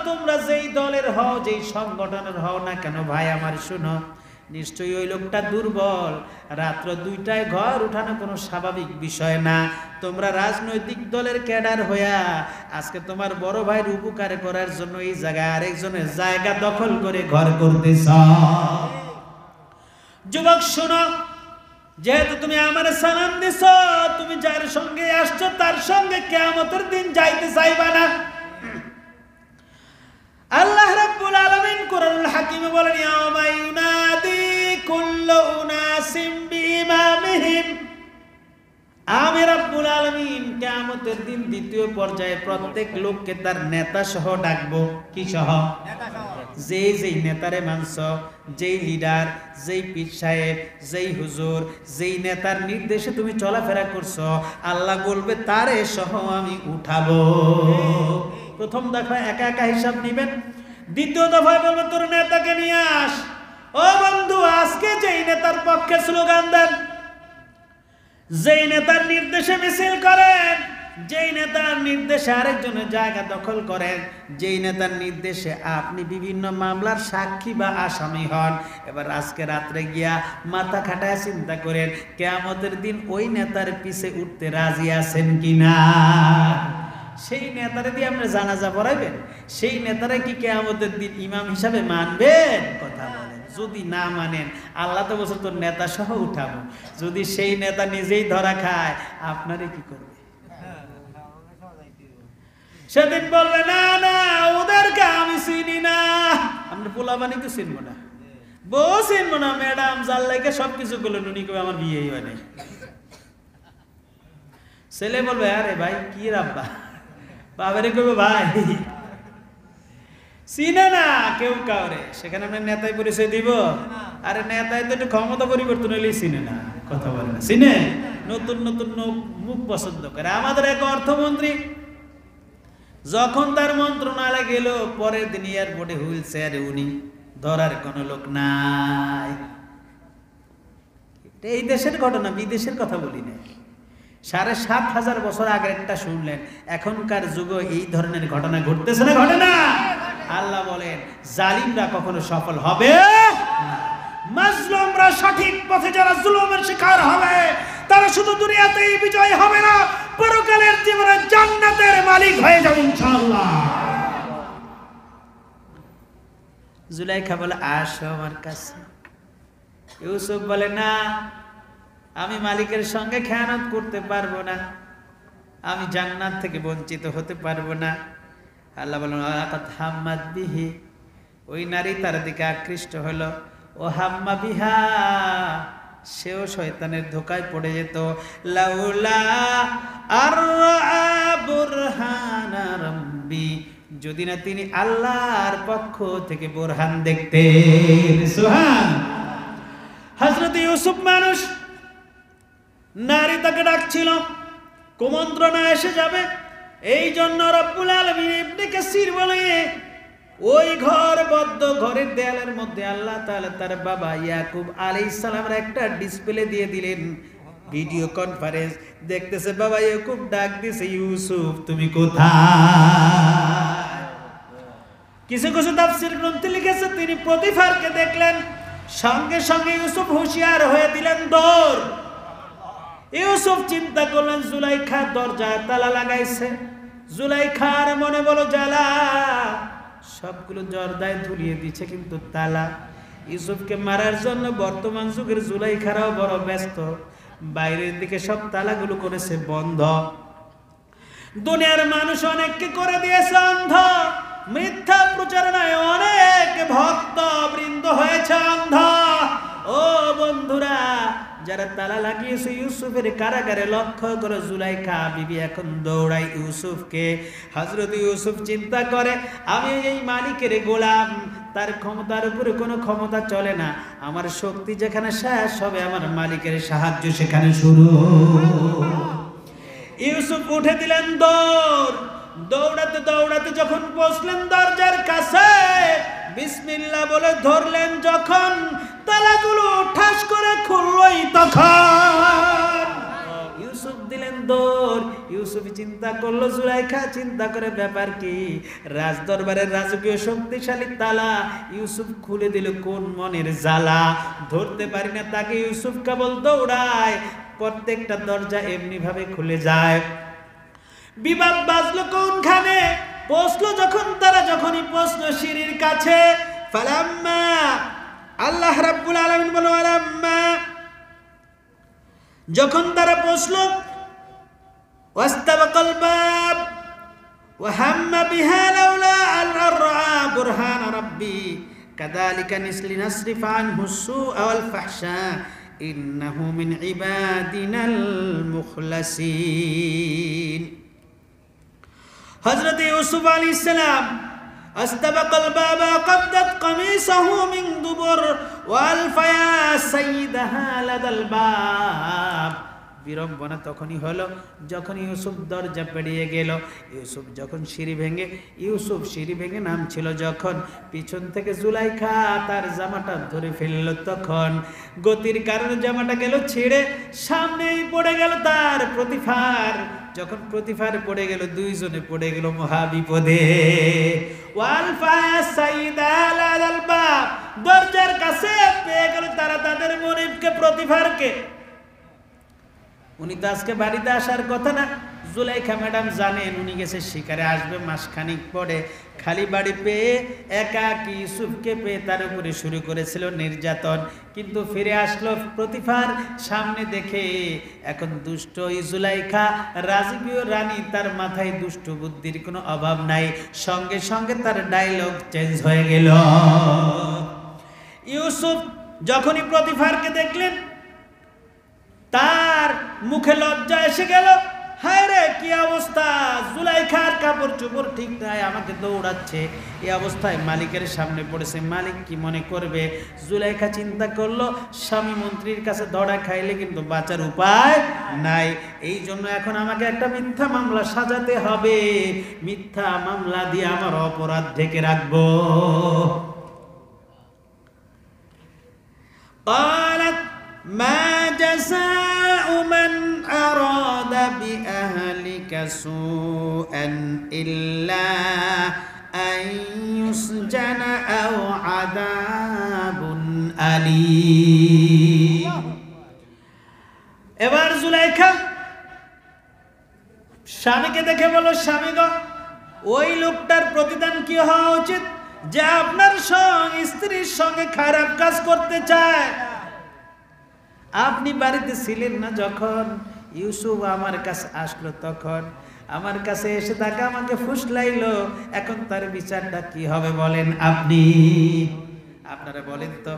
তোমরা যেই দলের হও, যেই সংগঠনের হও না কেন ভাই আমার, শুনো, নিশ্চয়ই ওই লোকটা দুর্বল। রাত্র 2টায় ঘর উঠানো কোনো স্বাভাবিক বিষয় না। তোমরা রাজনৈতিক দলের ক্যাডার হইয়া আজকে তোমার বড় ভাইয়ের উপকার করার জন্য এই জায়গায় আরেকজনের জায়গা দখল করে ঘর করতেছ। যুবক শুনো, যেহেতু তুমি আমার সালাম দিছ, তুমি যার সঙ্গে আসছো তার সঙ্গে কিয়ামতের দিন যাইতে চাইবা না। আল্লাহ রাব্বুল আলামিন কুরআনুল হাকিমে বলেন, ইয়াউমা ইউনাদি কুল্লু উনাসিম বিইমামিহিম। আমি রাব্বুল আলামিন কিয়ামতের দিন দ্বিতীয় পর্যায়ে প্রত্যেক লোককে তার নেতা সহ ডাকবো। কি সহ? নেতা সহ। যেই নেতারে মানছ, যেই লিডার, যেই পীর সাহেব, যেই হুজুর, যেই নেতার নির্দেশে তুমি চলাফেরা করছো, আল্লাহ বলবে তারে সহ আমি উঠাবো। প্রথম দফায় একা একা হিসাব নিবেন, দ্বিতীয় দফায় বলবে তোর নেতাকে নিয়ে আস। ও বন্ধু, আজকে যেই নেতার পক্ষে স্লোগান দেন, যেই নেতার নির্দেশে মিছিল করেন, যেই নেতার নির্দেশে আরেকজনের জায়গা দখল করেন, যেই নেতার নির্দেশে আপনি বিভিন্ন মামলার সাক্ষী বা আসামি হন, এবার আজকে রাত্রে গিয়া মাথা খাটায় চিন্তা করেন কিয়ামতের দিন ওই নেতার পিছে উঠতে রাজি আছেন কিনা। সেই নেতারে দিয়ে আপনি জানাজা পড়াইবেন, সেই নেতারে কি কিয়ামতের দিন ইমাম হিসাবে মানবেন? কথা বলেন। যদি না মানেন, আল্লাহ তো বলছে তোর নেতা সহ উঠাবো। যদি সেই নেতা নিজেই ধরা খায়, আপনারে কি করবে? সেদিন বলবে না না, ওদেরকে আমি চিনি না। আমরা পোলাবানি তো চিনবো না, বউ চিনবো না, ম্যাডাম যার লাগে সবকিছু করলেন উনি কবে আমার বিয়েই হয় নাই। ছেলে বলবে আরে ভাই কি রাব্বা, বাবারে কবে ভাই চিনে না কেউ কাউরে। সেখানে আমরা নেতাই পরিচয় দিব? আরে নেতাই তো একটু ক্ষমতা পরিবর্তন হলেই চিনে না। কথা বলে না, চিনে নতুন নতুন মুখ পছন্দ করে। আমাদের এক অর্থমন্ত্রী যখন তার মন্ত্রণালয় গেল, পরের দিন এয়ারপোর্টে হুইল চেয়ারে উনি, ধরার কোনো লোক নাই। এই দেশের ঘটনা, বিদেশের কথা বলি না। ৭,৫০০ বছর আগের একটা শুনলেন, এখনকার যুগে এই ধরনের ঘটনা ঘটতেছে না? ঘটে না? আল্লাহ বলেন জালিমরা কখনো সফল হবে না। মাজলুমরা সঠিক পথে যারা জুলুমের শিকার হবে, তারা শুধু দুনিয়াতেই বিজয় হবে না, পরকালের জীবনে জান্নাতের মালিক হয়ে যাবে ইনশাআল্লাহ। জুলাইখা বলে আসো আমার কাছে। ইউসুফ বলে না, আমি মালিকের সঙ্গে খেয়ানত করতে পারবো না, আমি জান্নাত থেকে বঞ্চিত হতে পারবো না। আল্লাহ বলেন হাম্মাদ বিহি, ওই নারী তার দিকে আকৃষ্ট হলো। ও হাম্মা বিহা, সেও শয়তানের ধোকায় পড়ে যেত। লাউলা আরআ বুরহানা রাব্বি, যদি না তিনি আল্লাহর পক্ষ থেকে বোরহান দেখতেন। সুবহান। হযরত ইউসুফ মানুষ, নারী তাকে ডাকছিল, কুমন্ত্রণা এসে যাবে। এই জন্য রব্বুল আলামিন ইবনে কাসির বলে, ওই ঘর বদ্ধ ঘরের দেয়ালের মধ্যে আল্লাহ তাআলা তার বাবা ইয়াকুব আলাইহিস সালামের একটা ডিসপ্লে দিয়ে দিলেন। ভিডিও কনফারেন্স দেখতেছে, বাবা ইয়াকুব ডাক দিছে, ইউসুফ তুমি কোথায়? কিছু কিছু তাফসীর গ্রন্থে লিখেছে তিনি প্রতিফারকে দেখলেন, সঙ্গে সঙ্গে ইউসুফ হুঁশিয়ার হয়ে দিলেন দৌড়। ইউসুফ চিন্তা করলেন জুলাইখা দরজায় তালা লাগাইছে। জুলাইখার মনে বলো জ্বালা, সবগুলো দরজায় ঝুলিয়ে দিচ্ছে কিন্তু তালা। ইউসুফকে মারার জন্য বর্তমান যুগের জুলাইখারাও বড় ব্যস্ত, বাইরের দিকে সব তালাগুলো করেছে বন্ধ। দুনিয়ার মানুষ অনেককে করে দিয়েছে অন্ধ, মিথ্যা প্রচারণায় অনেক ভক্ত বৃন্দ হয়েছে অন্ধ। ও বন্ধুরা, যারা তালা লাগিয়েছে ইউসুফের কারাগারে, লক্ষ্য করে জুলাইখা বিবি এখন দৌড়ায় ইউসুফকে। হযরত ইউসুফ চিন্তা করে, আমি এই মালিকের গোলাম, তার ক্ষমতার উপরে কোনো ক্ষমতা চলে না। আমার শক্তি যেখানে শেষ হবে, আমার মালিকের সাহায্য সেখানে শুরু। ইউসুফ উঠে দিলেন দৌড়। দৌড়াতে দৌড়াতে যখন পৌঁছলেন দরজার কাছে, বিসমিল্লাহ বলে ধরলেন যখন, তালাগুলো ঠাস করে খুললই তখন। ইউসুফ দিলেন দৌড়। ইউসুফ চিন্তা করলো, জুলাইখা চিন্তা করে ব্যাপার কি, রাজ দরবারের রাজকীয় শক্তিশালী তালা ইউসুফ খুলে দিল কোন মনের জ্বালা। ধরতে পারি না তাকে, ইউসুফ কেবল দৌড়ায়, প্রত্যেকটা দরজা এমনি ভাবে খুলে যায়। বিবাদ বাজলো কোনখানে, পৌঁছলো যখন তারা, যখনই পৌঁছলো সিঁড়ির কাছে, ফালাম্মা, আল্লাহ রাব্বুল আলামিন বলো আলাম্মা, যখন তারা পৌঁছলো, ওয়াস্তাবাকাল বাব ওয়া হাম্মা বিহা লাউলা আল-রা'a বুরহান রাব্বি কাযালিকা নাসরিফ আনহু সু'a ওয়াল ফাহশা ইন্নাহু মিন ইবাদিনাল মুখলাসিন। হযরত ইউসুফ আলাইহিস সালাম আস্তাবাকাল বাবা কাদ্দাত কামিসাহু মিন দুবুর ওয়ালফায়া সাইয়্যিদাহা লাদাল বাব। বিড়ম্বনা তখনই হলো যখন ইউসুফ দরজা পেরিয়ে গেল। ইউসুফ যখন সিঁড়ি ভেঙে নামছিল, যখন পিছন থেকে জুলাইখা তার জামাটা ধরে ফেলল, তখন গতির কারণে জামাটা গেল ছিঁড়ে, সামনেই পড়ে গেল তার প্রতিফার। যখন প্রতিফার পড়ে গেল, দুইজনে পড়ে গেল মহাবিপদে। দরজার কাছে পেয়ে গেল তারা তাদের মনিবকে, প্রতিফারকে। উনি তো আজকে বাড়িতে আসার কথা না। জুলাইখা ম্যাডাম জানেন উনি গেছে শিকারে, আসবে মাসখানিক পরে। খালি বাড়ি পেয়ে একাকী ইউসুফকে পেয়ে তার উপরে শুরু করেছিল নির্যাতন। কিন্তু ফিরে আসলো প্রতিফার সামনে দেখে। এখন দুষ্ট জুলাইখা, রাজকীয় রানী, তার মাথায় দুষ্ট বুদ্ধির কোনো অভাব নাই। সঙ্গে সঙ্গে তার ডায়লগ চেঞ্জ হয়ে গেল। ইউসুফ যখনই প্রতিফারকে দেখলেন, তার মুখে লজ্জা এসে গেল। হায় রে, কি অবস্থা! জুলাইখার কাপড় চোপড় ঠিক নাই, আমাকে দৌড়াচ্ছে। এই অবস্থায় মালিকের সামনে পড়েছে। মালিক কি মনে করবে? জুলাইখা চিন্তা করলো, স্বামী মন্ত্রীর কাছে ধরা খাইলে কিন্তু বাঁচার উপায় নাই। এই জন্য এখন আমাকে একটা মিথ্যা মামলা সাজাতে হবে। মিথ্যা মামলা দিয়ে আমার অপরাধ ঢেকে রাখবো। قالت ما جزاء من أراد بأهلك سوءا إلا أن يسجن أو عذاب أليم। এবার জুলাইখা স্বামীকে দেখে বলো, স্বামী গো, ওই লোকটার প্রতিদান কি হওয়া উচিত যে আপনার স্ত্রীর সঙ্গে খারাপ কাজ করতে চায়? আপনি বাড়িতে ছিলেন না যখন ইউসুফ আমার কাছে আসলো, তখন আমার কাছে এসে তাকে আমাকে ফুসলাইলো। এখন তার বিচারটা কি হবে বলেন আপনি? আপনারা বলেন তো,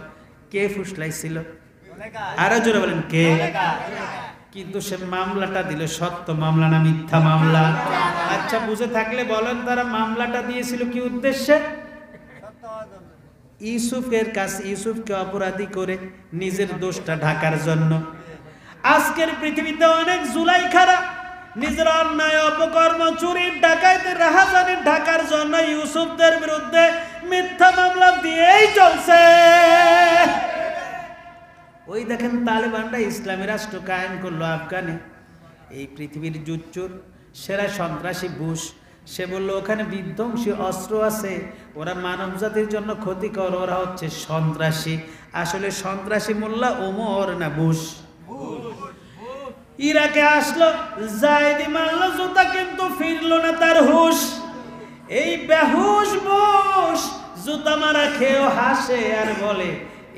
কে ফুসলাইছিল? আরো জোরে বলেন, কে? কিন্তু সে মামলাটা দিল সত্য মামলা না মিথ্যা মামলা? আচ্ছা, বুঝে থাকলে বলেন, তারা মামলাটা দিয়েছিল কি উদ্দেশ্যে? ইউসুফকে অপরাধী করে নিজের দোষটা ঢাকার জন্য। আজকের পৃথিবীতে অনেক জুলাইখারা নিজের অন্যায়, অপকর্ম, চুরি, ডাকাইতে, রাহাজানি ঢাকার জন্য ইউসুফদের বিরুদ্ধে মিথ্যা মামলা দিয়েই চলছে। ওই দেখেন, তালেবানরা ইসলামী রাষ্ট্র কায়েম করলো আফগানে। এই পৃথিবীর জুচ্চুর সেরা সন্ত্রাসী বুশ, সে বলল ওখানে বিধ্বংসী অস্ত্র আছে, ওরা মানব জাতির জন্য ক্ষতিকর, ওরা হচ্ছে সন্ত্রাসী। আসলে সন্ত্রাসী মোল্লা ওমর না বুশ? ইরাকে আসলো, জায়েদি মারলো জুতা, কিন্তু ফিরলো না তার হুশ। এই বেহুশ বুশ জুতা মারা খেয়েও হাসে আর বলে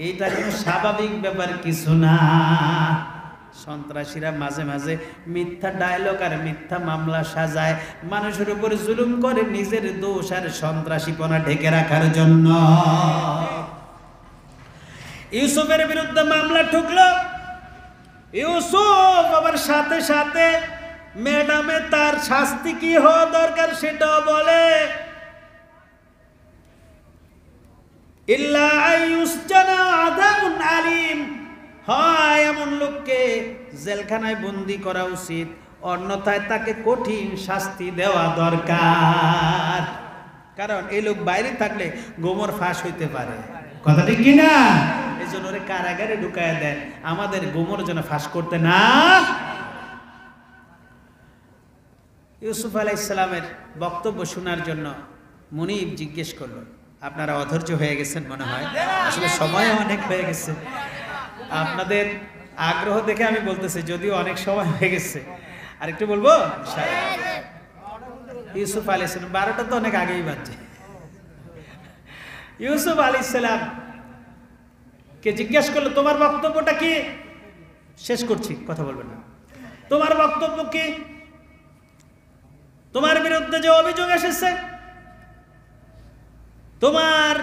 এইটা কোনো স্বাভাবিক ব্যাপার কিছু না। সন্ত্রাসীরা মাঝে মাঝে মিথ্যা ডায়লগ আর মিথ্যা মামলা সাজায়, মানুষের উপর জুলুম করে নিজের দোষ আর সন্ত্রাসীপনা ঢেকে রাখার জন্য। ইউসুফের বিরুদ্ধে মামলা ঠুকলো। ইউসুফ আবার সাথে সাথে ম্যাডামে তার শাস্তি কি হওয়া দরকার সেটাও বলে। ইল্লা আইয়ুসজানা আযাবুন আলীম, হয় এমন লোককে জেলখানায় বন্দি করা উচিত, অন্যথায় তাকে কঠিন শাস্তি দেওয়া দরকার। কারণ এই লোক বাইরে থাকলে গোমর ফাঁস হইতে পারে, কথা ঠিক কিনা? এই জন্য ওরে কারাগারে ঢুকায় দেন, আমাদের গোমর যেন ফাঁস করতে না। ইউসুফ আলাইহিস সালামের বক্তব্য শোনার জন্য মুনিব জিজ্ঞেস করলো, আপনারা অধৈর্য হয়ে গেছেন মনে হয়, আসলে সময় অনেক হয়ে গেছে। আপনাদের আগ্রহ দেখে আমি বলতেছি, যদিও অনেক সময় হয়ে গেছে, আর একটু বলবো। ইউসুফ আলাইহিস সালাম, 12টা তো অনেক আগেই বাজছে। ইউসুফ আলাইহিস সালাম কে জিজ্ঞেস করলো, তোমার বক্তব্যটা কি? শেষ করছি, কথা বলবেন না। তোমার বক্তব্য কি? তোমার বিরুদ্ধে যে অভিযোগ এসেছে, তোমার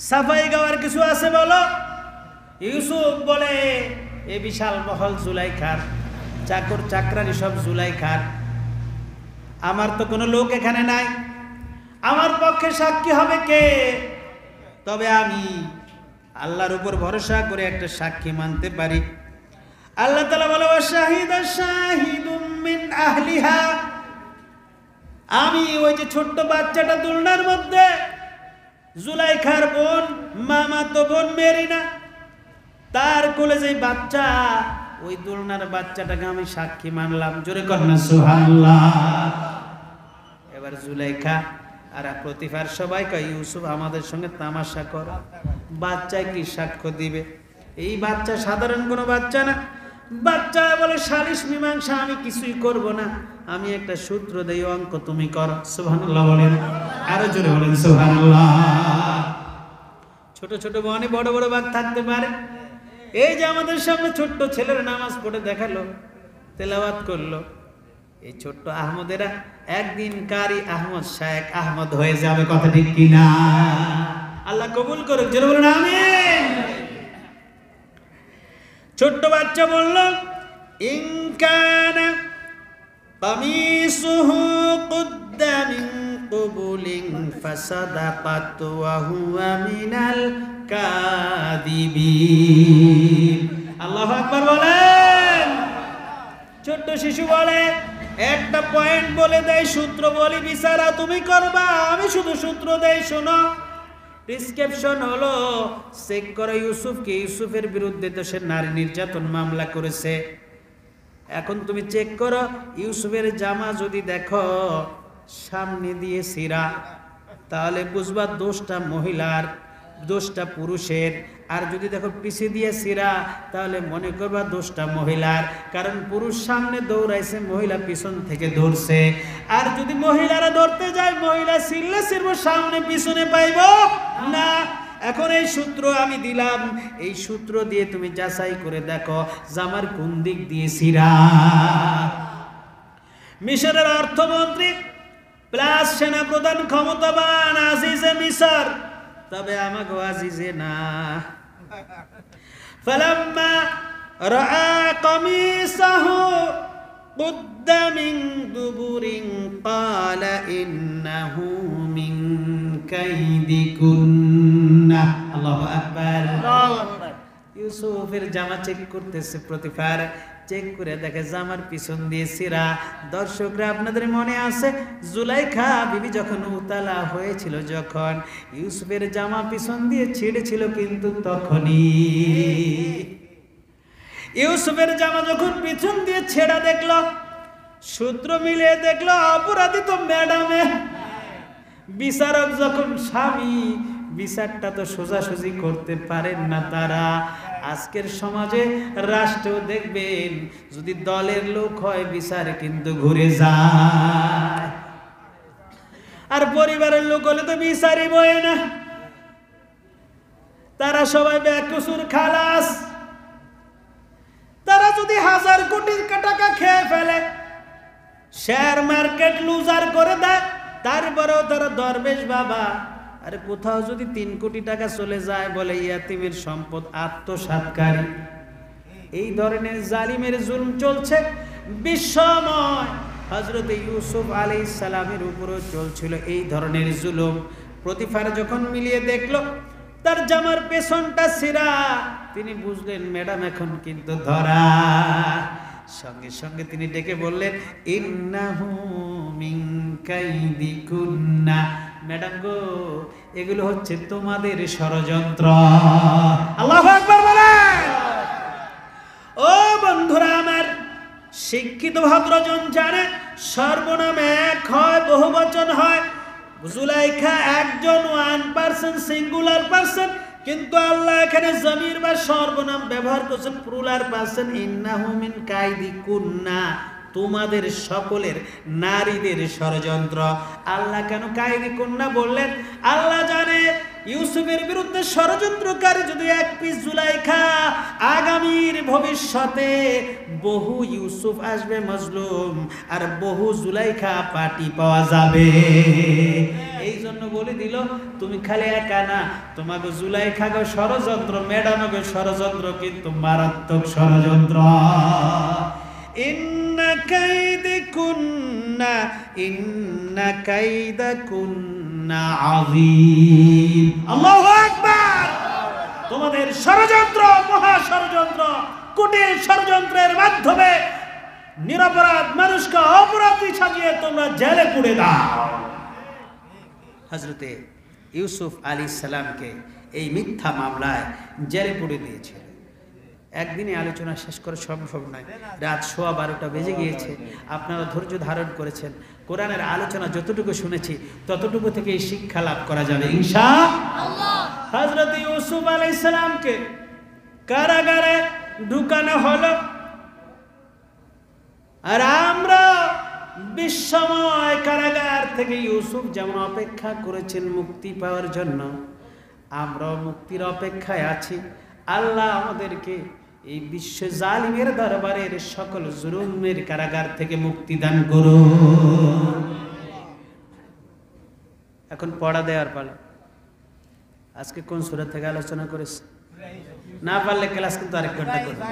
সাফাই গাওয়ার কিছু আছে বলো। ইউসুফ বলে, এ বিশাল মহল জুলাইখার, চাকর চাকরানি সব জুলাইখার, আমার তো কোনো লোক এখানে নাই। আমার পক্ষে সাক্ষী হবে কে? তবে আমি আল্লাহর উপর ভরসা করে একটা সাক্ষী মানতে পারি। আল্লাহ তাআলা বলে শাহিদা শাহিদুম মিন আহলিহা, আমি ওই যে ছোট্ট বাচ্চাটা দুলনার মধ্যে, জুলাইখার বোন, মামাতো বোন মেরিনা, তার কোলে যে বাচ্চা, ওই দুলনার বাচ্চাটাকে আমি সাক্ষী মানলাম। জোরে কর না সুবহানাল্লাহ। এবার জুলাইখা আর প্রতিফার সবাই কয় ইউসুফ আমাদের সঙ্গে তামাশা কর, বাচ্চায় কি সাক্ষ্য দিবে? এই বাচ্চা সাধারণ কোনো বাচ্চা না। বাচ্চা বলে সালিশ মীমাংসা আমি কিছুই করব না, আমি একটা সূত্র দেই, অঙ্ক তুমি করো। সুবহানাল্লাহ বলেন, আরো জোরে বলেন সুবহানাল্লাহ। ছোট ছোট বনে বড় বড় বাঘ থাকতে পারে। এই যে আমাদের সামনে ছোট্ট ছেলের নামাজ পড়ে দেখালো, তেলাওয়াত করলো, এই ছোট্ট আহমদেরা একদিন কারি আহমদ শায়েখ আহমদ হয়ে যাবে, কথা ঠিক কিনা? আল্লাহ কবুল করুক, জোরে বলুন আমিন। ছোট্ট বাচ্চা বলল ইন কানা কামিসুহু কুদ্দা মিন কুবুলিন ফাসাদাকাত ওয়া হুয়া মিনাল কাযিবিন। আল্লাহু আকবার বলেন। ছোট্ট শিশু বলে একটা পয়েন্ট বলে দেয়, সূত্র বলি বিচারা তুমি করবা, আমি শুধু সূত্র দেই, শোনো। প্রেসক্রিপশন হলো চেক করো ইউসুফকে, ইউসুফের বিরুদ্ধে তো সে নারী নির্যাতন মামলা করেছে। এখন তুমি চেক করো ইউসুফের জামা যদি দেখো সামনে দিয়ে ছিঁড়া, তাহলে বুঝবা দোষটা মহিলার, দোষটা পুরুষের। আর যদি দেখো পিছিয়ে দিয়ে ছিঁড়া, তাহলে মনে করবা দোষটা মহিলার, কারণ পুরুষ সামনে দৌড়াইছে, মহিলা পিছন থেকে দৌড়ছে। আর যদি মহিলারা ধরতে যায়, মহিলা ছিঁড়লে ছিঁড়বো, সামনে পিছনে পাইব না। এখন এই সূত্র আমি দিলাম, এই সূত্র দিয়ে তুমি যাচাই করে দেখো জামার কোন দিক দিয়ে ছিঁড়া। মিশরের অর্থমন্ত্রী প্লাস সেনাপ্রধান ক্ষমতাবান আজিজে মিশর, তবে আমাকে আজিজে না। ফালাম্মা রাআ কামিসাহু কুদ্দা মিন দুবুরিন ক্বালা ইন্নাহু মিন কাইদিকুন্না। আল্লাহু আকবার। ইউসুফের জামা চেক করতেছে প্রতিফার, চেক করে দেখে জামার পিছন দিয়ে ছিঁড়া। দর্শকরা আপনাদের মনে আছে জুলাইখা বিবি যখন উতালা হয়েছিল, যখন ইউসুফের জামা পিছন দিয়ে ছিঁড়েছিল, কিন্তু তখনই ইউসুফের জামা যখন পিছন দিয়ে ছেঁড়া দেখলো, সূত্র মিলিয়ে দেখলো অপরাধী তো ম্যাডামে। বিচারক যখন স্বামী, বিচারটা তো সোজাসুজি করতে পারেন না তারা। আজকের সমাজে রাষ্ট্রেও দেখবেন যদি দলের লোক হয় বিচার কিন্তু ঘুরে যায়, আর পরিবারের লোক হলে তো বিচারই বয় না। তারা সবাই বেকসুর খালাস। তারা যদি 1000 কোটি টাকা খেয়ে ফেলে, শেয়ার মার্কেট লুজার করে দেয়, তারপরেও তারা দরবেশ বাবা। আরে কোথাও যদি 3 কোটি টাকা চলে যায়, বলে ইয়াতিমের সম্পদ আত্মসাৎকারী। এই ধরনের জালিমের জুলুম চলছে বিশ্বময়। হযরত ইউসুফ আলাইহিস সালামের উপরও চলছিল এই ধরনের জুলুম। প্রতিফার যখন মিলিয়ে দেখলো তার জামার পেছনটা ছিঁড়া, তিনি বুঝলেন ম্যাডাম এখন কিন্তু ধরা। সঙ্গে সঙ্গে তিনি ডেকে বললেন ইন্নাহু মিন কাইদিকুন্না। ম্যাডাম গো, এগুলো হচ্ছে তোমাদের ষড়যন্ত্র। আল্লাহু আকবার বলেন। ও বন্ধুরা আমার, শিক্ষিত ভদ্রজন জানে সর্বনাম এক হয়, বহুবচন হয়। জুলাইখা একজন, 1 সিঙ্গুলার পারসন, কিন্তু আল্লাহ এখানে জমির বা সর্বনাম ব্যবহার করছেন প্লুরাল পারসন। ইন্নাহু মিন কাইদিকুন্না, তোমাদের সকলের নারীদের ষড়যন্ত্র। আল্লাহ কেন কাইদিকুন্না বললেন? আল্লাহ জানে ইউসুফের বিরুদ্ধে ষড়যন্ত্রকারী যদি এক পিস জুলাইখা, আগামীর ভবিষ্যতে বহু ইউসুফ আসবে মজলুম, আর বহু জুলাইখা পার্টি পাওয়া যাবে। এই জন্য বলে দিল তুমি খালি একা না, তোমাকে জুলাইখা গো ষড়যন্ত্র, ম্যাডামকে ষড়যন্ত্র, কিন্তু মারাত্মক ষড়যন্ত্র। ইন্না কাইদাকুন্না আযীম। আল্লাহু আকবার। তোমাদের ষড়যন্ত্র, মহা ষড়যন্ত্র, কুটিল ষড়যন্ত্রের মাধ্যমে নিরপরাধ মানুষকে অপরাধী সাজিয়ে তোমরা জেলে পুরে দাও। হযরতে ইউসুফ আলাইহিস সালামকে এই মিথ্যা মামলায় জেলে পুরে দিয়েছিল। একদিনে আলোচনা শেষ করা সম্ভব নয়, রাত 12:15 বেজে গিয়েছে। আপনারা ধৈর্য ধারণ করেছেন। কোরআনের আলোচনা যতটুকু শুনেছি ততটুকু থেকে শিক্ষা লাভ করা যাবে ইনশাআল্লাহ। হযরত ইউসুফ আলাইহিস সালামকে কারাগারে ঢুকানো হলো, আর আমরা বিশ্বময় কারাগার থেকে ইউসুফ যেমন অপেক্ষা করেছেন মুক্তি পাওয়ার জন্য, আমরা মুক্তির অপেক্ষায় আছি। আল্লাহ আমাদেরকে এই বিশ্ব জালিমের দরবারের সকল জুলুমের কারাগার থেকে মুক্তি দান করুন। এখন পড়া দেওয়ার পালা। আজকে কোন সূরা থেকে আলোচনা করেছে? না পারলে ক্লাস কিন্তু আরেক ঘন্টা করবে।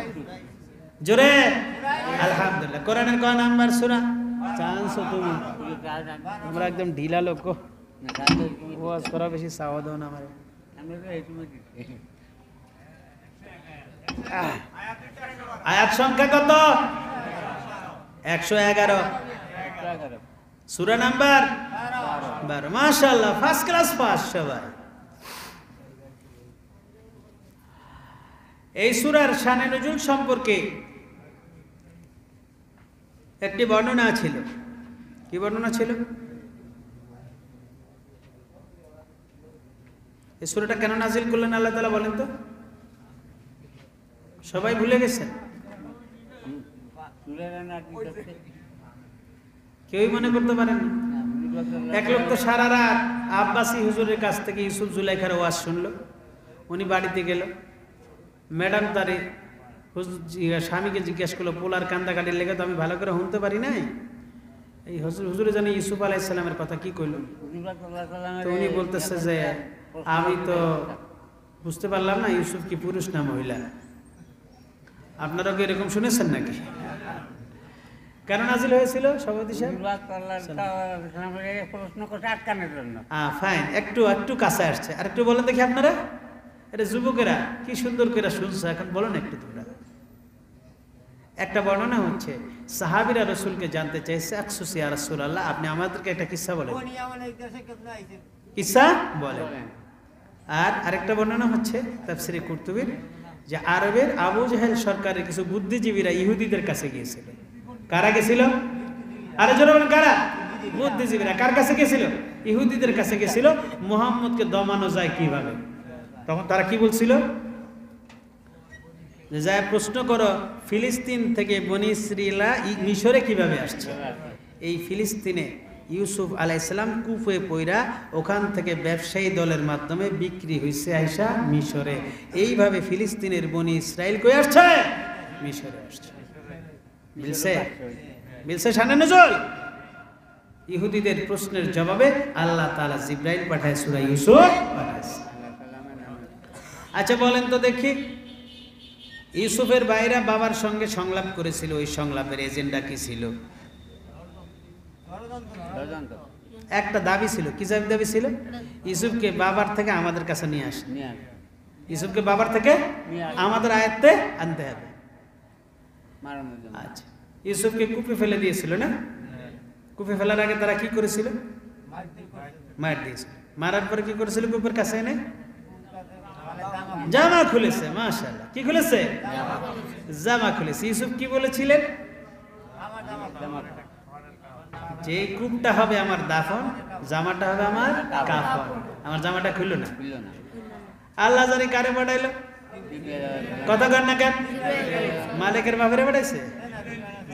জোরে আলহামদুলিল্লাহ। কোরআনের কয় নাম্বার সূরা? চান্স তুমি তোমরা একদম ঢিলা লোক, ওয়াজ করা বেশি চাওয়া দাও না আমারে। আয়াত সংখ্যা কত? 111। সূরা নাম্বার 12। মাশাআল্লাহ, ফার্স্ট ক্লাস পাস সবাই। এই সূরার শানে নুজুল সম্পর্কে একটি বর্ণনা ছিল। কি বর্ণনা ছিল? এই সূরাটা কেন নাজিল করলেন আল্লাহ তাআলা বলেন তো? সবাই ভুলে গেছেন? কেউই মনে করতে পারেন না? এক লোক তো সারা রাত আব্বাসী হুজুরের কাছ থেকে ইউসুফ জুলাইখার ওয়াজ শুনলো। উনি বাড়িতে গেল, ম্যাডাম তারে স্বামীকে জিজ্ঞেস করলো, পোলার কান্দাকাটির লেগে তো আমি ভালো করে শুনতে পারি নাই, এই হুজুরে জানি ইউসুফ আলাইহিস সালামের কথা কি কইল? তো উনি বলতেছে যে আমি তো বুঝতে পারলাম না ইউসুফ কি পুরুষ না মহিলা। আপনারা কি এরকম শুনেছেন নাকি? কেন নাজিল হয়েছিল সভাপতি সাহেব? ফাইন, একটু কাছে আসছে। আর একটু বলেন দেখি আপনারা, এটা যুবকেরা কি সুন্দর করে শুনছে, এখন বলেন একটু তোমরা। একটা বর্ণনা হচ্ছে সাহাবীরা রাসূলকে জানতে চাইছে, আকসুস ইয়া রাসূলুল্লাহ, আপনি আমাদেরকে একটা কিসসা বলেন। কিসসা বলেন। আর আরেকটা বর্ণনা হচ্ছে তাফসীরে কুরতুবীর, যে আরবের আবু জাহেল সরকারের কিছু বুদ্ধিজীবীরা ইহুদিদের কাছে গিয়েছিল। কারা গেছিল? আরে জোরে বলেন কারা? বুদ্ধিজীবীরা। কার কাছে গেছিল? ইহুদিদের কাছে গেছিল, মুহাম্মদকে দমানো যায় কিভাবে। তখন তারা কি বলছিল? যে যায় প্রশ্ন করো ফিলিস্তিন থেকে বনি ইসরাঈলা মিশরে কিভাবে আসছে। এই ফিলিস্তিনে ইউসুফ আলাইহিস সালাম কুফে পয়রা ওখান থেকে ব্যবসায়ী দলের মাধ্যমে বিক্রি হইছে আইসা মিশরে। এইভাবে ফিলিস্তিনের বনি ইসরাইল কই আসছে? মিশরে আসছে। মিলছে শানে নুজুল। ইহুদিদের প্রশ্নের জবাবে আল্লাহ তাআলা জিবরাইল পাঠায় সূরা ইউসুফ পাঠাইছে। আচ্ছা বলেন তো দেখি, ইউসুফের ভাইরা বাবার সঙ্গে সংলাপ করেছিল, ওই সংলাপের এজেন্ডা কি ছিল? একটা দাবি ছিল। কি দাবি ছিল? ইউসুফকে বাবার থেকে আমাদের কাছে নিয়ে আসে, ইউসুফকে বাবার থেকে আমাদের আয়ত্তে আনতে হবে। আচ্ছা, ইউসুফকে কূপে ফেলে দিয়েছিল না? কূপে ফেলার আগে তারা কি করেছিল? মার দিয়েছিল। মারার পরে কি করেছিল? কূপের কাছে এনে জামা খুলেছে। মাশাআল্লাহ, কি খুলেছে? জামা খুলেছে। ইউসুফ কি বলেছিলেন? যে কূপটা হবে আমার দাফন, জামাটা হবে আমার কাফন। আমার জামাটা খুললো না। আল্লাহ জানি কারে পাঠাইলো? কথা কর না কেন? মালিকের বাপেরে পাঠাইছে,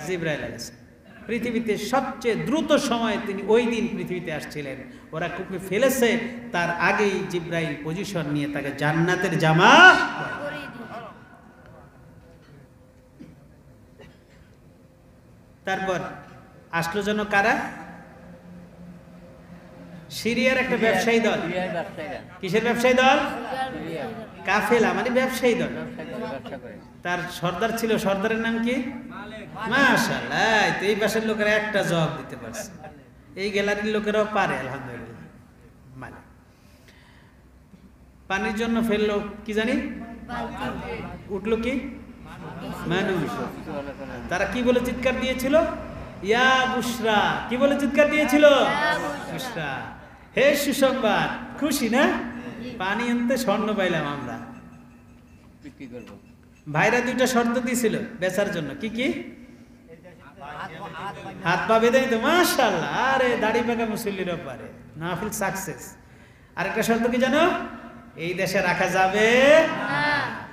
জিবরাইল আলাইহিস সালাম। পৃথিবীতে সবচেয়ে দ্রুত সময়ে তিনি ওই দিন পৃথিবীতে আসছিলেন। ওরা কূপে ফেলেছে, তার আগেই জিবরাইল পজিশন নিয়ে তাকে জান্নাতের জামা। তারপর আসলো যেন কারা? সিরিয়ার একটা ব্যবসায়ী দল। কিসের ব্যবসায়ী দল? কাফেলা, মানে ব্যবসায়ী দল। তার সর্দার ছিল, সর্দারের নাম কি? মাশাআল্লাহ, এই পাশের লোকেরা একটা জবাব দিতে পারছে, এই গ্যালারির লোকেরাও পারে। আলহামদুলিল্লাহ, পানির জন্য ফেললো কি জানি, উঠলো কি মানুষ। তারা কি বলে চিৎকার দিয়েছিল? ইয়া বুশরা। কি বলে চিৎকার দিয়েছিল? বুশরা, হে সুসংবাদ। খুশি না? পানি আনতে স্বর্ণ পাইলাম আমরা। ভাইরা দুইটা শর্ত দিয়েছিল বেচার জন্য। কি কি? হাত পা বেঁধে নিত। মাশাআল্লাহ, আরে দাড়ি পাকা মুসল্লির পারে, মাহফিল সাকসেস। আরেকটা শর্ত কি জানো? এই দেশে রাখা যাবে না,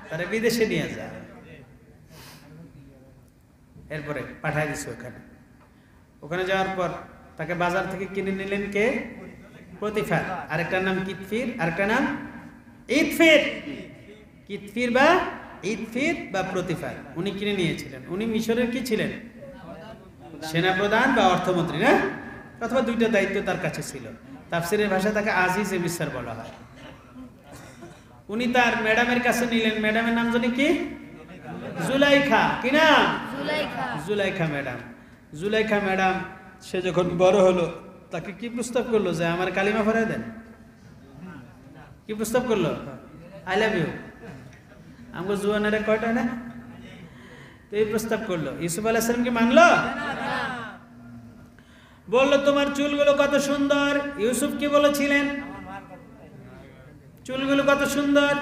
তারা বিদেশে নিয়ে যায়। এরপরে পাঠাই দিছে ওখানে। ওখানে যাওয়ার পর তাকে বাজার থেকে কিনে নিলেন কে? প্রতিফার। আরেকটার নাম কিতফির, আরেকটার নাম ইতফির। কিতফির বা ইতফির বা প্রতিফার উনি কিনে নিয়েছিলেন। উনি মিশরের কি ছিলেন? সেনাপ্রধান বা অর্থমন্ত্রী, না? অথবা দুইটা দায়িত্ব তার কাছে ছিল। তাফসিরের ভাষায় তাকে আজিজ এ মিসর বলা হয়। উনি তার ম্যাডামের কাছে নিলেন। ম্যাডামের নাম জানি কি? জুলাইখা। কি নাম? জুলাইখা ম্যাডাম। জুলাইখা ম্যাডাম সে যখন বড় হলো তাকে কি প্রস্তাব করলো? যে আমার কালিমা পড়ায় দেন। কি প্রস্তাব করলো? I love you. আমগো জুয়ানারে কয়টা না? তো এই প্রস্তাব করলো। ইউসুফ আলাইহিস সালাম কি মানলো? বললো তোমার চুলগুলো কত সুন্দর। ইউসুফ কি বলেছিলেন? চুলগুলো কত সুন্দর।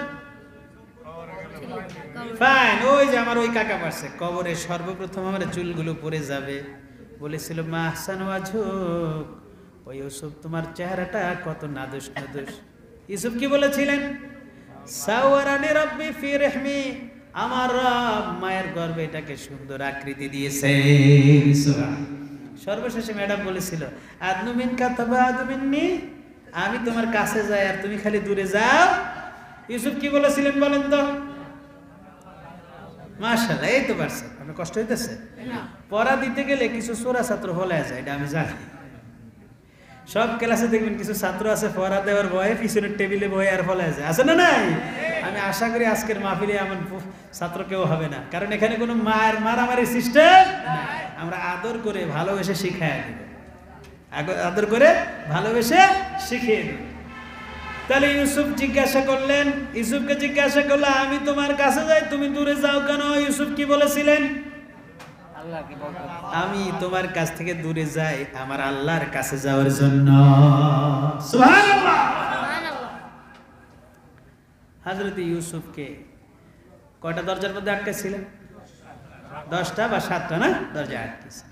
ফাইন। ওই যে আমার ওই কাকা পারছে, কবরে সর্বপ্রথম আমার চুলগুলো পড়ে যাবে। বলেছিল মা আহসান ওয়াজহুক, ও ইউসুফ তোমার চেহারাটা কত নাদুস নাদুস। ইউসুফ কি বলেছিলেন? সাওয়ারানি রাব্বি ফি রহমি, আমার রব মায়ের গর্ভে এটাকে সুন্দর আকৃতি দিয়েছে। সর্বশেষে ম্যাডাম বলেছিল আদনু মিনকা তাবা আদু মিন্নি, আমি তোমার কাছে যাই আর তুমি খালি দূরে যাও। ইউসুফ কি বলেছিলেন বলেন তো? মাশাআল্লাহ, এই তো পারছে। আপনার কষ্ট হইতেছে? পড়া দিতে গেলে কিছু চোরা ছাত্র হলে যায়, এটা আমি জানি। সব ক্লাসে দেখবেন কিছু ছাত্র আছে পড়া দেওয়ার ভয়ে পিছনের টেবিলে বয়ে আর ফলে যায়, আছে না নাই? আমি আশা করি আজকের মাহফিলে এমন ছাত্র কেউ হবে না, কারণ এখানে কোনো মারামারি সিস্টেম নাই। আমরা আদর করে ভালোবেসে শিখাই দিব, আদর করে ভালোবেসে শিখিয়ে দিব। তাহলে ইউসুফ জিজ্ঞাসা করলেন, ইউসুফকে জিজ্ঞাসা করলো আমি তোমার কাছে যাই, তুমি দূরে যাও কেন? ইউসুফ কি বলেছিলেন? আমি তোমার কাছ থেকে দূরে যাই আমার আল্লাহর কাছে যাওয়ার জন্য। সুবহানাল্লাহ। হযরত ইউসুফকে কয়টা দরজার মধ্যে আটকেছিলেন? 10টা বা 7টা না? দরজা আটকেছে।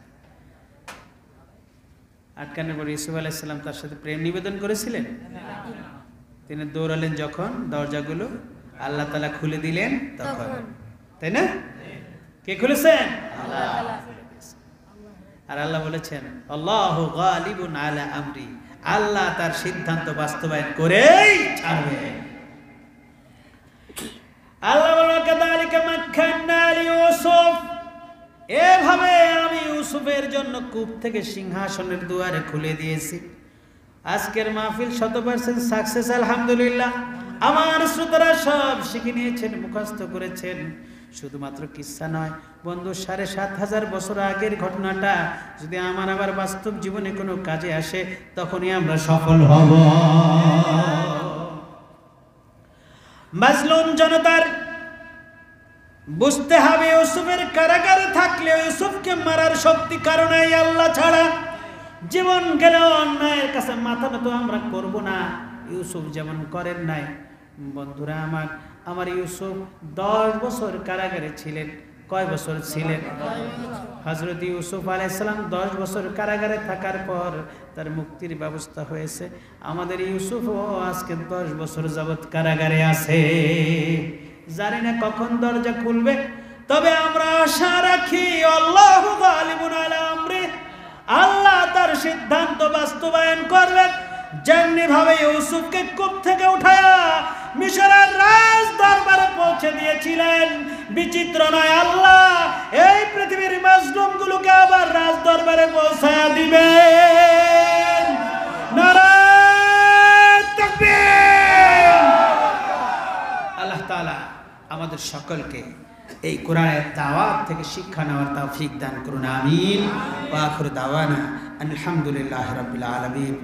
আটকানোর পর ইউসুফ আলাইহিস সালাম তার সাথে প্রেম নিবেদন করেছিলেন। তিনি দৌড়ালেন যখন দরজাগুলো আল্লাহ তাআলা খুলে দিলেন তখন, তাই না? কে খুলেছেন? আল্লাহ। আর আল্লাহ বলেছেন আল্লাহু গালিবুন আলা আমরি, আল্লাহ তার সিদ্ধান্ত বাস্তবায়ন করেই ছাড়বে। আল্লাহ বলেন কাযালিকা মাক্কান্না লিইউসুফ, এভাবে আমি ইউসুফের জন্য কূপ থেকে সিংহাসনের দুয়ারে খুলে দিয়েছি। আজকের মাহফিল 100% সাকসেস আলহামদুলিল্লাহ। আমার শ্রোতারা সব শিখে নিয়েছেন, মুখস্থ করেছেন। শুধুমাত্র কিচ্ছা নয় বন্ধু, ৭,৫০০ বছর আগের ঘটনাটা যদি আমার আবার বাস্তব জীবনে কোনো কাজে আসে তখনই আমরা সফল হব। মাজলুম জনতার বুঝতে হবে ইউসুফের কারাগারে থাকলে ইউসুফকে মারার শক্তি কারণ এই আল্লাহ ছাড়া। জীবন গেল অন্যায়ের কাছে মাথা নত আমরা করব না, ইউসুফ যেমন করেন নাই। বন্ধুরা আমার ইউসুফ 10 বছর কারাগারে ছিলেন। কয় বছর ছিলেন? হযরত ইউসুফ আলাইহিস সালাম 10 বছর কারাগারে থাকার পর তার মুক্তির ব্যবস্থা হয়েছে। আমাদের ইউসুফও আজকে 10 বছর যাবত কারাগারে আছে। জানি না কখন দরজা খুলবে, তবে আমরা আশা রাখি আল্লাহু গালিবুন আলা আমরি, আল্লাহ তার সিদ্ধান্ত বাস্তবায়ন করবেন। যেমনি ভাবে ইউসুফকে কূপ থেকে উঠায়া মিশরের রাজ দরবারে পৌঁছে দিয়েছিলেন, বিচিত্র নয় আল্লাহ এই পৃথিবীর মাজলুমগুলোকে আবার রাজ দরবারে পৌঁছায়া দিবেন। নারায়ে তাকবীর। আল্লাহ তাআলা আমাদের সকলকে এই কোরআনের দাওয়াত থেকে শিক্ষা নেওয়ার তৌফিক দান করুন, আমিন। ওয়া আখিরু দাওয়ানা আলহামদুলিল্লাহি রাব্বিল আলামিন।